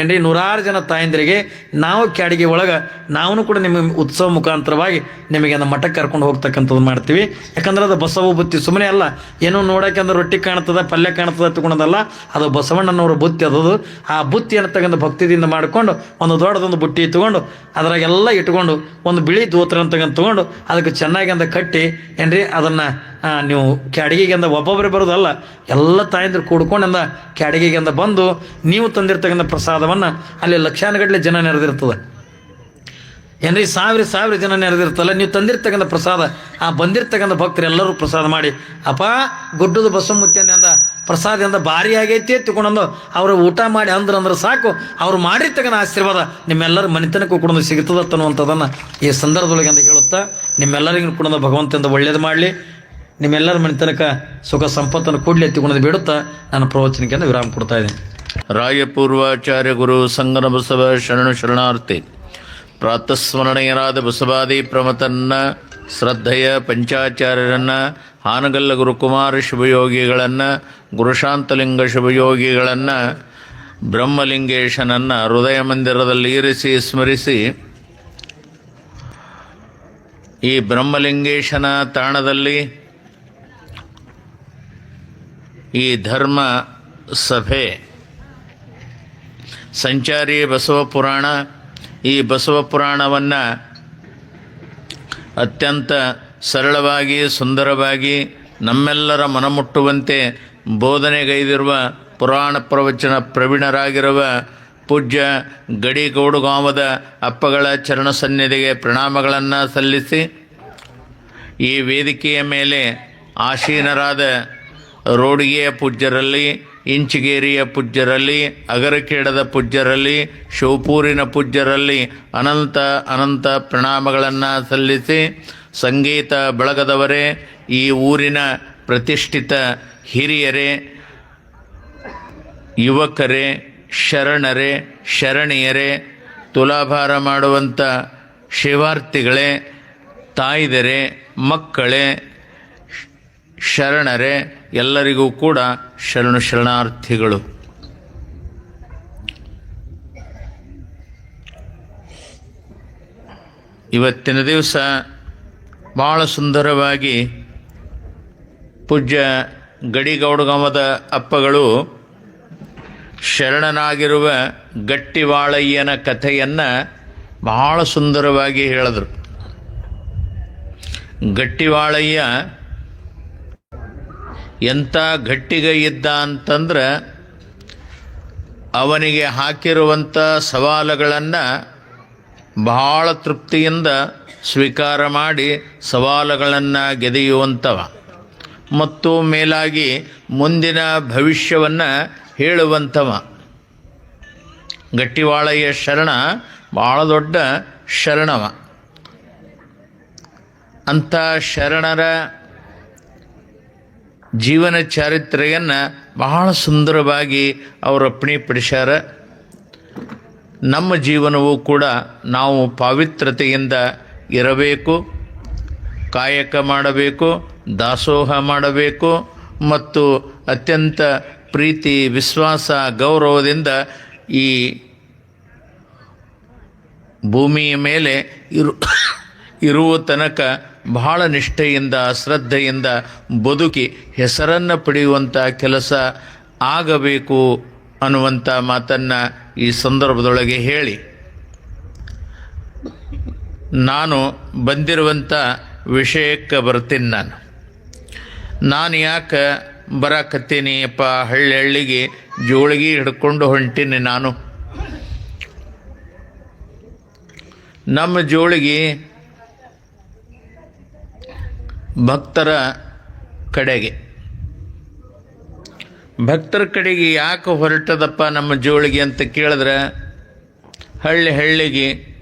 ಏನ್ರಿ 100 ಜನ ತಾಯಂದಿರಿಗೆ ನಾವು ಕ್ಯಾಡಿಗೆ ಒಳಗೆ ನಾವು ಕೂಡ ನಿಮ್ಮ ಉತ್ಸವ ಮುಖಾಂತರವಾಗಿ ನಿಮಗೆ ಮಠಕ್ಕೆ ಕರ್ಕೊಂಡು ಹೋಗ್ತಕ್ಕಂಥದ್ದು ಮಾಡ್ತೀವಿ. ಯಾಕಂದ್ರೆ ಅದು ಬಸವ ಬುತ್ತಿ ಸುಮ್ಮನೆ ಅಲ್ಲ, ಏನೋ ನೋಡೋಕೆ ಅಂದ್ರೆ ರೊಟ್ಟಿ ಕಾಣ್ತದೆ, ಪಲ್ಯ ಕಾಣ್ತದೆ ಎತ್ಕೊಂಡದಲ್ಲ, ಅದು ಬಸವಣ್ಣನವ್ರ ಬುತ್ತಿ ಅದದು. ಆ ಬುತ್ತಿ ಅನ್ನತಕ್ಕಂಥ ಭಕ್ತಿದಿಂದ ಮಾಡಿಕೊಂಡು ಒಂದು ದೊಡ್ಡದೊಂದು ಬುಟ್ಟಿ ಇಟ್ಕೊಂಡು ಅದ್ರಾಗೆಲ್ಲ ಇಟ್ಕೊಂಡು ಒಂದು ಬಿಳಿ ದೋತ್ರ ಅಂತಕ್ಕಂಥ ತೊಗೊಂಡು ಅದಕ್ಕೆ ಚೆನ್ನಾಗಿ ಅಂದ ಕಟ್ಟಿ ಏನ್ರಿ ಅದನ್ನು ನೀವು ಕ್ಯಾಡಿಗೆಗೆಂದ ಒಬ್ಬೊಬ್ಬರೇ ಬರೋದಲ್ಲ, ಎಲ್ಲ ತಾಯಂದ್ರು ಕೂಡ್ಕೊಂಡಂದ ಕ್ಯಾಡಿಗೆಗೆಂದ ಬಂದು ನೀವು ತಂದಿರ್ತಕ್ಕಂಥ ಪ್ರಸಾದವನ್ನು ಅಲ್ಲಿ ಲಕ್ಷಾನುಗಟ್ಟಲೆ ಜನ ನೆರೆದಿರ್ತದೆ ಏನ್ರಿ. ಸಾವಿರ ಜನ ನೆರೆದಿರ್ತಲ್ಲ. ನೀವು ತಂದಿರ್ತಕ್ಕಂಥ ಪ್ರಸಾದ ಆ ಬಂದಿರ್ತಕ್ಕಂಥ ಭಕ್ತರು ಎಲ್ಲರೂ ಪ್ರಸಾದ ಮಾಡಿ ಅಪ್ಪ ಗುಡ್ಡದ ಬಸವಮುತ್ತಿಯಂದ ಪ್ರಸಾದದಿಂದ ಭಾರಿ ಆಗೈತಿ ತಿಳ್ಕೊಂಡು ಅವರು ಊಟ ಮಾಡಿ ಅಂದ್ರೆ ಸಾಕು, ಅವ್ರು ಮಾಡಿರ್ತಕ್ಕಂಥ ಆಶೀರ್ವಾದ ನಿಮ್ಮೆಲ್ಲರ ಮನೆತನಕ್ಕೂ ಕೂಡ ಸಿಗುತ್ತದೆ ಅನ್ನುವಂಥದ್ದನ್ನು ಈ ಸಂದರ್ಭದೊಳಗೆ ಅಂತ ಹೇಳುತ್ತಾ ನಿಮ್ಮೆಲ್ಲರಿಗೂ ಕೂಡ ಭಗವಂತನಿಂದ ಒಳ್ಳೇದು ಮಾಡಲಿ, ನಿಮ್ಮೆಲ್ಲರ ಮನೆತನಕ ಸುಖ ಸಂಪತ್ತನ್ನು ಕೂಡಲೇ ಎತ್ತಿಕೊಂಡು ಬಿಡುತ್ತಾ ನಾನು ಪ್ರವಚನಕ್ಕೆ ವಿರಾಮ ಕೊಡ್ತಾ ಇದ್ದೀನಿ. ರಾಯಪೂರ್ವಾಚಾರ್ಯ ಗುರು ಸಂಗನ ಬಸವ ಶರಣಾರ್ಥಿ. ಪ್ರಾತಸ್ಮರಣೀಯರಾದ ಬಸವಾದಿ ಪ್ರಮತನ್ನ ಶ್ರದ್ಧೆಯ ಪಂಚಾಚಾರ್ಯರನ್ನು, ಹಾನಗಲ್ಲ ಗುರುಕುಮಾರ ಶಿವಯೋಗಿಗಳನ್ನು, ಗುರುಶಾಂತಲಿಂಗ ಶಿವಯೋಗಿಗಳನ್ನು, ಬ್ರಹ್ಮಲಿಂಗೇಶನನ್ನು ಹೃದಯ ಮಂದಿರದಲ್ಲಿ ಇರಿಸಿ ಸ್ಮರಿಸಿ ಈ ಬ್ರಹ್ಮಲಿಂಗೇಶನ ತಾಣದಲ್ಲಿ ಈ ಧರ್ಮ ಸಭೆ ಸಂಚಾರಿ ಬಸವ ಪುರಾಣ, ಈ ಬಸವ ಪುರಾಣವನ್ನು ಅತ್ಯಂತ ಸರಳವಾಗಿ ಸುಂದರವಾಗಿ ನಮ್ಮೆಲ್ಲರ ಮನಮುಟ್ಟುವಂತೆ ಬೋಧನೆಗೈದಿರುವ ಪುರಾಣ ಪ್ರವಚನ ಪ್ರವೀಣರಾಗಿರುವ ಪೂಜ್ಯ ಗಡಿಗೌಡುಗಾಮದ ಅಪ್ಪಗಳ ಚರಣ ಸನ್ನಿಧಿಗೆ ಪ್ರಣಾಮಗಳನ್ನು ಸಲ್ಲಿಸಿ ಈ ವೇದಿಕೆಯ ಮೇಲೆ ಆಸೀನರಾದ ರೋಡಿಗೆಯ ಪೂಜ್ಯರಲ್ಲಿ, ಇಂಚಿಗೇರಿಯ ಪೂಜ್ಯರಲ್ಲಿ, ಅಗರಕೇಡದ ಪೂಜ್ಯರಲ್ಲಿ, ಶಿವಪೂರಿನ ಪೂಜ್ಯರಲ್ಲಿ ಅನಂತ ಅನಂತ ಪ್ರಣಾಮಗಳನ್ನು ಸಲ್ಲಿಸಿ ಸಂಗೀತ ಬಳಗದವರೇ, ಈ ಊರಿನ ಪ್ರತಿಷ್ಠಿತ ಹಿರಿಯರೇ, ಯುವಕರೇ, ಶರಣರೇ, ಶರಣಿಯರೇ, ತುಲಾಭಾರ ಮಾಡುವಂಥ ಶಿವಾರ್ಥಿಗಳೇ, ತಾಯಿದರೇ, ಮಕ್ಕಳೇ, ಶರಣರೇ, ಎಲ್ಲರಿಗೂ ಕೂಡ ಶರಣಾರ್ಥಿಗಳು. ಇವತ್ತಿನ ದಿವಸ ಭಾಳ ಸುಂದರವಾಗಿ ಪೂಜ್ಯ ಗಡಿಗೌಡುಗಮದ ಅಪ್ಪಗಳು ಶರಣನಾಗಿರುವ ಗಟ್ಟಿವಾಳಯ್ಯನ ಕಥೆಯನ್ನು ಬಹಳ ಸುಂದರವಾಗಿ ಹೇಳಿದರು. ಗಟ್ಟಿವಾಳಯ್ಯ ಎಂಥ ಗಟ್ಟಿಗ ಇದ್ದ ಅಂತಂದ್ರೆ ಅವನಿಗೆ ಹಾಕಿರುವಂಥ ಸವಾಲುಗಳನ್ನು ಬಹಳ ತೃಪ್ತಿಯಿಂದ ಸ್ವೀಕಾರ ಮಾಡಿ ಸವಾಲುಗಳನ್ನು ಗೆದೆಯುವಂಥವ ಮತ್ತು ಮೇಲಾಗಿ ಮುಂದಿನ ಭವಿಷ್ಯವನ್ನು ಹೇಳುವಂಥವ. ಗಟ್ಟಿವಾಳಯ್ಯ ಶರಣ ಭಾಳ ದೊಡ್ಡ ಶರಣವ. ಅಂಥ ಶರಣರ ಜೀವನ ಚಾರಿತ್ರೆಯನ್ನು ಬಹಳ ಸುಂದರವಾಗಿ ಅವರು ಅಪ್ಪಣೆಪಡಿಸ್ಯಾರ. ನಮ್ಮ ಜೀವನವೂ ಕೂಡ ನಾವು ಪಾವಿತ್ರತೆಯಿಂದ ಇರಬೇಕು, ಕಾಯಕ ಮಾಡಬೇಕು, ದಾಸೋಹ ಮಾಡಬೇಕು ಮತ್ತು ಅತ್ಯಂತ ಪ್ರೀತಿ, ವಿಶ್ವಾಸ, ಗೌರವದಿಂದ ಈ ಭೂಮಿಯ ಮೇಲೆ ಇರುವ ತನಕ ಬಹಳ ನಿಷ್ಠೆಯಿಂದ, ಶ್ರದ್ಧೆಯಿಂದ ಬದುಕಿ ಹೆಸರನ್ನು ಪಡೆಯುವಂಥ ಕೆಲಸ ಆಗಬೇಕು ಅನ್ನುವಂಥ ಮಾತನ್ನು ಈ ಸಂದರ್ಭದೊಳಗೆ ಹೇಳಿ, ನಾನು ಬಂದಿರುವಂಥ ವಿಷಯಕ್ಕೆ ಬರ್ತೀನಿ. ನಾನು ಯಾಕೆ ಬರಾಕತ್ತೀನಿ ಅಪ್ಪ, ಹಳ್ಳಿಗೆ ಜೋಳಿಗೆ ಹಿಡ್ಕೊಂಡು ಹೊಂಟೀನಿ. ನಮ್ಮ ಜೋಳಿಗೆ ಭಕ್ತರ ಕಡೆಗೆ ಯಾಕೆ ಹೊರಟದಪ್ಪ ನಮ್ಮ ಜೋಳಿಗೆ ಅಂತ ಕೇಳಿದ್ರೆ, ಹಳ್ಳಿಗೆ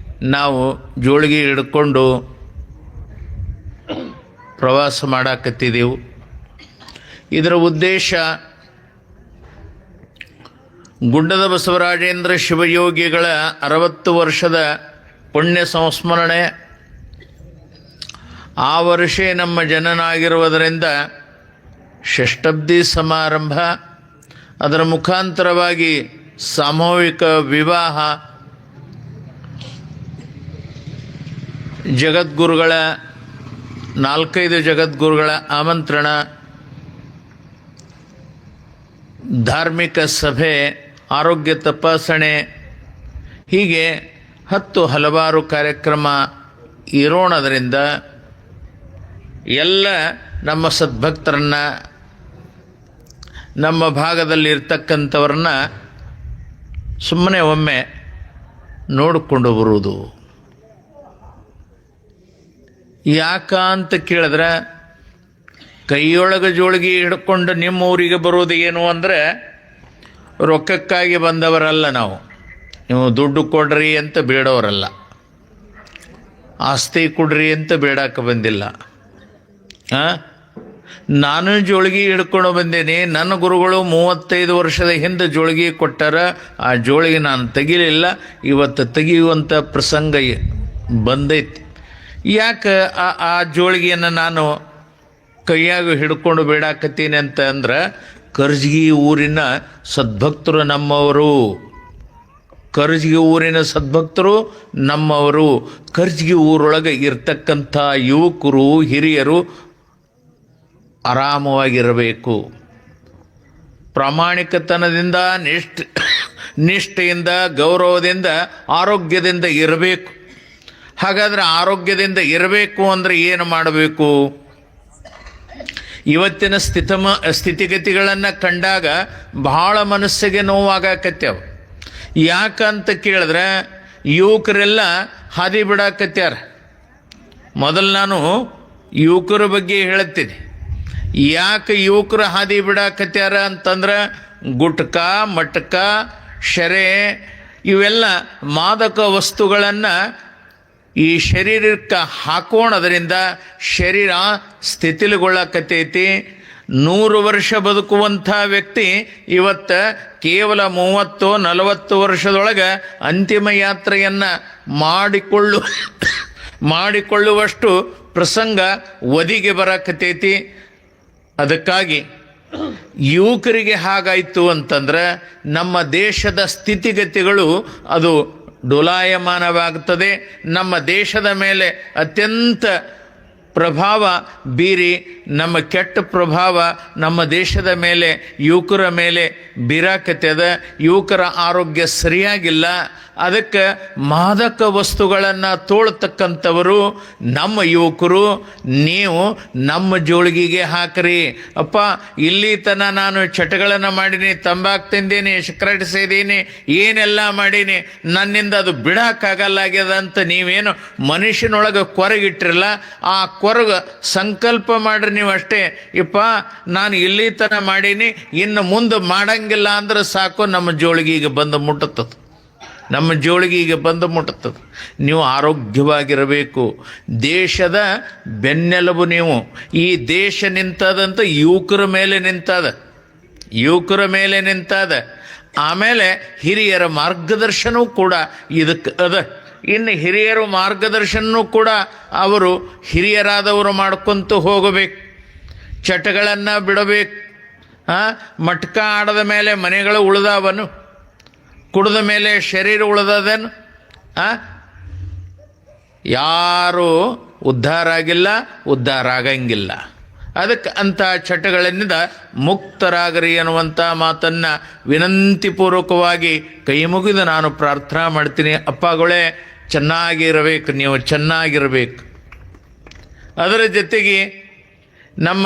ನಾವು ಜೋಳಿಗೆ ಹಿಡ್ಕೊಂಡು ಪ್ರವಾಸ ಮಾಡಾಕತ್ತಿದ್ದೆವು. ಇದರ ಉದ್ದೇಶ ಗುಡ್ಡದ ಬಸವರಾಜೇಂದ್ರ ಶಿವಯೋಗಿಗಳ 60 ವರ್ಷದ ಪುಣ್ಯ ಸಂಸ್ಮರಣೆ. ಆ ವರ್ಷೇ ನಮ್ಮ ಜನನ ಆಗಿರುವುದರಿಂದ ಷಷ್ಠಬ್ದಿ ಸಮಾರಂಭ, ಅದರ ಮುಖಾಂತರವಾಗಿ ಸಾಮೂಹಿಕ ವಿವಾಹ, ಜಗದ್ಗುರುಗಳ 4-5 ಜಗದ್ಗುರುಗಳ ಆಮಂತ್ರಣ, ಧಾರ್ಮಿಕ ಸಭೆ, ಆರೋಗ್ಯ ತಪಾಸಣೆ, ಹೀಗೆ ಹಲವಾರು ಕಾರ್ಯಕ್ರಮ ಇರೋಣದರಿಂದ ಎಲ್ಲ ನಮ್ಮ ಸದ್ಭಕ್ತರನ್ನ, ನಮ್ಮ ಭಾಗದಲ್ಲಿ ಇರ್ತಕ್ಕಂಥವ್ರನ್ನ ಸುಮ್ಮನೆ ಒಮ್ಮೆ ನೋಡಿಕೊಂಡು ಬರುವುದು. ಯಾಕ ಅಂತ ಕೇಳಿದ್ರೆ, ಕೈಯೊಳಗೆ ಜೋಳಿಗೆ ಹಿಡ್ಕೊಂಡು ನಿಮ್ಮ ಊರಿಗೆ ಬರೋದು ಏನು ಅಂದರೆ, ರೊಕ್ಕಕ್ಕಾಗಿ ಬಂದವರಲ್ಲ ನಾವು. ನೀವು ದುಡ್ಡು ಕೊಡ್ರಿ ಅಂತ ಬೇಡವರಲ್ಲ, ಆಸ್ತಿ ಕೊಡ್ರಿ ಅಂತ ಬೇಡಕ್ಕೆ ಬಂದಿಲ್ಲ. ನಾನು ಜೋಳಿಗೆ ಹಿಡ್ಕೊಂಡು ಬಂದೇನೆ. ನನ್ನ ಗುರುಗಳು 35 ವರ್ಷದ ಹಿಂದೆ ಜೋಳಿಗೆ ಕೊಟ್ಟಾರ. ಆ ಜೋಳಿಗೆ ನಾನು ತೆಗಿಲಿಲ್ಲ. ಇವತ್ತು ತೆಗೆಯುವಂಥ ಪ್ರಸಂಗ ಬಂದೈತಿ. ಯಾಕೆ ಆ ಜೋಳಿಗೆಯನ್ನು ನಾನು ಕೈಯಾಗ ಹಿಡ್ಕೊಂಡು ಬೇಡಾಕತ್ತೀನಿ ಅಂತ ಅಂದ್ರೆ, ಕರ್ಜಗಿ ಊರಿನ ಸದ್ಭಕ್ತರು ನಮ್ಮವರು. ಕರ್ಜಗಿ ಊರಿನ ಸದ್ಭಕ್ತರು ನಮ್ಮವರು. ಕರ್ಜಗಿ ಊರೊಳಗೆ ಇರ್ತಕ್ಕಂಥ ಯುವಕರು, ಹಿರಿಯರು ಆರಾಮವಾಗಿರಬೇಕು. ಪ್ರಾಮಾಣಿಕತನದಿಂದ, ನಿಷ್ಠೆಯಿಂದ, ಗೌರವದಿಂದ, ಆರೋಗ್ಯದಿಂದ ಇರಬೇಕು. ಹಾಗಾದರೆ ಆರೋಗ್ಯದಿಂದ ಇರಬೇಕು ಅಂದರೆ ಏನು ಮಾಡಬೇಕು? ಇವತ್ತಿನ ಸ್ಥಿತಿಗತಿಗಳನ್ನು ಕಂಡಾಗ ಬಹಳ ಮನಸ್ಸಿಗೆ ನೋವಾಗಕತ್ಯಾವ. ಯಾಕಂತ ಕೇಳಿದ್ರೆ, ಯುವಕರೆಲ್ಲ ಹಾದಿ ಬಿಡಾಕತ್ಯಾರ. ಮೊದಲು ನಾನು ಯುವಕರ ಬಗ್ಗೆ ಹೇಳುತ್ತೀನಿ. ಯಾಕೆ ಯುವಕರು ಹಾದಿ ಬಿಡಾಕತ್ಯಾರ ಅಂತಂದ್ರೆ, ಗುಟ್ಕ, ಮಟ್ಕ, ಶರೆ ಇವೆಲ್ಲ ಮಾದಕ ವಸ್ತುಗಳನ್ನು ಈ ಶರೀರಕ್ಕೆ ಹಾಕೋಣದ್ರಿಂದ ಶರೀರ ಸ್ಥಿತಿಲಗೊಳ್ಳಕತ್ತೈತಿ. 100 ವರ್ಷ ಬದುಕುವಂಥ ವ್ಯಕ್ತಿ ಇವತ್ತು ಕೇವಲ 30-40 ವರ್ಷದೊಳಗೆ ಅಂತಿಮ ಯಾತ್ರೆಯನ್ನು ಮಾಡಿಕೊಳ್ಳುವಷ್ಟು ಪ್ರಸಂಗ ಒದಿಗೆ ಬರಕತ್ತೈತಿ. ಅದಕ್ಕಾಗಿ ಯುವಕರಿಗೆ ಹಾಗಾಯಿತು ಅಂತಂದ್ರೆ, ನಮ್ಮ ದೇಶದ ಸ್ಥಿತಿಗತಿಗಳು ಅದು ಡೋಲಾಯಮಾನವಾಗುತ್ತದೆ. ನಮ್ಮ ದೇಶದ ಮೇಲೆ ಅತ್ಯಂತ ಪ್ರಭಾವ ಬೀರಿ, ನಮ್ಮ ಕೆಟ್ಟ ಪ್ರಭಾವ ನಮ್ಮ ದೇಶದ ಮೇಲೆ, ಯುವಕರ ಮೇಲೆ ಬೀರಾಕತ್ತದ. ಯುವಕರ ಆರೋಗ್ಯ ಸರಿಯಾಗಿಲ್ಲ. ಅದಕ್ಕೆ ಮಾದಕ ವಸ್ತುಗಳನ್ನು ತೋಳ್ತಕ್ಕಂಥವರು ನಮ್ಮ ಯುವಕರು. ನೀವು ನಮ್ಮ ಜೋಳಿಗೆಗೆ ಹಾಕ್ರಿ. ಅಪ್ಪ, ಇಲ್ಲಿ ತನಕ ನಾನು ಚಟಗಳನ್ನು ಮಾಡೀನಿ, ತಂಬಾಕು ತಿಂದೀನಿ, ಸಿಗರೇಟ್ ಸೇದೀನಿ, ಏನೆಲ್ಲ ಮಾಡೀನಿ, ನನ್ನಿಂದ ಅದು ಬಿಡೋಕ್ಕಾಗಲ್ಲಾಗ್ಯದ ಅಂತ ನೀವೇನು ಮನುಷ್ಯನೊಳಗೆ ಕೊರಗಿಟ್ಟಿರಲ್ಲ, ಆ ಕೊರಗ ಸಂಕಲ್ಪ ಮಾಡ್ರಿ ನೀವು ಅಷ್ಟೇ. ಇಪ್ಪ, ನಾನು ಇಲ್ಲಿ ತನಕ ಮಾಡೀನಿ, ಇನ್ನು ಮುಂದೆ ಮಾಡಂಗಿಲ್ಲ ಅಂದ್ರೆ ಸಾಕು, ನಮ್ಮ ಜೋಳಿಗೆಗೆ ಬಂದು ಮುಟ್ಟುತ್ತದೆ. ನಮ್ಮ ಜೋಳಿಗೆಗೆ ಬಂದು ಮುಟ್ಟುತ್ತದೆ. ನೀವು ಆರೋಗ್ಯವಾಗಿರಬೇಕು. ದೇಶದ ಬೆನ್ನೆಲುಬು ನೀವು. ಈ ದೇಶ ನಿಂತದಂತ ಯುವಕರ ಮೇಲೆ ನಿಂತದ. ಆಮೇಲೆ ಹಿರಿಯರ ಮಾರ್ಗದರ್ಶನವೂ ಕೂಡ ಇದಕ್ಕೆ ಅದ. ಇನ್ನು ಹಿರಿಯರ ಮಾರ್ಗದರ್ಶನವೂ ಕೂಡ ಅವರು ಹಿರಿಯರಾದವರು ಮಾಡ್ಕೊತ ಹೋಗಬೇಕು, ಚಟಗಳನ್ನು ಬಿಡಬೇಕು. ಮಟ್ಕ ಆಡದ ಮೇಲೆ ಮನೆಗಳು ಉಳ್ದಾವನು, ಕುಡಿದ ಮೇಲೆ ಶರೀರ ಉಳ್ದದೇನು? ಯಾರೂ ಉದ್ಧಾರ ಆಗಿಲ್ಲ, ಉದ್ಧಾರ ಆಗಂಗಿಲ್ಲ. ಅದಕ್ಕೆ ಅಂಥ ಚಟಗಳಿಂದ ಮುಕ್ತರಾಗರಿ ಅನ್ನುವಂಥ ಮಾತನ್ನು ವಿನಂತಿಪೂರ್ವಕವಾಗಿ ಕೈ ಮುಗಿದು ನಾನು ಪ್ರಾರ್ಥನಾ ಮಾಡ್ತೀನಿ. ಅಪ್ಪಗಳೇ, ಚೆನ್ನಾಗಿರಬೇಕು, ನೀವು ಚೆನ್ನಾಗಿರಬೇಕು. ಅದರ ಜೊತೆಗೆ ನಮ್ಮ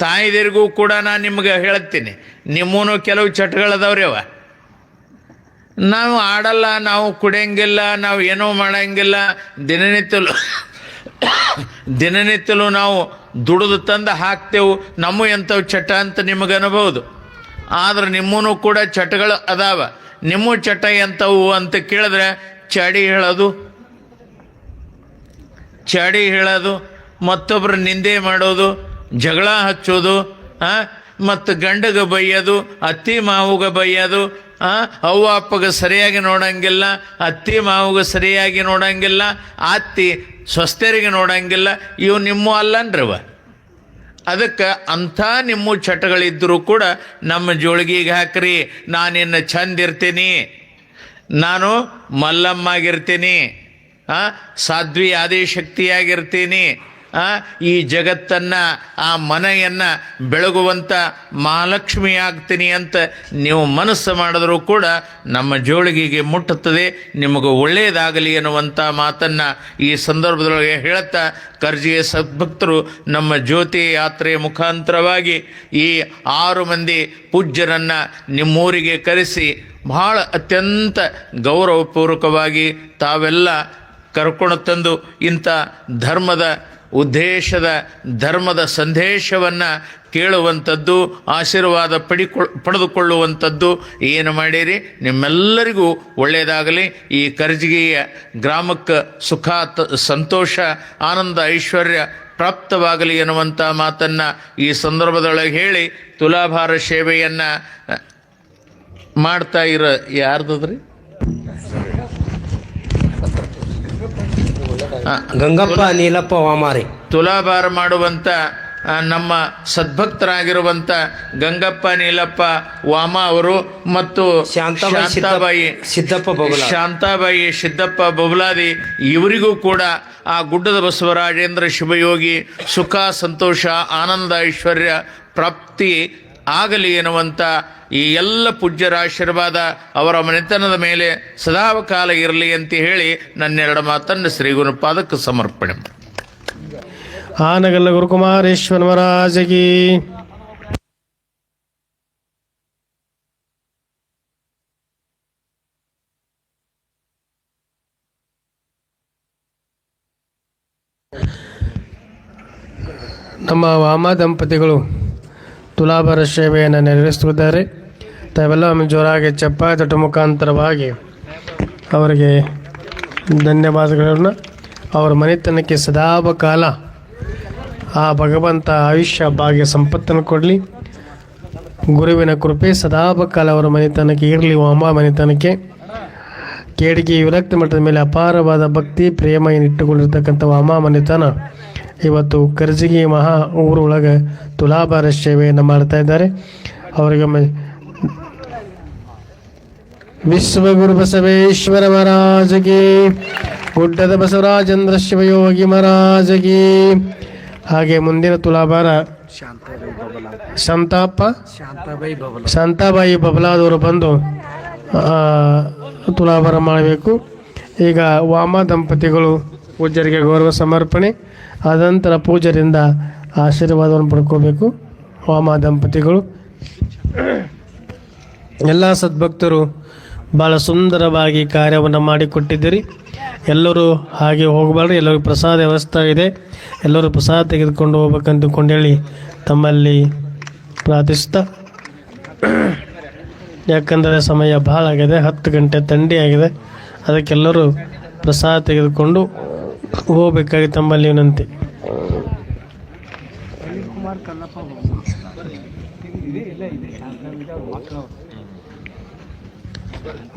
ತಾಯಿದರಿಗೂ ಕೂಡ ನಾನು ನಿಮ್ಗೆ ಹೇಳ್ತೀನಿ, ನಿಮ್ಮೂ ಕೆಲವು ಚಟಗಳದವ್ರಿ ಅವ. ನಾವು ಆಡಲ್ಲ, ನಾವು ಕುಡಿಯಂಗಿಲ್ಲ, ನಾವು ಏನೂ ಮಾಡಂಗಿಲ್ಲ, ದಿನನಿತ್ಯಲೂ ನಾವು ದುಡಿದು ತಂದು ಹಾಕ್ತೇವೆ, ನಮ್ಮ ಎಂಥವು ಚಟ ಅಂತ ನಿಮಗೆ ಅನ್ಬೋದು. ಆದ್ರೆ ನಿಮ್ಮೂ ಕೂಡ ಚಟಗಳು ಅದಾವ. ನಿಮ್ಮ ಚಟ ಎಂಥವು ಅಂತ ಕೇಳಿದ್ರೆ ಚಾಡಿ ಹೇಳೋದು, ಮತ್ತೊಬ್ಬರು ನಿಂದೆ ಮಾಡೋದು, ಜಗಳ ಹಚ್ಚೋದು, ಮತ್ತು ಗಂಡಗೆ ಬೈಯೋದು, ಅತ್ತಿ ಮಾವುಗೆ ಬೈಯೋದು, ಅವ್ವ ಅಪ್ಪಗೆ ಸರಿಯಾಗಿ ನೋಡಂಗಿಲ್ಲ, ಅತ್ತಿ ಮಾವುಗೆ ಸರಿಯಾಗಿ ನೋಡಂಗಿಲ್ಲ, ಅತ್ತಿ ಸ್ವಸ್ಥರಿಗೆ ನೋಡಂಗಿಲ್ಲ. ಇವು ನಿಮ್ಮ ಅಲ್ಲನ್ರವ. ಅದಕ್ಕೆ ಅಂಥ ನಿಮ್ಮ ಚಟಗಳಿದ್ದರೂ ಕೂಡ ನಮ್ಮ ಜೋಳಿಗೆಗೆ ಹಾಕ್ರಿ. ನಾನಿನ್ನು ಚಂದ ಇರ್ತೀನಿ, ನಾನು ಮಲ್ಲಮ್ಮಾಗಿರ್ತೀನಿ, ಸಾಧ್ವಿ ಆದಿಶಕ್ತಿಯಾಗಿರ್ತೀನಿ, ಈ ಜಗತ್ತನ್ನು, ಆ ಮನೆಯನ್ನು ಬೆಳಗುವಂಥ ಮಹಾಲಕ್ಷ್ಮಿ ಆಗ್ತೀನಿ ಅಂತ ನೀವು ಮನಸ್ಸು ಮಾಡಿದ್ರೂ ಕೂಡ ನಮ್ಮ ಜೋಳಿಗೆಗೆ ಮುಟ್ಟುತ್ತದೆ. ನಿಮಗೆ ಒಳ್ಳೆಯದಾಗಲಿ ಅನ್ನುವಂಥ ಮಾತನ್ನು ಈ ಸಂದರ್ಭದೊಳಗೆ ಹೇಳುತ್ತಾ, ಕರ್ಜಿಯ ಸದ್ಭಕ್ತರು ನಮ್ಮ ಜ್ಯೋತಿ ಯಾತ್ರೆಯ ಮುಖಾಂತರವಾಗಿ ಈ 6 ಮಂದಿ ಪೂಜ್ಯರನ್ನು ನಿಮ್ಮೂರಿಗೆ ಕರೆಸಿ ಬಹಳ ಅತ್ಯಂತ ಗೌರವಪೂರ್ವಕವಾಗಿ ತಾವೆಲ್ಲ ಕರ್ಕೊಂಡು ತಂದು ಇಂಥ ಧರ್ಮದ ಉದ್ದೇಶದ ಧರ್ಮದ ಸಂದೇಶವನ್ನು ಕೇಳುವಂಥದ್ದು, ಆಶೀರ್ವಾದ ಪಡೆದುಕೊಳ್ಳುವಂಥದ್ದು ಏನು ಮಾಡಿರಿ. ನಿಮ್ಮೆಲ್ಲರಿಗೂ ಒಳ್ಳೆಯದಾಗಲಿ. ಈ ಕರ್ಜಿಗೆಯ ಗ್ರಾಮಕ್ಕೆ ಸುಖ, ಸಂತೋಷ, ಆನಂದ, ಐಶ್ವರ್ಯ ಪ್ರಾಪ್ತವಾಗಲಿ ಎನ್ನುವಂಥ ಮಾತನ್ನು ಈ ಸಂದರ್ಭದೊಳಗೆ ಹೇಳಿ, ತುಲಾಭಾರ ಸೇವೆಯನ್ನು ಮಾಡ್ತಾ ಇರೋ ಯಾರ್ದ್ರಿ ಗಂಗಪ್ಪ ನೀಲಪ್ಪ ವಾಮಾರಿ ತುಲಾಭಾರ ಮಾಡುವಂಥ ನಮ್ಮ ಸದ್ಭಕ್ತರಾಗಿರುವಂಥ ಗಂಗಪ್ಪ ನೀಲಪ್ಪ ವಾಮ ಅವರು ಮತ್ತು ಶಾಂತಾಬಾಯಿ ಸಿದ್ದಪ್ಪ ಬಬುಲಾದಿ ಇವರಿಗೂ ಕೂಡ ಆ ಗುಡ್ಡದ ಬಸವರಾಜೇಂದ್ರ ಶಿವಯೋಗಿ ಸುಖ, ಸಂತೋಷ, ಆನಂದ, ಐಶ್ವರ್ಯ ಪ್ರಾಪ್ತಿ ಆಗಲಿ ಎನ್ನುವಂಥ ಈ ಎಲ್ಲ ಪೂಜ್ಯರ ಆಶೀರ್ವಾದ ಅವರ ಮನೆತನದ ಮೇಲೆ ಸದಾಕಾಲ ಇರಲಿ ಅಂತ ಹೇಳಿ ನನ್ನೆರಡು ಮಾತನ್ನು ಶ್ರೀ ಗುರುಪಾದಕ್ಕೆ ಸಮರ್ಪಣೆ. ಆನಗಲ್ಲ ಗುರುಕುಮಾರೇಶ್ವರ ಮಹಾರಾಜಗಿ. ನಮ್ಮ ವಾಮ ದಂಪತಿಗಳು ತುಲಾಭಾರ ಸೇವೆಯನ್ನು ನೆರವೇರಿಸುತ್ತಿದ್ದಾರೆ. ತಾವೆಲ್ಲ ಜೋರಾಗಿ ಚಪ್ಪಾಳೆ ತಟ್ಟು ಮುಖಾಂತರವಾಗಿ ಅವರಿಗೆ ಧನ್ಯವಾದಗಳನ್ನು. ಅವರ ಮನೆತನಕ್ಕೆ ಸದಾಕಾಲ ಆ ಭಗವಂತ ಆಯುಷ್ಯ ಭಾಗ್ಯ ಸಂಪತ್ತನ್ನು ಕೊಡಲಿ. ಗುರುವಿನ ಕೃಪೆ ಸದಾಕಾಲ ಅವರ ಮನೆತನಕ್ಕೆ ಇರಲಿ. ವಾಮ ಮನೆತನಕ್ಕೆ ಕೇಡಿಗೆ ವಿರಕ್ತಿ ಮಟ್ಟದ ಮೇಲೆ ಅಪಾರವಾದ ಭಕ್ತಿ ಪ್ರೇಮ ಇಟ್ಟುಕೊಂಡಿರ್ತಕ್ಕಂಥ ವಾಮ ಮನೆತನ ಇವತ್ತು ಕರ್ಜಿಗಿ ಮಹಾ ಊರೊಳಗೆ ತುಲಾಭಾರ ಸೇವೆಯನ್ನು ಮಾಡ್ತಾ ಇದ್ದಾರೆ. ಅವರಿಗೆ ವಿಶ್ವಗುರು ಬಸವೇಶ್ವರ ಮಹಾರಾಜಗಿ, ಗುಡ್ಡದ ಬಸವರಾಜೇಂದ್ರ ಶಿವಯೋಗಿ ಮಹಾರಾಜಗಿ. ಹಾಗೆ ಮುಂದಿನ ತುಲಾಭಾರ ಶಾಂತಾಬಾಯಿ ಬಬಲಾದವರು ಬಂದು ತುಲಾಭಾರ ಮಾಡಬೇಕು. ಈಗ ವಾಮ ದಂಪತಿಗಳು ಪೂಜ್ಯರಿಗೆ ಗೌರವ ಸಮರ್ಪಣೆ ಆದ ನಂತರ ಪೂಜ್ಯರಿಂದ ಆಶೀರ್ವಾದವನ್ನು ಪಡ್ಕೋಬೇಕು. ವಾಮ ದಂಪತಿಗಳು ಎಲ್ಲ ಸದ್ಭಕ್ತರು ಭಾಳ ಸುಂದರವಾಗಿ ಕಾರ್ಯವನ್ನು ಮಾಡಿಕೊಟ್ಟಿದ್ದೀರಿ. ಎಲ್ಲರೂ ಹಾಗೆ ಹೋಗಬಾರ್ದು. ಎಲ್ಲರೂ ಪ್ರಸಾದ ವ್ಯವಸ್ಥೆ ಇದೆ, ಎಲ್ಲರೂ ಪ್ರಸಾದ ತೆಗೆದುಕೊಂಡು ಹೋಗ್ಬೇಕಂತಕೊಂಡೇಳಿ ತಮ್ಮಲ್ಲಿ ಪ್ರಾರ್ಥಿಸ್ತಾ, ಯಾಕಂದರೆ ಸಮಯ ಭಾಳ ಆಗಿದೆ, 10 ಗಂಟೆ ಥಂಡಿ ಆಗಿದೆ. ಅದಕ್ಕೆಲ್ಲರೂ ಪ್ರಸಾದ ತೆಗೆದುಕೊಂಡು ಹೋಗಬೇಕಾಗಿ ತಮ್ಮಲ್ಲಿ ವಿನಂತಿ.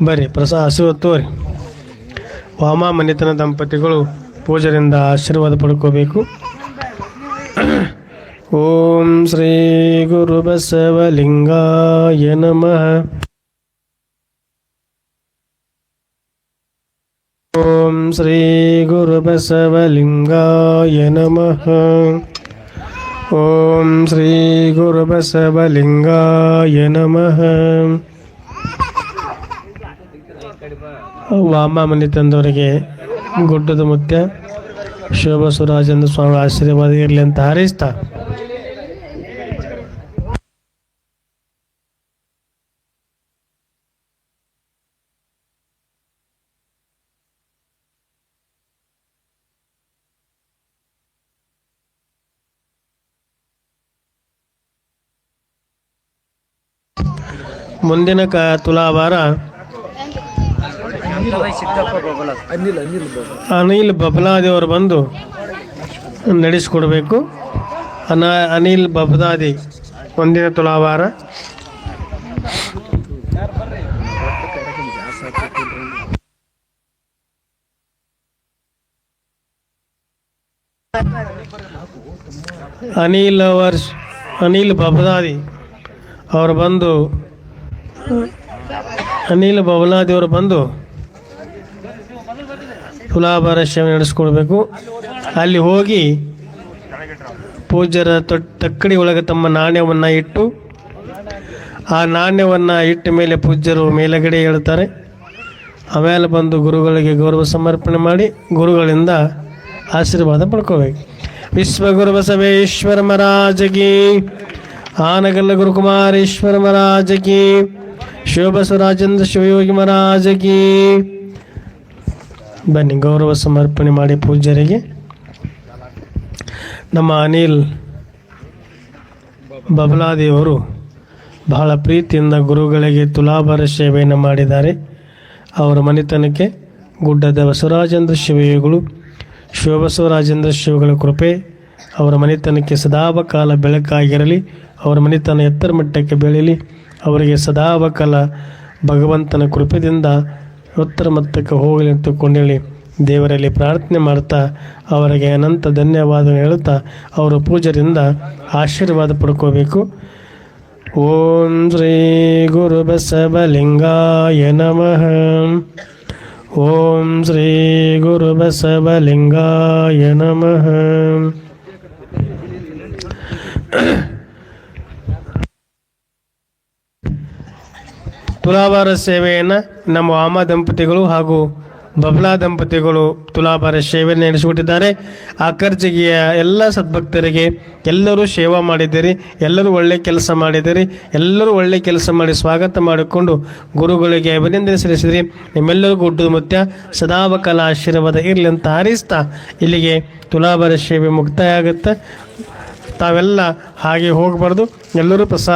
ಬರ್ರಿ ಹಸಿವು ತೋರಿ. ವಾಮ ಮನೆತನ ದಂಪತಿಗಳು ಪೂಜರಿಂದ ಆಶೀರ್ವಾದ ಪಡ್ಕೋಬೇಕು. ಓಂ ಶ್ರೀ ಗುರು ಬಸವಲಿಂಗಾಯ ನಮಃ. ಓಂ ಶ್ರೀ ಗುರು ಬಸವಲಿಂಗಾಯ ನಮಃ. ಓಂ ಶ್ರೀ ಗುರು ಬಸವಲಿಂಗಾಯ ನಮಃ. ವಾಮ ಮನೆ ತಂದವರಿಗೆ ಗುಡ್ಡದ ಮುತ್ಯ ಶಿವಬಸವರಾಜೇಂದ್ರ ಸ್ವಾಮಿ ಆಶೀರ್ವಾದ ಇರಲಿ ಅಂತ ಹಾರೈಸ್ತಾ ಮುಂದಿನ ತುಲಾಭಾರ ಅನಿಲ್ ಬಬಲಾದಿಯವರು ಬಂದು ನಡೆಸಿಕೊಡ್ಬೇಕು. ಅನಿಲ್ ಬಬಲಾದಿ ಮುಂದಿನ ತುಲಾಭಾರ. ಅನಿಲ್ ಬಬಲಾದಿ ಅವರು ಬಂದು ತುಲಾಭಾರ ಸೇವೆ ನಡೆಸ್ಕೊಳ್ಬೇಕು. ಅಲ್ಲಿ ಹೋಗಿ ಪೂಜ್ಯರ ತಕ್ಕಡಿ ಒಳಗೆ ತಮ್ಮ ನಾಣ್ಯವನ್ನು ಇಟ್ಟು ಆ ನಾಣ್ಯವನ್ನು ಇಟ್ಟ ಮೇಲೆ ಪೂಜ್ಯರು ಮೇಲಗಡೆ ಹೇಳ್ತಾರೆ. ಆಮೇಲೆ ಬಂದು ಗುರುಗಳಿಗೆ ಗೌರವ ಸಮರ್ಪಣೆ ಮಾಡಿ ಗುರುಗಳಿಂದ ಆಶೀರ್ವಾದ ಪಡ್ಕೋಬೇಕು. ವಿಶ್ವಗುರು ಬಸವೇಶ್ವರ ಮಹಾರಾಜಗಿ, ಆನಗಲ್ಲ ಗುರುಕುಮಾರೇಶ್ವರ ಮಹಾರಾಜಗಿ, ಶಿವಬಸವರಾಜೇಂದ್ರ ಶಿವಯೋಗಿ ಮಹಾರಾಜಗಿ. ಬನ್ನಿ ಗೌರವ ಸಮರ್ಪಣೆ ಮಾಡಿ ಪೂಜ್ಯರಿಗೆ. ನಮ್ಮ ಅನಿಲ್ ಬಬಲಾದಿಯವರು ಬಹಳ ಪ್ರೀತಿಯಿಂದ ಗುರುಗಳಿಗೆ ತುಲಾಭಾರ ಸೇವೆಯನ್ನು ಮಾಡಿದ್ದಾರೆ. ಅವರ ಮನೆತನಕ್ಕೆ ಗುಡ್ಡದ ಬಸವರಾಜೇಂದ್ರ ಶಿವಯೋಗಿಗಳು ಶಿವಬಸವರಾಜೇಂದ್ರ ಶಿವಗಳ ಕೃಪೆ ಅವರ ಮನೆತನಕ್ಕೆ ಸದಾಕಾಲ ಬೆಳಕಾಗಿರಲಿ. ಅವರ ಮನೆತನ ಎತ್ತರ ಮಟ್ಟಕ್ಕೆ ಬೆಳೀಲಿ. ಅವರಿಗೆ ಸದಾಕಾಲ ಭಗವಂತನ ಕೃಪೆಯಿಂದ ಉತ್ತರ ಮಟ್ಟಕ್ಕೆ ಹೋಗಲಿ ಅಂತ ಕೊಂಡೇಳಿ ದೇವರಲ್ಲಿ ಪ್ರಾರ್ಥನೆ ಮಾಡ್ತಾ ಅವರಿಗೆ ಅನಂತ ಧನ್ಯವಾದ ಹೇಳುತ್ತಾ ಅವರ ಪೂಜರಿಂದ ಆಶೀರ್ವಾದ ಪಡ್ಕೋಬೇಕು. ಓಂ ಶ್ರೀ ಗುರು ಬಸವಲಿಂಗಾಯ ನಮಃ. ಓಂ ಶ್ರೀ ಗುರು ಬಸವಲಿಂಗಾಯ ನಮಃ. ತುಲಾಭಾರ ಸೇವೆಯನ್ನು ನಮ್ಮ ವಾಮ ದಂಪತಿಗಳು ಹಾಗೂ ಬಬಲಾ ದಂಪತಿಗಳು ತುಲಾಭಾರ ಸೇವೆಯನ್ನು ನಡೆಸಿಕೊಟ್ಟಿದ್ದಾರೆ. ಆ ಖರ್ಚಿಗೆಯ ಎಲ್ಲ ಸದ್ಭಕ್ತರಿಗೆ ಎಲ್ಲರೂ ಸೇವಾ ಮಾಡಿದ್ದೀರಿ, ಎಲ್ಲರೂ ಒಳ್ಳೆ ಕೆಲಸ ಮಾಡಿದ್ದೀರಿ, ಎಲ್ಲರೂ ಒಳ್ಳೆ ಕೆಲಸ ಮಾಡಿ ಸ್ವಾಗತ ಮಾಡಿಕೊಂಡು ಗುರುಗಳಿಗೆ ಅಭಿನಂದನೆ ಸಲ್ಲಿಸಿದ್ರಿ. ನಿಮ್ಮೆಲ್ಲರಿಗೂ ಗುಡ್ಡದ ಮುತ್ಯ ಸದಾಕಾಲ ಆಶೀರ್ವಾದ ಇರಲಿ ಅಂತ ಹಾರೈಸ್ತಾ ಇಲ್ಲಿಗೆ ತುಲಾಭಾರ ಸೇವೆ ಮುಕ್ತಾಯ ಆಗುತ್ತೆ. ತಾವೆಲ್ಲ ಹಾಗೆ ಹೋಗಬಾರ್ದು. ಎಲ್ಲರೂ ಪ್ರಸಾದ